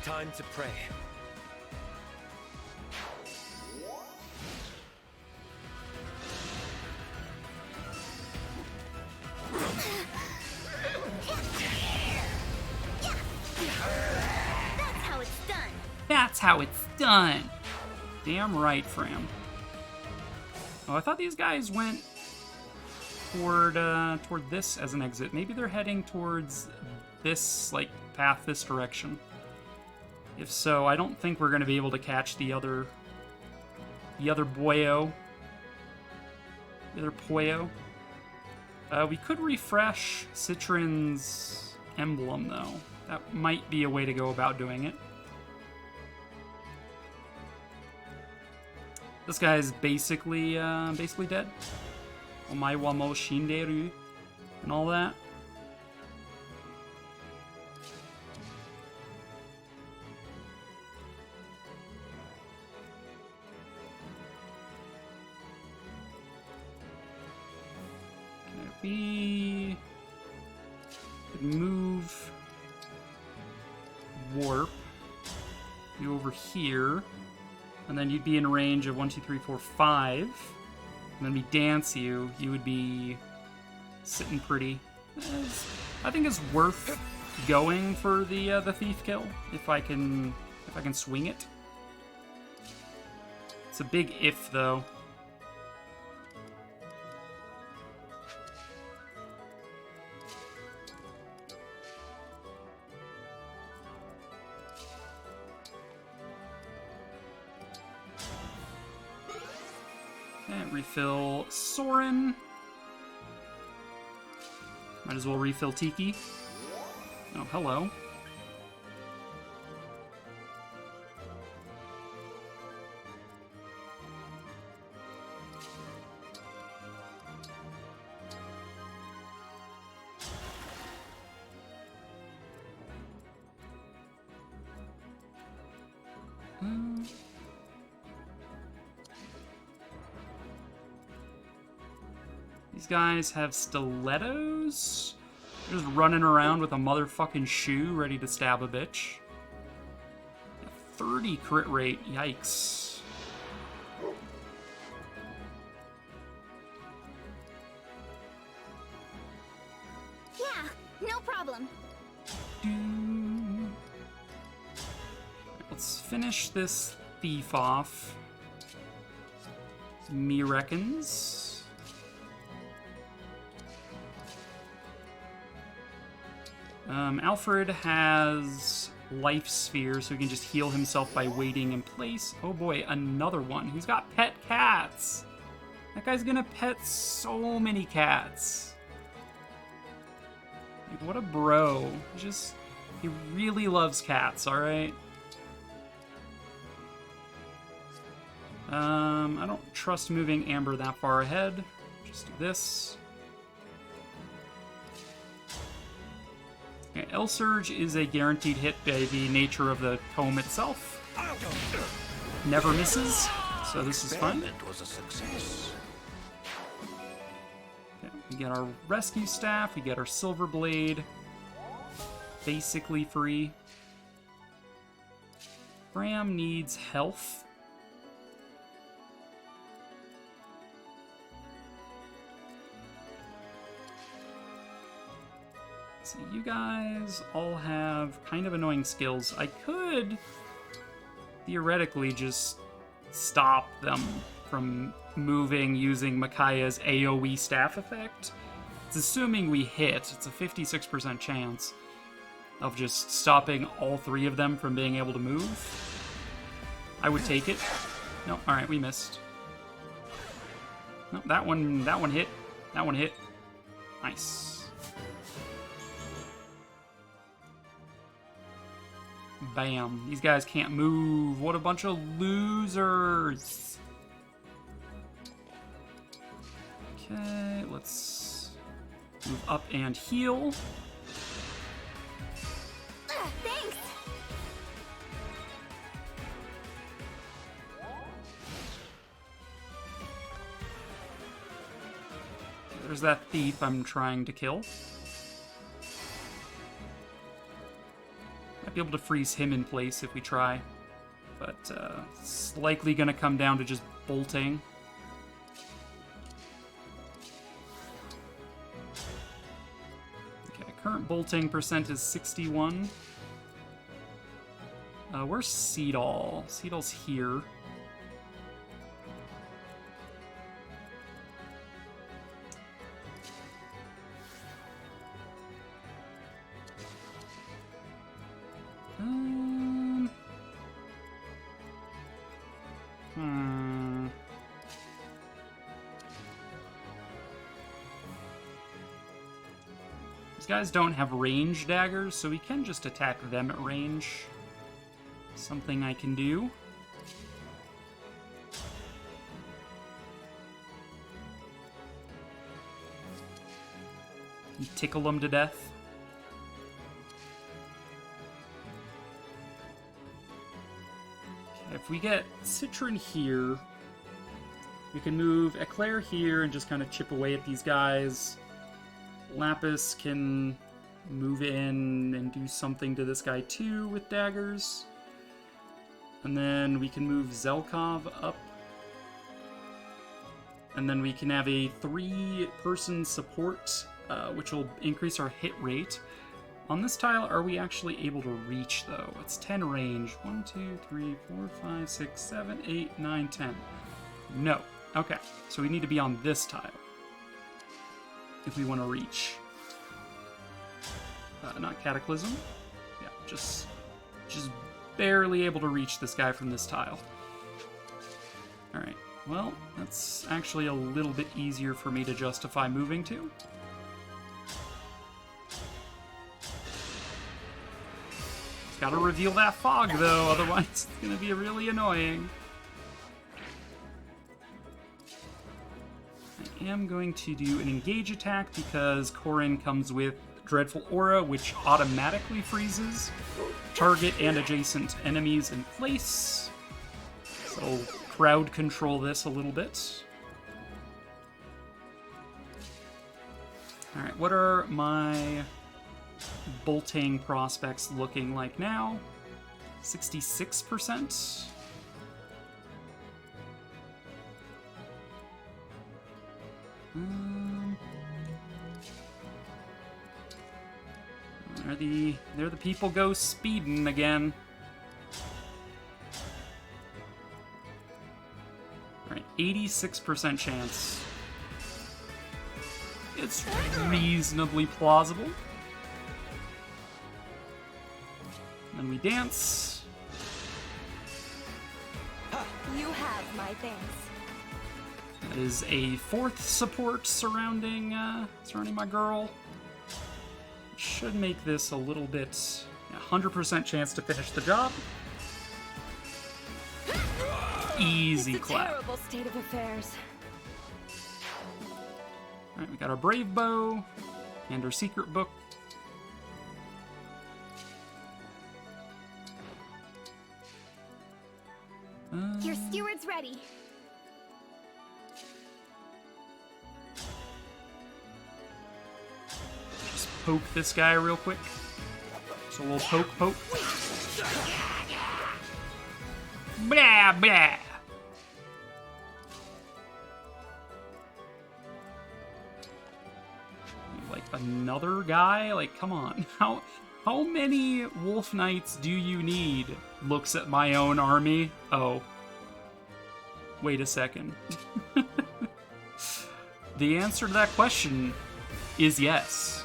Time to pray.
That's how it's done.
That's how it's done. Damn right, Fram. Oh, I thought these guys went toward this as an exit. Maybe they're heading towards this, like, path this direction. If so, I don't think we're going to be able to catch the other boyo. The other poyo. We could refresh Citrin's emblem, though. That might be a way to go about doing it. This guy is basically dead. Omae wa mo shinderu and all that. We could move warp you over here, and then you'd be in range of 1, 2, 3, 4, 5. And then we dance you. You would be sitting pretty. I think it's worth going for the thief kill if I can swing it. It's a big if though. Okay, refill Soren. Might as well refill Tiki. Oh, hello. These guys have stilettos. They're just running around with a motherfucking shoe ready to stab a bitch. 30 crit rate, yikes.
Yeah, no problem.
Let's finish this thief off. Me reckons. Alfred has life sphere, so he can just heal himself by waiting in place. Oh boy, another one. Who's got pet cats? That guy's gonna pet so many cats. Like, what a bro. He really loves cats, alright? I don't trust moving Amber that far ahead. Just do this. Okay, L Surge is a guaranteed hit by the nature of the tome itself. Never misses, so this is fun.
Was a success.
Okay, we get our rescue staff, we get our silver blade. Basically free. Bram needs health. So you guys all have kind of annoying skills. I could theoretically just stop them from moving using Micaiah's AoE staff effect. It's assuming we hit. It's a 56% chance of just stopping all three of them from being able to move. I would take it. No, alright, we missed. No, that one hit. That one hit. Nice. Bam. These guys can't move. What a bunch of losers. Okay, let's move up and heal.
Thanks.
There's that thief I'm trying to kill. Might be able to freeze him in place if we try, but it's likely going to come down to just bolting. Okay, current bolting percent is 61. Where's Seadall? Seadall's here. These guys don't have range daggers, so we can just attack them at range. Something I can do. You tickle them to death. Okay, if we get Citron here, we can move Eclair here and just kind of chip away at these guys. Lapis can move in and do something to this guy too with daggers. And then we can move Zelkov up. And then we can have a 3-person support, which will increase our hit rate. On this tile, are we actually able to reach, though? It's 10 range. 1, 2, 3, 4, 5, 6, 7, 8, 9, 10. No. Okay, so we need to be on this tile if we want to reach. Not Cataclysm. Yeah, just barely able to reach this guy from this tile. Alright, Well, that's actually a little bit easier for me to justify moving to. Gotta reveal that fog, though, otherwise it's gonna be really annoying. I am going to do an engage attack because Corrin comes with Dreadful Aura, which automatically freezes target and adjacent enemies in place. So crowd control this a little bit. Alright, what are my bolting prospects looking like now? 66%. There the people go speeding again. Alright, 86% chance. It's reasonably plausible. Then we dance.
You have my thanks.
That is a fourth support surrounding my girl. Should make this a little bit 100% chance to finish the job. Easy clap.
Terrible state of affairs.
All right, we got our brave bow and our secret book.
Your steward's ready.
Just poke this guy real quick. Just a little poke. Blah, blah. Like another guy? Like, come on. How many wolf knights do you need? Looks at my own army. Oh. Wait a second. The answer to that question is yes.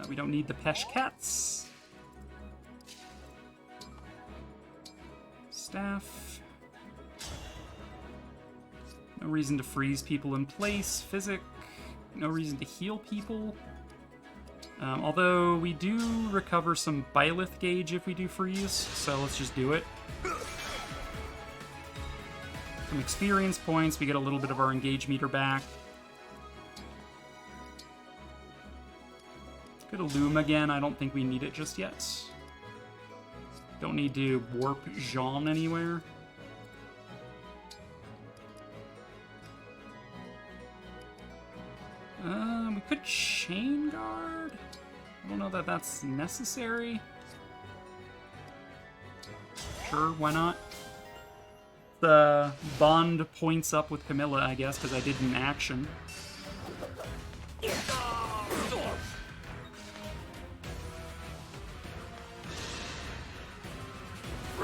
We don't need the Pesh Cats. Staff. No reason to freeze people in place. Physic. No reason to heal people. Although we do recover some Byleth gauge if we do freeze, so let's just do it. Some experience points. We get a little bit of our engage meter back. Go to Loom again. I don't think we need it just yet. Don't need to warp Jean anywhere. We could Chain Guard. I don't know that that's necessary. Sure, why not? The bond points up with Camilla, I guess, because I did an action.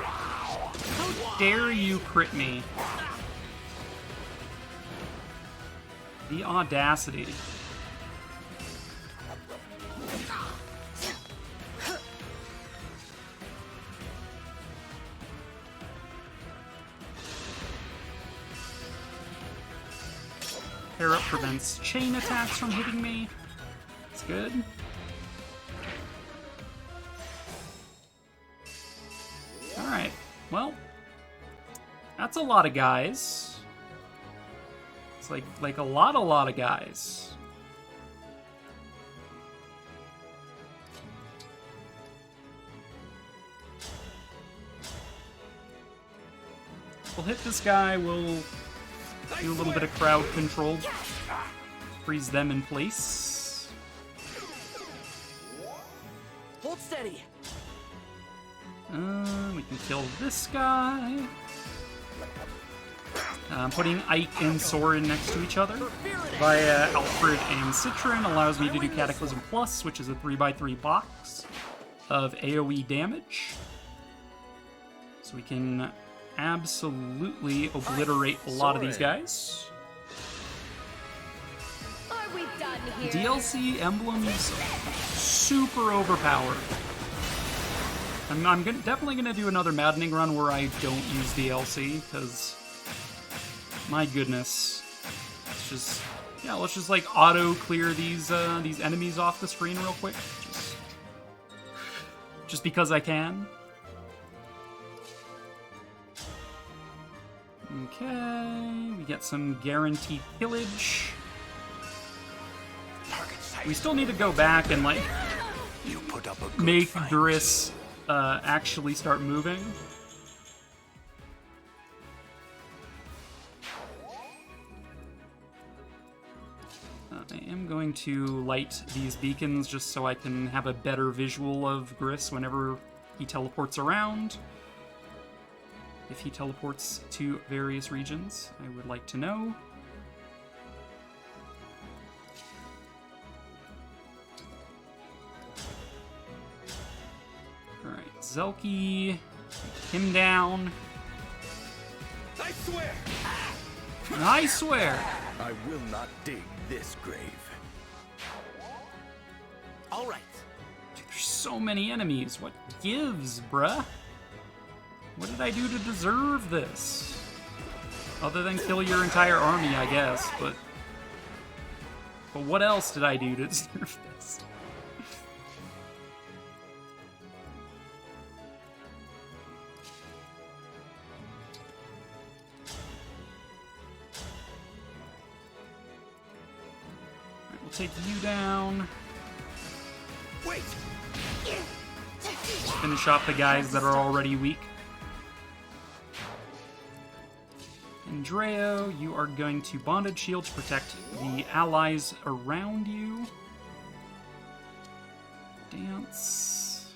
How dare you crit me? The audacity. Pair up prevents chain attacks from hitting me. That's good. Alright, well, that's a lot of guys. It's like a lot of guys. We'll hit this guy, we'll do a little bit of crowd control. Freeze them in place.
Hold steady.
We can kill this guy. Putting Ike and Soren next to each other via Alfred and Citron allows me to do Cataclysm Plus, which is a 3x3 box of AoE damage. So we can absolutely obliterate a lot of these guys.
are we done here?
DLC emblems super overpowered. I'm definitely gonna do another Maddening run where I don't use DLC, because my goodness, let's just like auto clear these enemies off the screen real quick, just because I can. Okay, we get some guaranteed pillage. We still need to go back and like make Driss actually start moving. I am going to light these beacons just so I can have a better visual of Driss whenever he teleports around. If he teleports to various regions, I would like to know. Alright, Zelky, him down.
I swear!
I swear!
I will not dig this grave.
All right.
Dude, there's so many enemies. What gives, bruh? What did I do to deserve this? Other than kill your entire army, I guess, but what else did I do to deserve this? Alright, we'll take you down.
Wait!
Finish off the guys that are already weak. Andreo, you are going to Bonded Shield to protect the allies around you. Dance.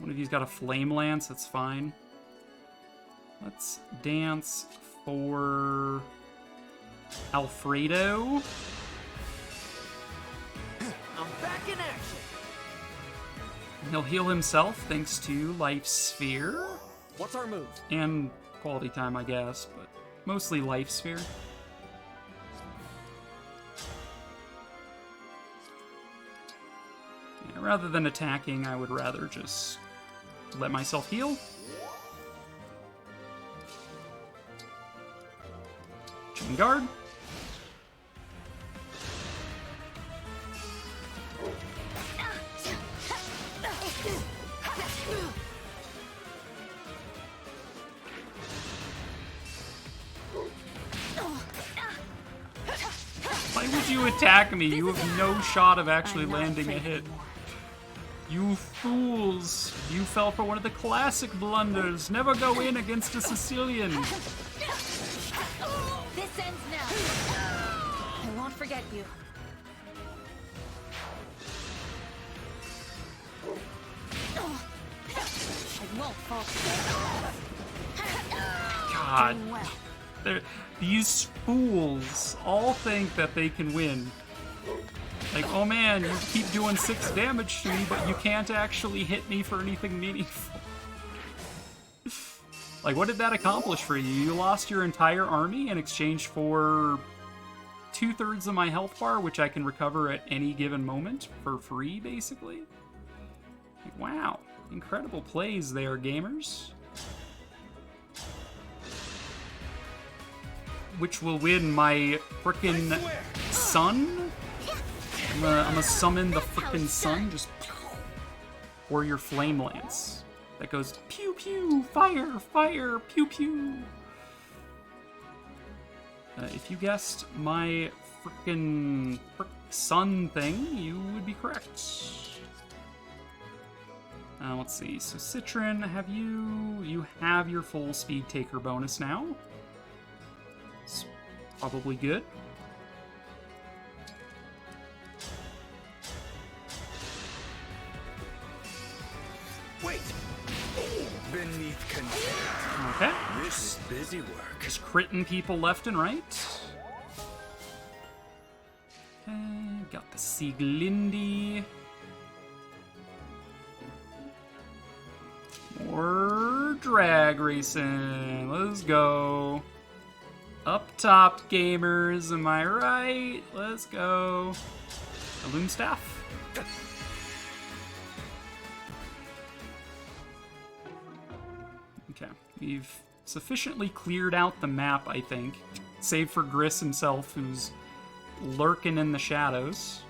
One of you's got a Flame Lance, that's fine. Let's dance for Alfredo.
I'm back in action.
He'll heal himself thanks to Life Sphere.
What's our move?
And quality time, I guess, but mostly Life Sphere. Yeah, rather than attacking, I would rather just let myself heal. Chain Guard. Why would you attack me? You have no shot of actually landing a hit. You fools! You fell for one of the classic blunders. Never go in against a Sicilian.
This ends now. I won't forget you. I won't fall.
God. These fools all think that they can win. Like, oh man, you keep doing 6 damage to me, but you can't actually hit me for anything meaningful. Like, what did that accomplish for you? You lost your entire army in exchange for 2/3 of my health bar, which I can recover at any given moment for free, basically. Like, wow. Incredible plays there, gamers. Which will win my frickin' sun? I'm gonna summon the frickin' sun, just or your Flame Lance. That goes pew pew, fire, fire, pew pew. If you guessed my frickin' sun thing, you would be correct. Let's see, so Citron, you have your full speed taker bonus now. It's probably good.
Wait! Beneath contempt.
Okay.
This is busy work.
Just critting people left and right. Okay, got the Sieglinde. More drag racing. Let's go. Up top, gamers, am I right? Let's go. A loom staff. Okay, we've sufficiently cleared out the map, I think. Save for Gris himself, who's lurking in the shadows.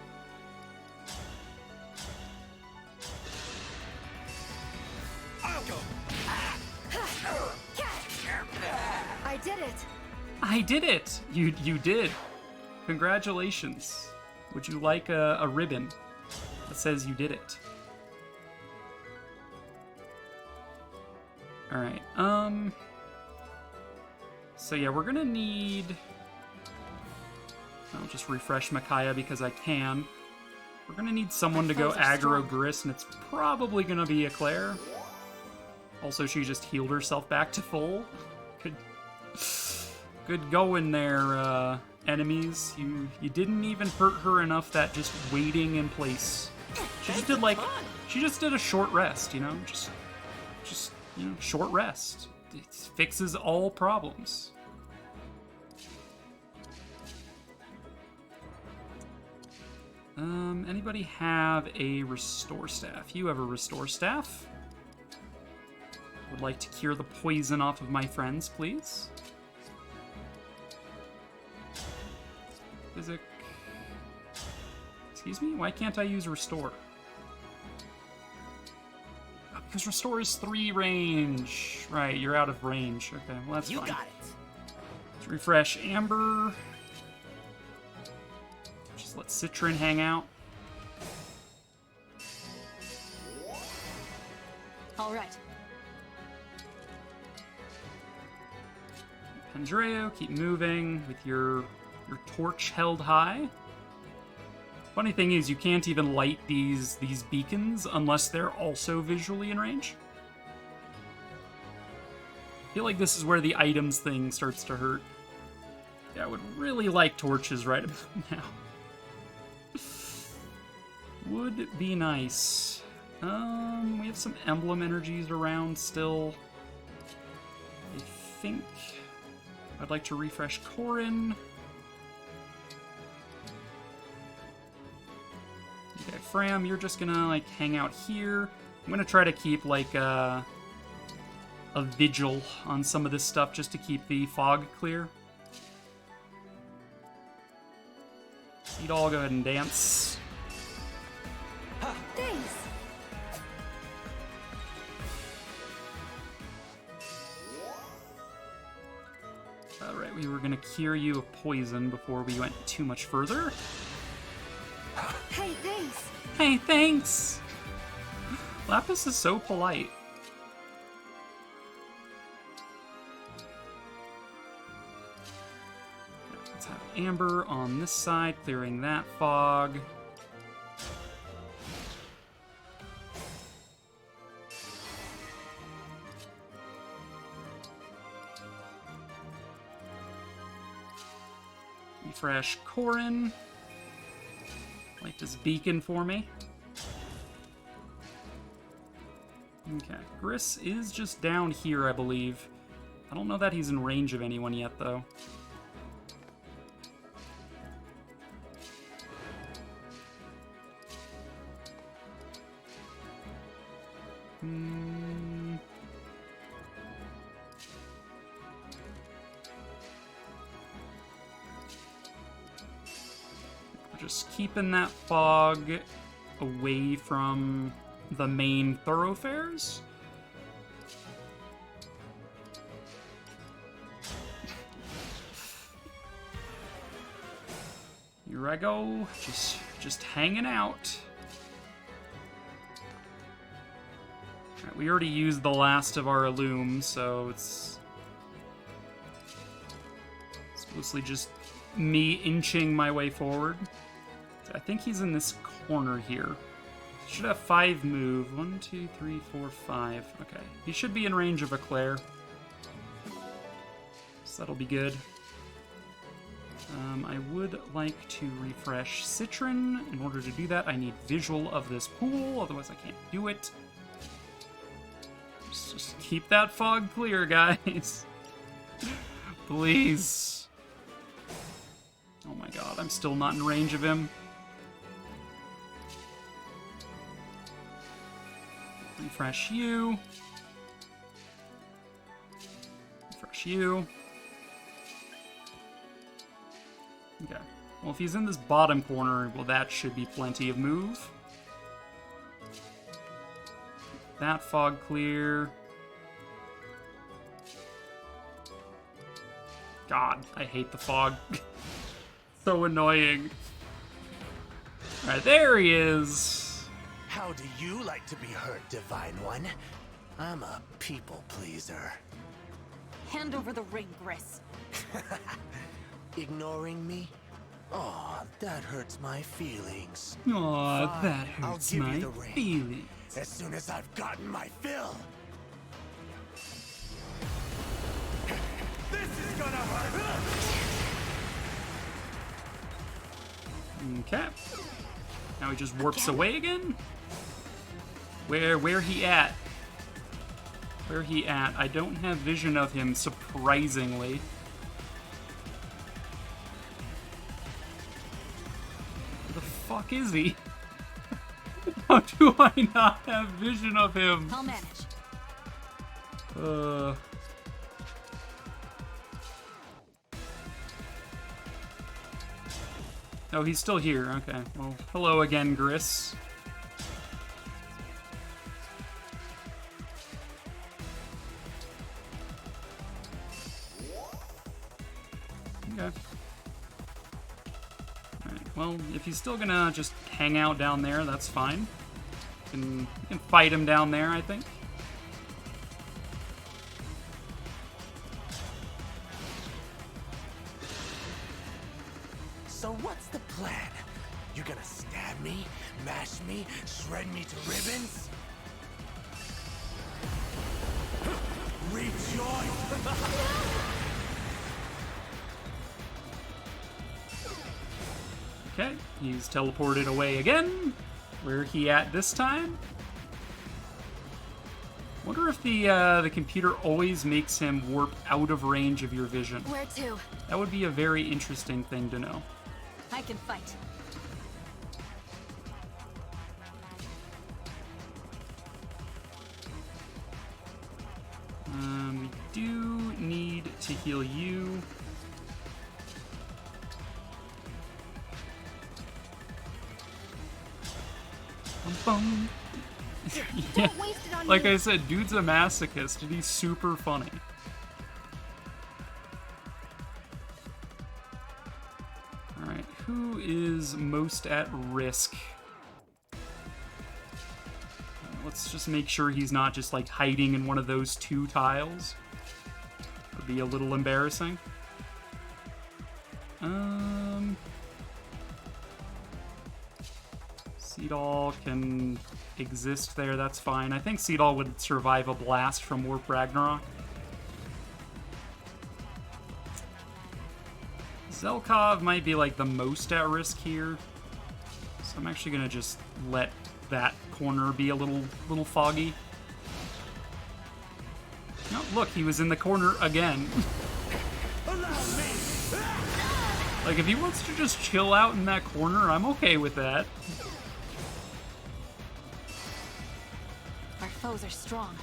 I did it!
I did it! You did. Congratulations. Would you like a ribbon that says you did it? Alright, so yeah, we're gonna need... I'll just refresh Micaiah because I can. We're gonna need someone to go aggro Gris, and it's probably gonna be Eclair. Also, she just healed herself back to full. Good going there, enemies. You didn't even hurt her enough that just waiting in place. She just did like, she just did a short rest, you know? Just you know, short rest. It fixes all problems. Anybody have a restore staff? You have a restore staff. Would like to cure the poison off of my friends, please. Physic. Excuse me? Why can't I use restore? Oh, because restore is 3 range. Right, you're out of range. Okay, well that's fine.
You got it.
Let's refresh Amber. Just let Citron hang out.
All right.
Pandreo, keep moving with your torch held high. Funny thing is, you can't even light these beacons unless they're also visually in range. I feel like this is where the items thing starts to hurt. Yeah, I would really like torches right about now. Would be nice. We have some emblem energies around still. I think I'd like to refresh Corin. Okay, Fram, you're just gonna like hang out here. I'm gonna try to keep like a vigil on some of this stuff just to keep the fog clear. Seadall, go ahead and dance.
Thanks.
Alright, we were gonna cure you of poison before we went too much further.
Hey, thanks.
Hey, thanks! Lapis is so polite. Let's have Amber on this side, clearing that fog. Refresh Corin. Light this beacon for me. Okay, Gris is just down here, I believe. I don't know that he's in range of anyone yet, though. Just keeping that fog away from the main thoroughfares. Here I go, just hanging out. Alright, we already used the last of our Illum, so it's mostly just me inching my way forward. I think he's in this corner here. Should have 5 move. 1, 2, 3, 4, 5. Okay. He should be in range of Eclair. So that'll be good. I would like to refresh Citron. In order to do that, I need visual of this pool, otherwise I can't do it. Just keep that fog clear, guys. Please. Oh my god, I'm still not in range of him. Refresh you. Refresh you. Okay. Well, if he's in this bottom corner, well, that should be plenty of move. That fog clear. God, I hate the fog. So annoying. Alright, there he is.
How do you like to be hurt, Divine One? I'm a people pleaser.
Hand over the ring, Gris.
Ignoring me? Aw, that hurts my feelings.
Aw,
Fine,
that
I'll
hurts
give
my
you the ring.
feelings.
As soon as I've gotten my fill. This is gonna hurt!
Okay. Now he just warps away again? Where he at? Where he at? I don't have vision of him, surprisingly. Where the fuck is he? How do I not have vision of him?
I'll manage.
Oh, he's still here. Okay. Well, hello again, Gris. Okay. Alright, well, if he's still gonna just hang out down there, that's fine. You can fight him down there, I think.
So what's the plan? You gonna stab me, mash me, shred me to ribbons? Rejoice!
Okay, he's teleported away again. Where he at this time? Wonder if the computer always makes him warp out of range of your vision.
Where to?
That would be a very interesting thing to know.
I can fight.
We do need to heal you. Bum. Yeah. Like I said, dude's a masochist and he's super funny. Alright, who is most at risk? Let's just make sure he's not just like hiding in one of those two tiles. Would be a little embarrassing. Seadall can exist there, that's fine. I think Seadall would survive a blast from Warp Ragnarok. Zelkov might be like the most at risk here. So I'm actually gonna just let that corner be a little foggy. No, look, he was in the corner again. Like, if he wants to just chill out in that corner, I'm okay with that.
Our foes are strong.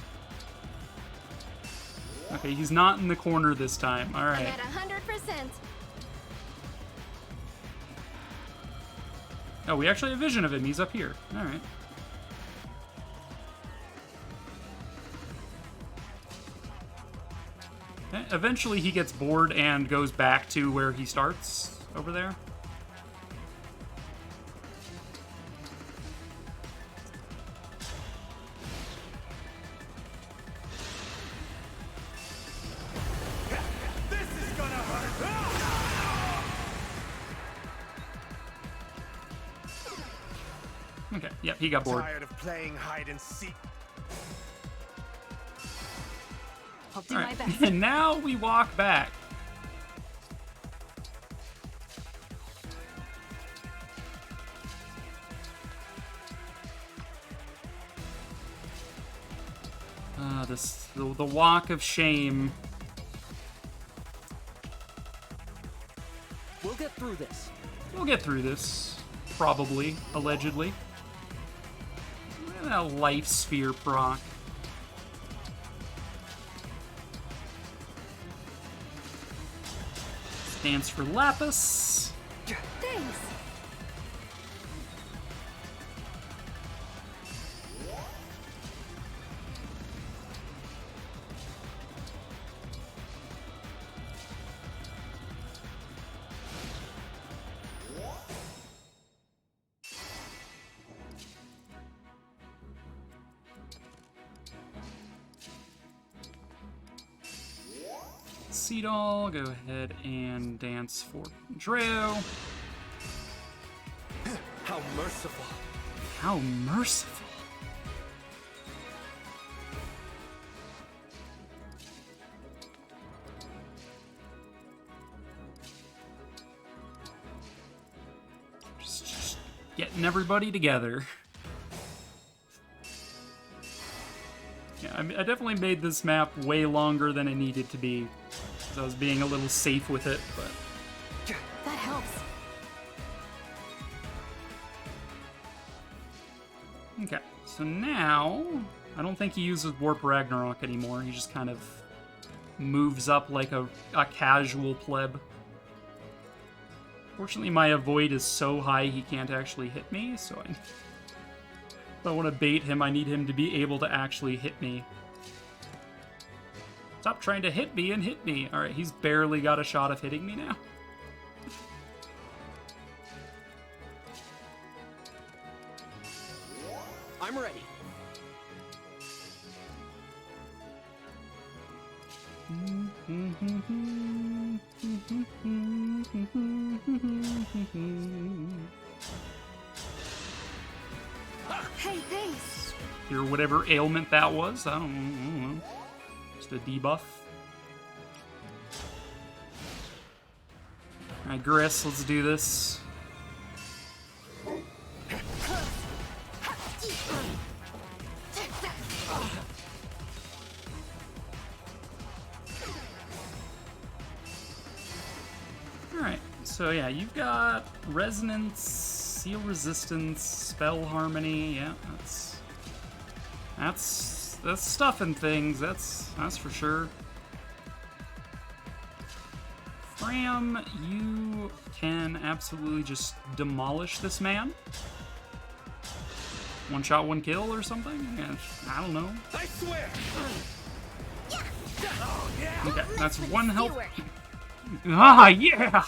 Okay, he's not in the corner this time. All right.
I'm at 100%.
Oh, we actually have vision of him. He's up here. All right. Okay. Eventually, he gets bored and goes back to where he starts over there. Okay, yep, he got bored.
Tired of playing hide and seek.
I'll do
All
my
right.
best.
And now we walk back. The walk of shame.
We'll
We'll get through this.
We'll get through this. Probably. Allegedly. A life sphere proc. Dance for Lapis.
Thanks.
Seadall, go ahead and dance for Drew.
How merciful.
How merciful. Just getting everybody together. Yeah, I definitely made this map way longer than it needed to be. I was being a little safe with it, but...
That helps.
Okay, so now... I don't think he uses Warp Ragnarok anymore. He just kind of moves up like a casual pleb. Fortunately, my avoid is so high he can't actually hit me, so if I want to bait him, I need him to be able to actually hit me. Stop trying to hit me and hit me. Alright, he's barely got a shot of hitting me now.
I'm ready.
Hey, thanks.
Or whatever ailment that was. I don't know. Just a debuff. Alright, Gris, let's do this. Alright, so yeah, you've got Resonance, Seal Resistance, Spell Harmony, yeah, that's stuff and things, that's for sure. Fram, you can absolutely just demolish this man. One shot, one kill or something? Yeah, I don't know.
I swear.
Okay, that's one health. Ah, yeah!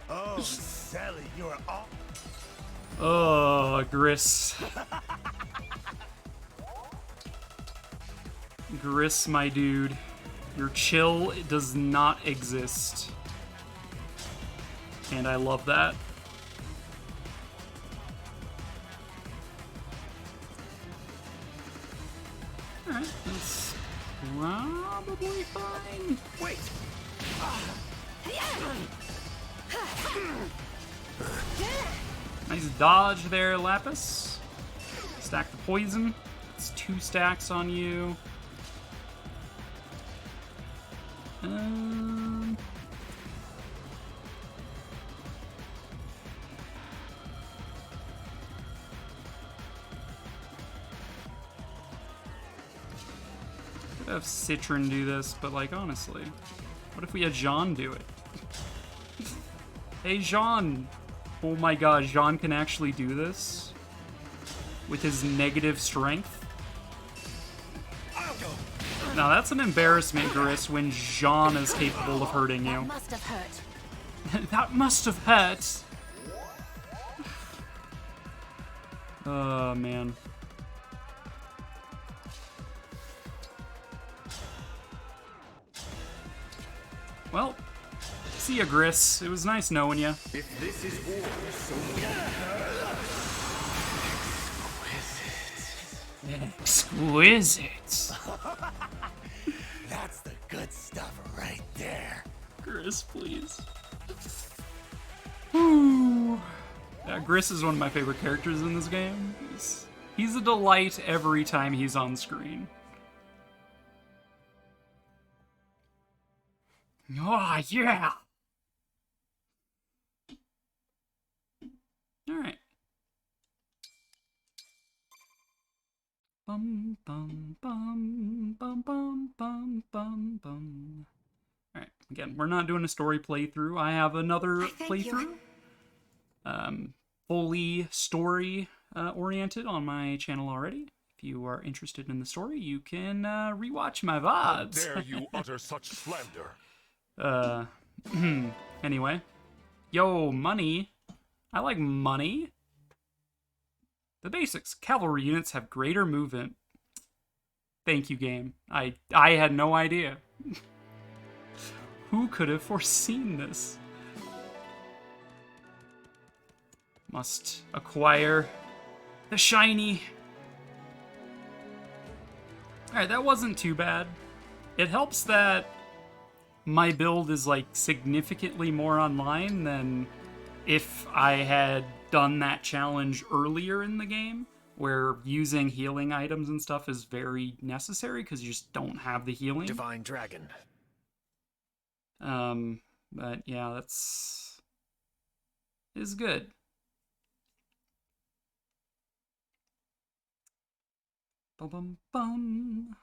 Oh, Sally, you're all.
Oh, Gris. Gris, my dude. Your chill does not exist. And I love that. Alright, that's probably fine.
Wait.
Nice dodge there, Lapis. Stack the poison. It's 2 stacks on you. Could have Citron do this, but like honestly, what if we had Jean do it? Hey Jean! Oh my god, Jean can actually do this? With his negative strength? Now that's an embarrassment, Gris, when Jean is capable of hurting you.
That must have hurt.
That must have hurt! Oh, man. Well, see ya, Gris. It was nice knowing you.
If this is war, so
Exquisite.
That's the good stuff right there.
Gris, please. Whew. Yeah, Gris is one of my favorite characters in this game. He's a delight every time he's on screen. Oh, yeah! bum, bum, bum, bum, bum, bum, bum. Alright, again, we're not doing a story playthrough. I have another playthrough. Fully story oriented on my channel already. If you are interested in the story, you can rewatch my VODs.
How dare you utter such slander?
Anyway. Yo, money. I like money. The basics. Cavalry units have greater movement. Thank you, game. I had no idea. Who could have foreseen this? Must acquire the shiny. Alright, that wasn't too bad. It helps that my build is like significantly more online than if I had done that challenge earlier in the game, where using healing items and stuff is very necessary because you just don't have the healing.
Divine Dragon.
But yeah, is good. Bum bum bum.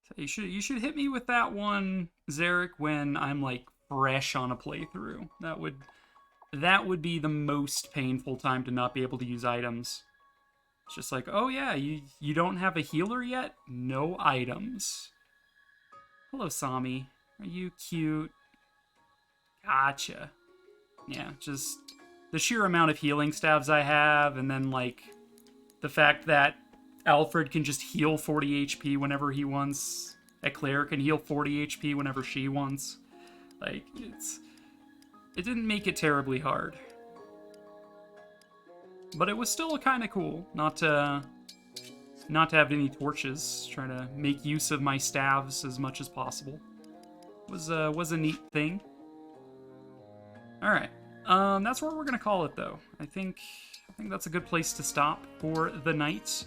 So you should hit me with that one, Zarek, when I'm like fresh on a playthrough. That would be the most painful time to not be able to use items. It's just like, oh yeah, you don't have a healer yet? No items. Hello, Sami. Are you cute? Gotcha. Yeah, just the sheer amount of healing staves I have, and then like the fact that Alfred can just heal 40 HP whenever he wants. Eclair can heal 40 HP whenever she wants. Like, it didn't make it terribly hard. But it was still kind of cool not to have any torches. Trying to make use of my staves as much as possible. Was a neat thing. All right. That's where we're gonna call it though. I think that's a good place to stop for the night.